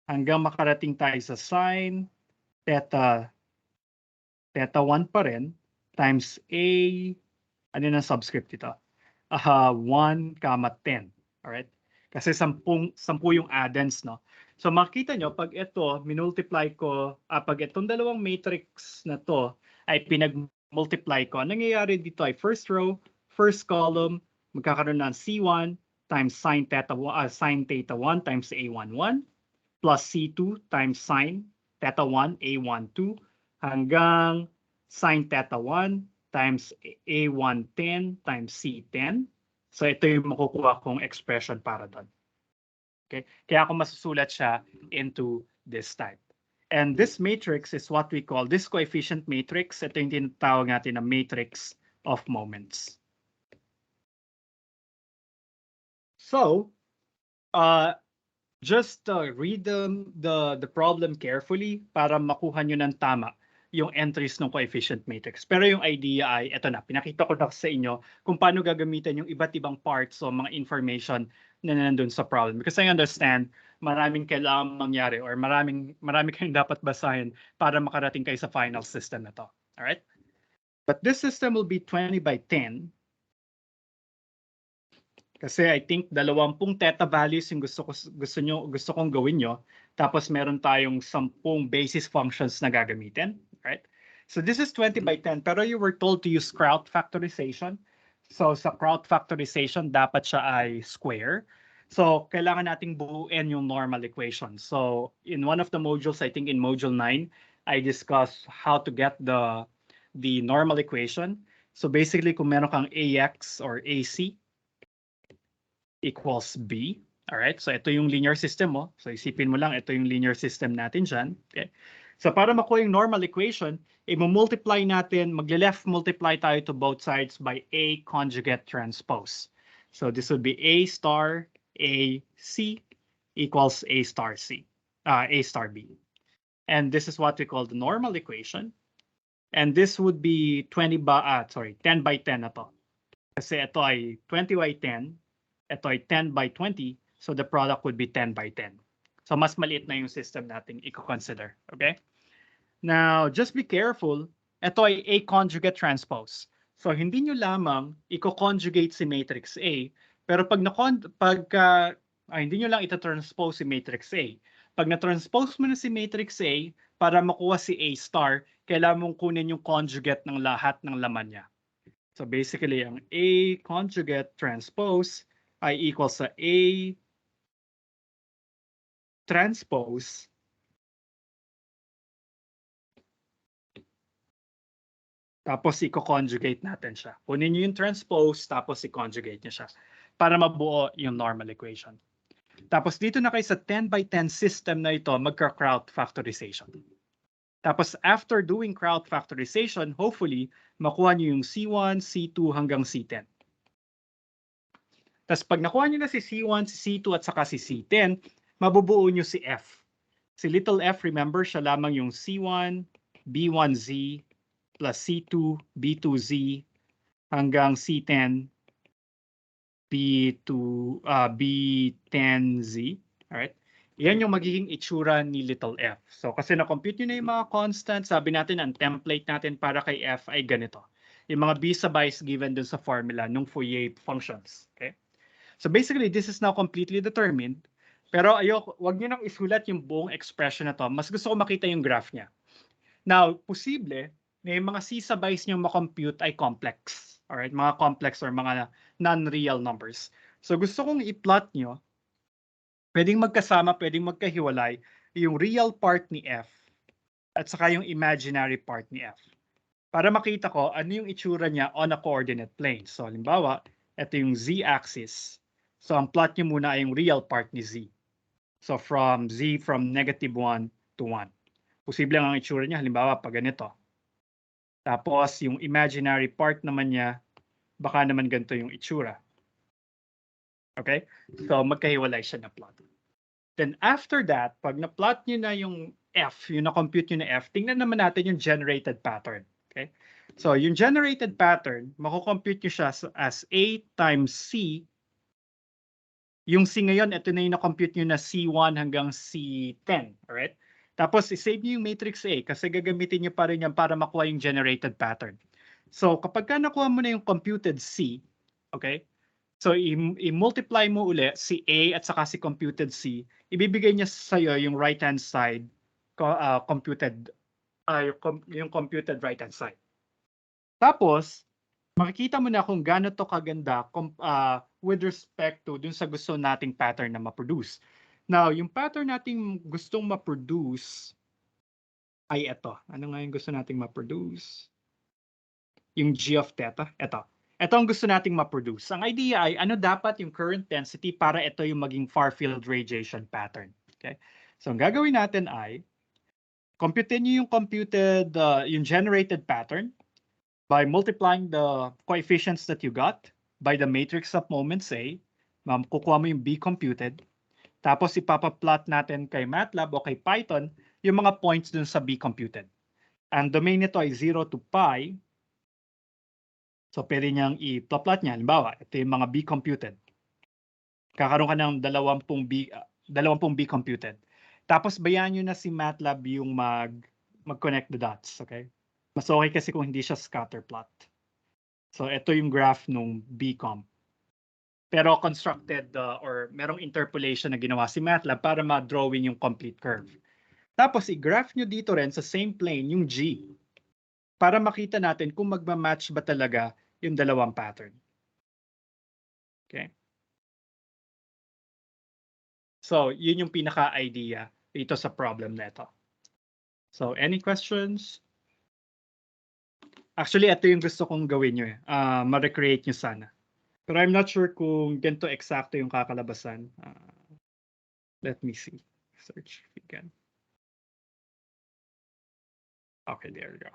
hanggang makarating tayo sa sine theta 1 pa rin times ano na subscript ito? 1, 10. Alright? Kasi 10 yung addends, no? So makita nyo, pag ito, minultiply ko, pag itong dalawang matrix na to ay pinag-multiply ko, ang nangyayari dito ay first row, first column, magkakaroon ng C1 times sine theta 1 times A11 plus C2 times sine theta 1 A12 hanggang sine theta 1 times A110 times C10. So ito yung makukuha kong expression para doon. Okay? Kaya ako masusulat siya into this type. And this matrix is what we call, this coefficient matrix, ito yung tinatawag natin na matrix of moments. So, just read the problem carefully para makuha nyo ng tama yung entries ng coefficient matrix. Pero yung idea ay, eto na, pinakita ko na sa inyo kung paano gagamitin yung iba't ibang parts o mga information na nandun sa problem. Because I understand, maraming kailangan mangyari or marami kayong dapat basahin para makarating kayo sa final system na to. Alright? But this system will be 20 by 10. Kasi I think 20 theta values yung gusto kong gawin nyo. Tapos meron tayong 10 basis functions na gagamitin. Right? So this is 20 by 10. Pero you were told to use crowd factorization. So sa crowd factorization, dapat siya ay square. So kailangan nating buuin yung normal equation. So in one of the modules, I think in module 9, I discussed how to get the normal equation. So basically, kung meron kang AX or AC, equals B. Alright, so ito yung linear system mo. So isipin mo lang, ito yung linear system natin dyan. Okay. So para makuha yung normal equation, i-multiply natin, magle-left multiply tayo to both sides by A conjugate transpose. So this would be A star A C equals A star C, A star B. And this is what we call the normal equation. And this would be 10 by 10 na to. Kasi ito ay 20 by 10. Ito ay 10 by 20, so the product would be 10 by 10. So mas maliit na yung system natin i-consider, okay? Now, just be careful, ito ay A conjugate transpose. So hindi nyo lamang i-conjugate si matrix A, pero pag hindi nyo lang ita-transpose si matrix A. Pag na-transpose mo na si matrix A, para makuha si A star, kailangan mong kunin yung conjugate ng lahat ng laman niya. So basically, ang A conjugate transpose ay equals sa A transpose tapos i-conjugate natin siya. Kunin niyo yung transpose tapos i-conjugate niyo siya para mabuo yung normal equation. Tapos dito na kayo sa 10 by 10 system na ito, magka-crowd factorization. Tapos after doing crowd factorization, hopefully, makuha niyo yung C1, C2 hanggang C10. Tapos pag nakuha nyo na si C1, si C2 at saka si C10, mabubuo nyo si F. Si little f, remember, siya lamang yung C1, B1Z plus C2, B2Z hanggang C10 B10Z. Alright? Yan yung magiging itsura ni little f. So kasi na-compute nyo na yung mga constant, sabi natin ang template natin para kay f ay ganito. Yung mga b sabis given dun sa formula ng Fourier functions. Okay? So basically, this is now completely determined. Pero wag niyo nang isulat yung buong expression na to. Mas gusto ko makita yung graph niya. Now, posible na yung mga c sabis niyo ma-compute ay complex. Alright, mga complex or mga non-real numbers. So gusto kong i-plot nyo, pwedeng magkasama, pwedeng magkahiwalay, yung real part ni f at saka yung imaginary part ni f. Para makita ko ano yung itsura niya on a coordinate plane. So halimbawa, ito yung z-axis. So ang plot niyo muna ay yung real part ni z. So from z from -1 to 1. Posible ang itsura niya, halimbawa pag ganito. Tapos yung imaginary part naman niya, baka naman ganito yung itsura. Okay? So magkahiwalay siya na plot. Then after that, pag na-plot niyo na yung f, yung na-compute niyo na f, tingnan naman natin yung generated pattern. Okay? So yung generated pattern, mako-compute niyo siya as a times c. Yung c ngayon, ito na yung na-compute niyo na c1 hanggang c10. Alright? Tapos, i-save niyo yung matrix A kasi gagamitin niyo pa rin yan para makuha yung generated pattern. So, kapag ka nakuha mo na yung computed C, okay? So, i-multiply mo uli si A at saka si computed C, ibibigay niya sa'yo yung right-hand side, yung computed right-hand side. Tapos, makikita mo na kung gaano to kaganda with respect to dun sa gusto nating pattern na ma-produce. Now, yung pattern nating gustong ma-produce ay ito. Ano nga yung gusto nating ma-produce? Yung g of theta. Ito. Ito ang gusto nating ma-produce. Ang idea ay ano dapat yung current density para ito yung maging far-field radiation pattern. Okay? So, ang gagawin natin ay computein nyo yung generated pattern by multiplying the coefficients that you got by the matrix of moments A. Kukuha mo yung B computed. Tapos ipapaplot natin kay MATLAB o kay Python yung mga points dun sa B computed. Ang domain nito ay 0 to pi. So pwede niyang i-plot niya. Halimbawa, ito yung mga B computed. Kakaroon ka ng 20 B computed. Tapos bayaan nyo na si MATLAB yung mag-connect the dots. Okay? Mas okay kasi kung hindi siya scatter plot. So ito yung graph nung B comp. Pero constructed or merong interpolation na ginawa si MATLAB para ma-drawing yung complete curve. Tapos i-graph nyo dito rin sa same plane yung G para makita natin kung magma-match ba talaga yung dalawang pattern. Okay? So, yun yung pinaka-idea dito sa problem na ito. So, any questions? Actually, ito yung gusto kong gawin nyo. Ma-recreate nyo sana. Pero I'm not sure kung ganito eksakto yung kakalabasan. Let me see. Search again. Okay, there we go.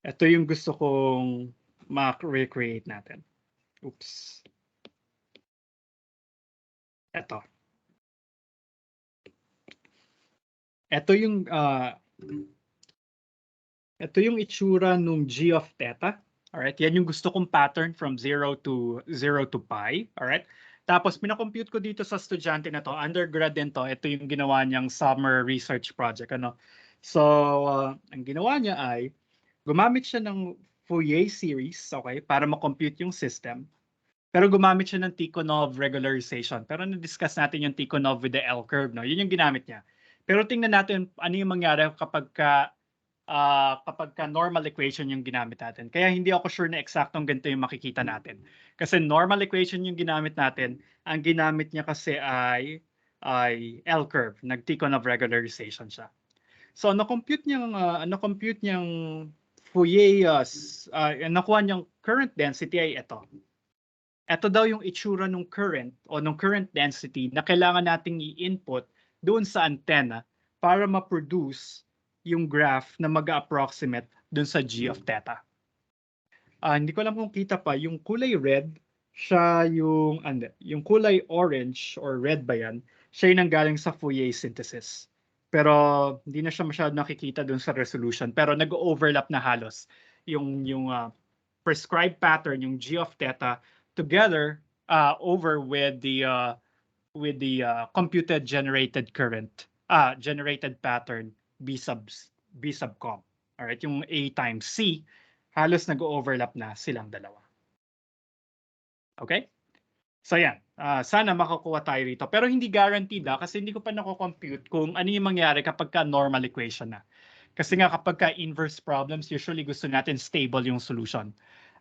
Ito yung gusto kong ma-recreate natin. Oops. Ito. Ito yung itsura nung G of theta. Alright, yan yung gusto kong pattern from 0 to pi. Alright, tapos pinakompute ko dito sa estudyante na to, undergrad din to, ito yung ginawa niyang summer research project. So, ang ginawa niya ay, gumamit siya ng Fourier series, okay, para ma-compute yung system. Pero gumamit siya ng Tikhonov regularization. Pero na-discuss natin yung Tikhonov with the L curve. No? Yun yung ginamit niya. Pero tingnan natin ano yung mangyari kapag ka normal equation yung ginamit natin. Kaya hindi ako sure na eksaktong ganito yung makikita natin. Kasi normal equation yung ginamit natin, ang ginamit niya kasi ay L curve, nag-Tikhonov regularization siya. So na-compute niyang Fourier, nakuha niyang current density ay ito. Ito daw yung itsura ng current o ng current density na kailangan nating i-input doon sa antenna para ma-produce yung graph na mag-approximate dun sa G of theta. Hindi ko alam kung kita pa, yung kulay red, siya yung kulay orange or red ba yan, siya yung nanggaling sa Fourier synthesis. Pero hindi na siya masyado nakikita dun sa resolution, pero nag-overlap na halos yung prescribed pattern, yung g of theta, together over with the computed generated current, generated pattern B sub com. All right, yung A times C, halos nag-overlap na silang dalawa. Okay? So yan, sana makakuha tayo rito. Pero hindi guaranteed kasi hindi ko pa nako-compute kung ano yung mangyari kapag ka normal equation na. Kasi nga kapag ka inverse problems, usually gusto natin stable yung solution.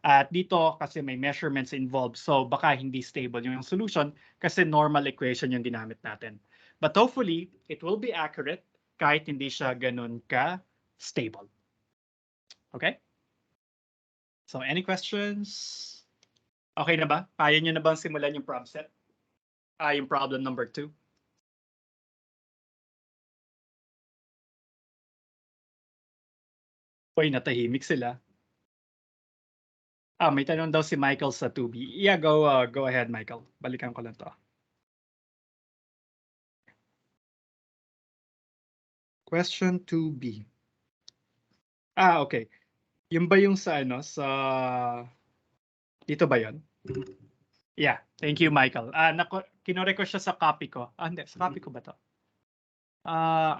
At dito kasi may measurements involved, so baka hindi stable yung solution kasi normal equation yung ginamit natin. But hopefully, it will be accurate kahit hindi siya ganun ka stable. Okay? So any questions? Okay na ba? Kaya nyo na bang simulan yung problem set? Yung problem number 2? Uy, natahimik sila. May tanong daw si Michael sa 2B. Yeah, go ahead, Michael. Balikan ko lang to. Question 2B. Okay. Yung ba yung sa dito ba yun? Yeah, thank you, Michael. Kinore ko siya sa copy ko. Hindi, sa copy ko ba to?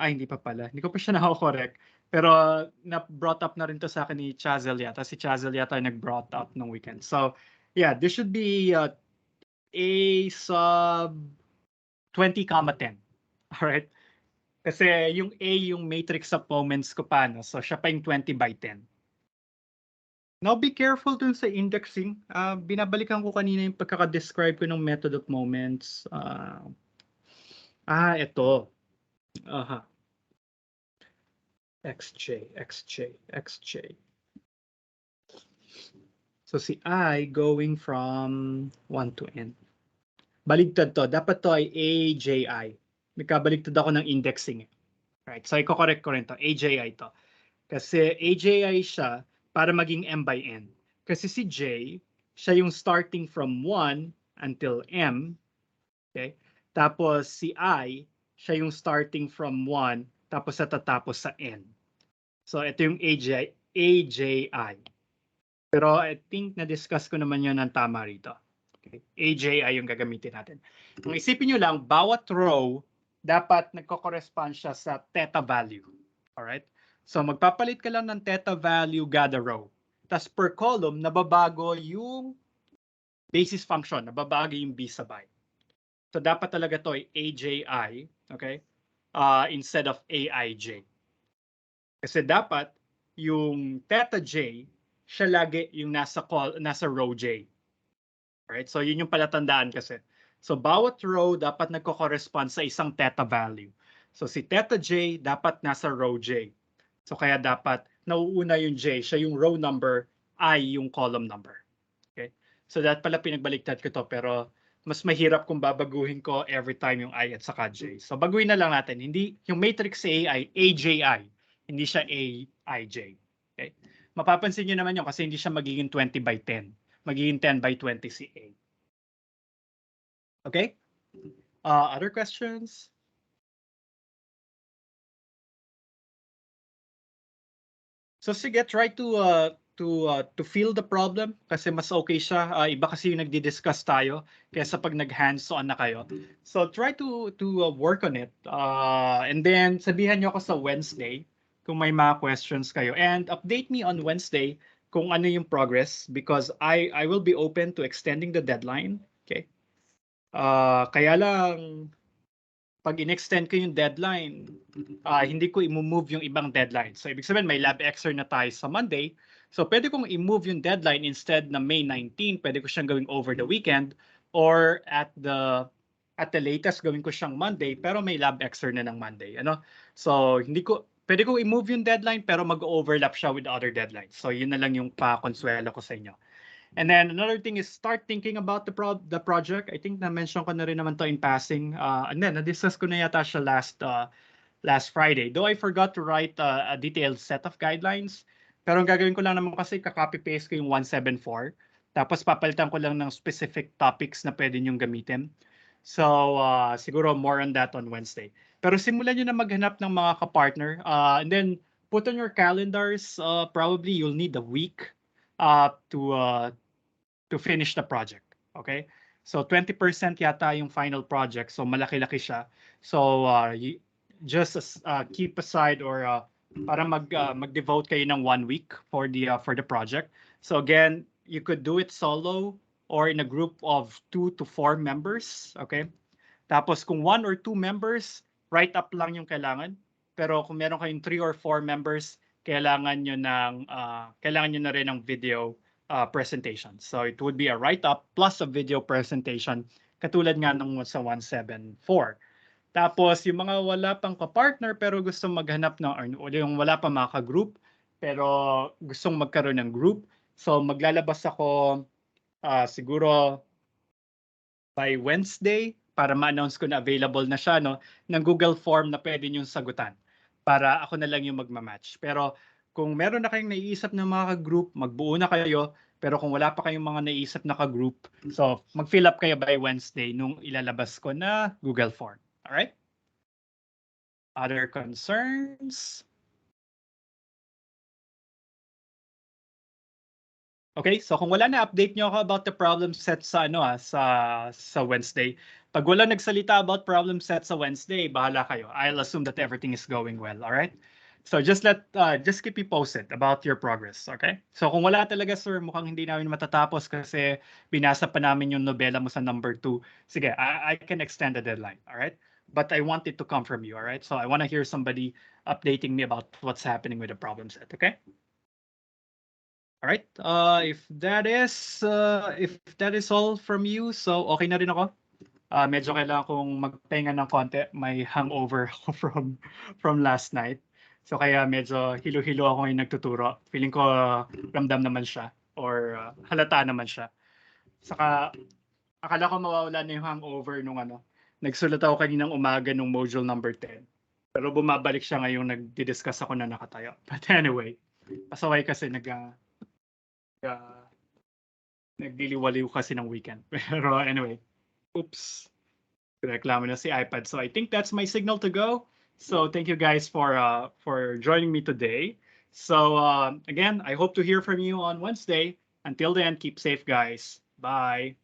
Hindi pa pala. Hindi ko pa siya nako-correct. Pero na-brought up na rin to sa akin ni Chazel yata. Si Chazel yata nag-brought up nung weekend. So, yeah, this should be A sub 20, 10. Alright? Kasi yung A, yung matrix of moments ko pa, no? So, siya pa yung 20/10. Now, be careful dun sa indexing. Binabalikan ko kanina yung pagkaka-describe ko ng method of moments. Ito. xj, xj, xj. So si I going from 1 to n. Baligtad to. Dapat to ay AJI. May kabaligtad ako ng indexing. Right? So i-correct ko rin to. AJI to. Kasi AJI siya para maging m by n. Kasi si J, siya yung starting from 1 until m. Okay? Tapos si I, siya yung starting from 1 tapos tatapos sa n. So ito yung AJI. Pero I think na-discuss ko naman yun ng tama rito. Okay. AJI yung gagamitin natin. Kung isipin nyo lang, bawat row, dapat nagko-correspond siya sa theta value. Alright? So magpapalit ka lang ng theta value kada row. Tapos per column, nababago yung basis function, nababago yung b sub I. So dapat talaga to ay AJI, okay? Instead of AIJ. Kasi dapat yung theta j, siya lagi yung nasa row j. Alright? So yun yung palatandaan kasi. So bawat row dapat nagko-correspond sa isang theta value. So si theta j dapat nasa row j. So kaya dapat nauuna yung j, siya yung row number, I yung column number. Okay? So that pala pinagbaliktad ko to, pero mas mahirap kung babaguhin ko every time yung I at saka j. So baguhin na lang natin. Hindi yung matrix A ay AJI. Hindi siya AIJ. Okay? Mapapansin niyo naman yun kasi hindi siya magiging 20/10. Magiging 10/20 si A. Okay? Other questions? So sige, try to feel the problem kasi mas okay siya. Iba kasi yung nagdi-discuss tayo kaysa pag nag-hands-on na kayo. So try to work on it. And then sabihan niyo ako sa Wednesday kung may mga questions kayo. And update me on Wednesday kung ano yung progress because I will be open to extending the deadline. Okay? Kaya lang pag in-extend ko yung deadline, hindi ko i-move yung ibang deadline. So ibig sabihin may lab exer na tayo sa Monday. So pwede kong i-move yung deadline instead na May 19, pwede ko siyang gawing over the weekend or at the latest gawin ko siyang Monday pero may lab exer na ng Monday, ano? So pwede kong i-move yung deadline pero mag-overlap siya with other deadlines. So yun na lang yung pa-konsuelo ko sa inyo. And then another thing is start thinking about the project. I think na-mention ko na rin naman to in passing. And then na-discuss ko na yata siya last Friday. Though I forgot to write a detailed set of guidelines. Pero ang gagawin ko lang naman kasi copy-paste ko yung 174. Tapos papalitan ko lang ng specific topics na pwede nyong gamitin. So siguro more on that on Wednesday. Pero simulan nyo na maghanap ng mga kapartner. And then put on your calendars, probably you'll need a week to finish the project. Okay? So 20% yata yung final project. So malaki-laki siya. So just keep aside or para mag-devote kayo ng 1 week for the project. So again, you could do it solo or in a group of 2 to 4 members. Okay? Tapos kung 1 or 2 members, write up lang yung kailangan. Pero kung meron kayong 3 or 4 members, kailangan nyo na rin ng video presentation. So it would be a write-up plus a video presentation katulad nga nung sa 174. Tapos yung mga wala pang ka-partner pero gustong maghanap ng o yung wala pa mga ka-group pero gustong magkaroon ng group. So maglalabas ako siguro by Wednesday para ma-announce ko na available na siya ng Google Form na pwede niyong sagutan para ako na lang yung magma-match. Pero kung meron na kayong naiisip na mga ka-group, magbuo na kayo. Pero kung wala pa kayong mga naiisip na ka-group, so mag-fill up kayo by Wednesday nung ilalabas ko na Google Form. Alright? Other concerns? Okay, so kung wala na, update nyo ako about the problem set sa sa Wednesday. Pag wala nagsalita about problem set sa Wednesday, bahala kayo. I'll assume that everything is going well, all right? So just keep me posted about your progress, okay? So kung wala talaga, sir, mukhang hindi namin matatapos kasi binasa pa namin yung nobela mo sa number 2. Sige, I can extend the deadline, all right? But I want it to come from you, all right? So I want to hear somebody updating me about what's happening with the problem set, okay? All right. If that is all from you, so okay na rin ako. Medyo kailangan kong magpahinga ng konti. May hangover ako from last night. So kaya medyo hilo-hilo ako yung nagtuturo. Feeling ko ramdam naman siya or halata naman siya. Saka akala ko mawawala na yung hangover nung nagsulat ako kaninang umaga nung module number 10. Pero bumabalik siya ngayong nagdi-discuss ako na nakatayo. But anyway, pasaway kasi nagdiliwaliw kasi ng weekend. Pero anyway, oops. Reklamo na si iPad. So I think that's my signal to go. So thank you guys for joining me today. So again, I hope to hear from you on Wednesday. Until then, keep safe, guys. Bye.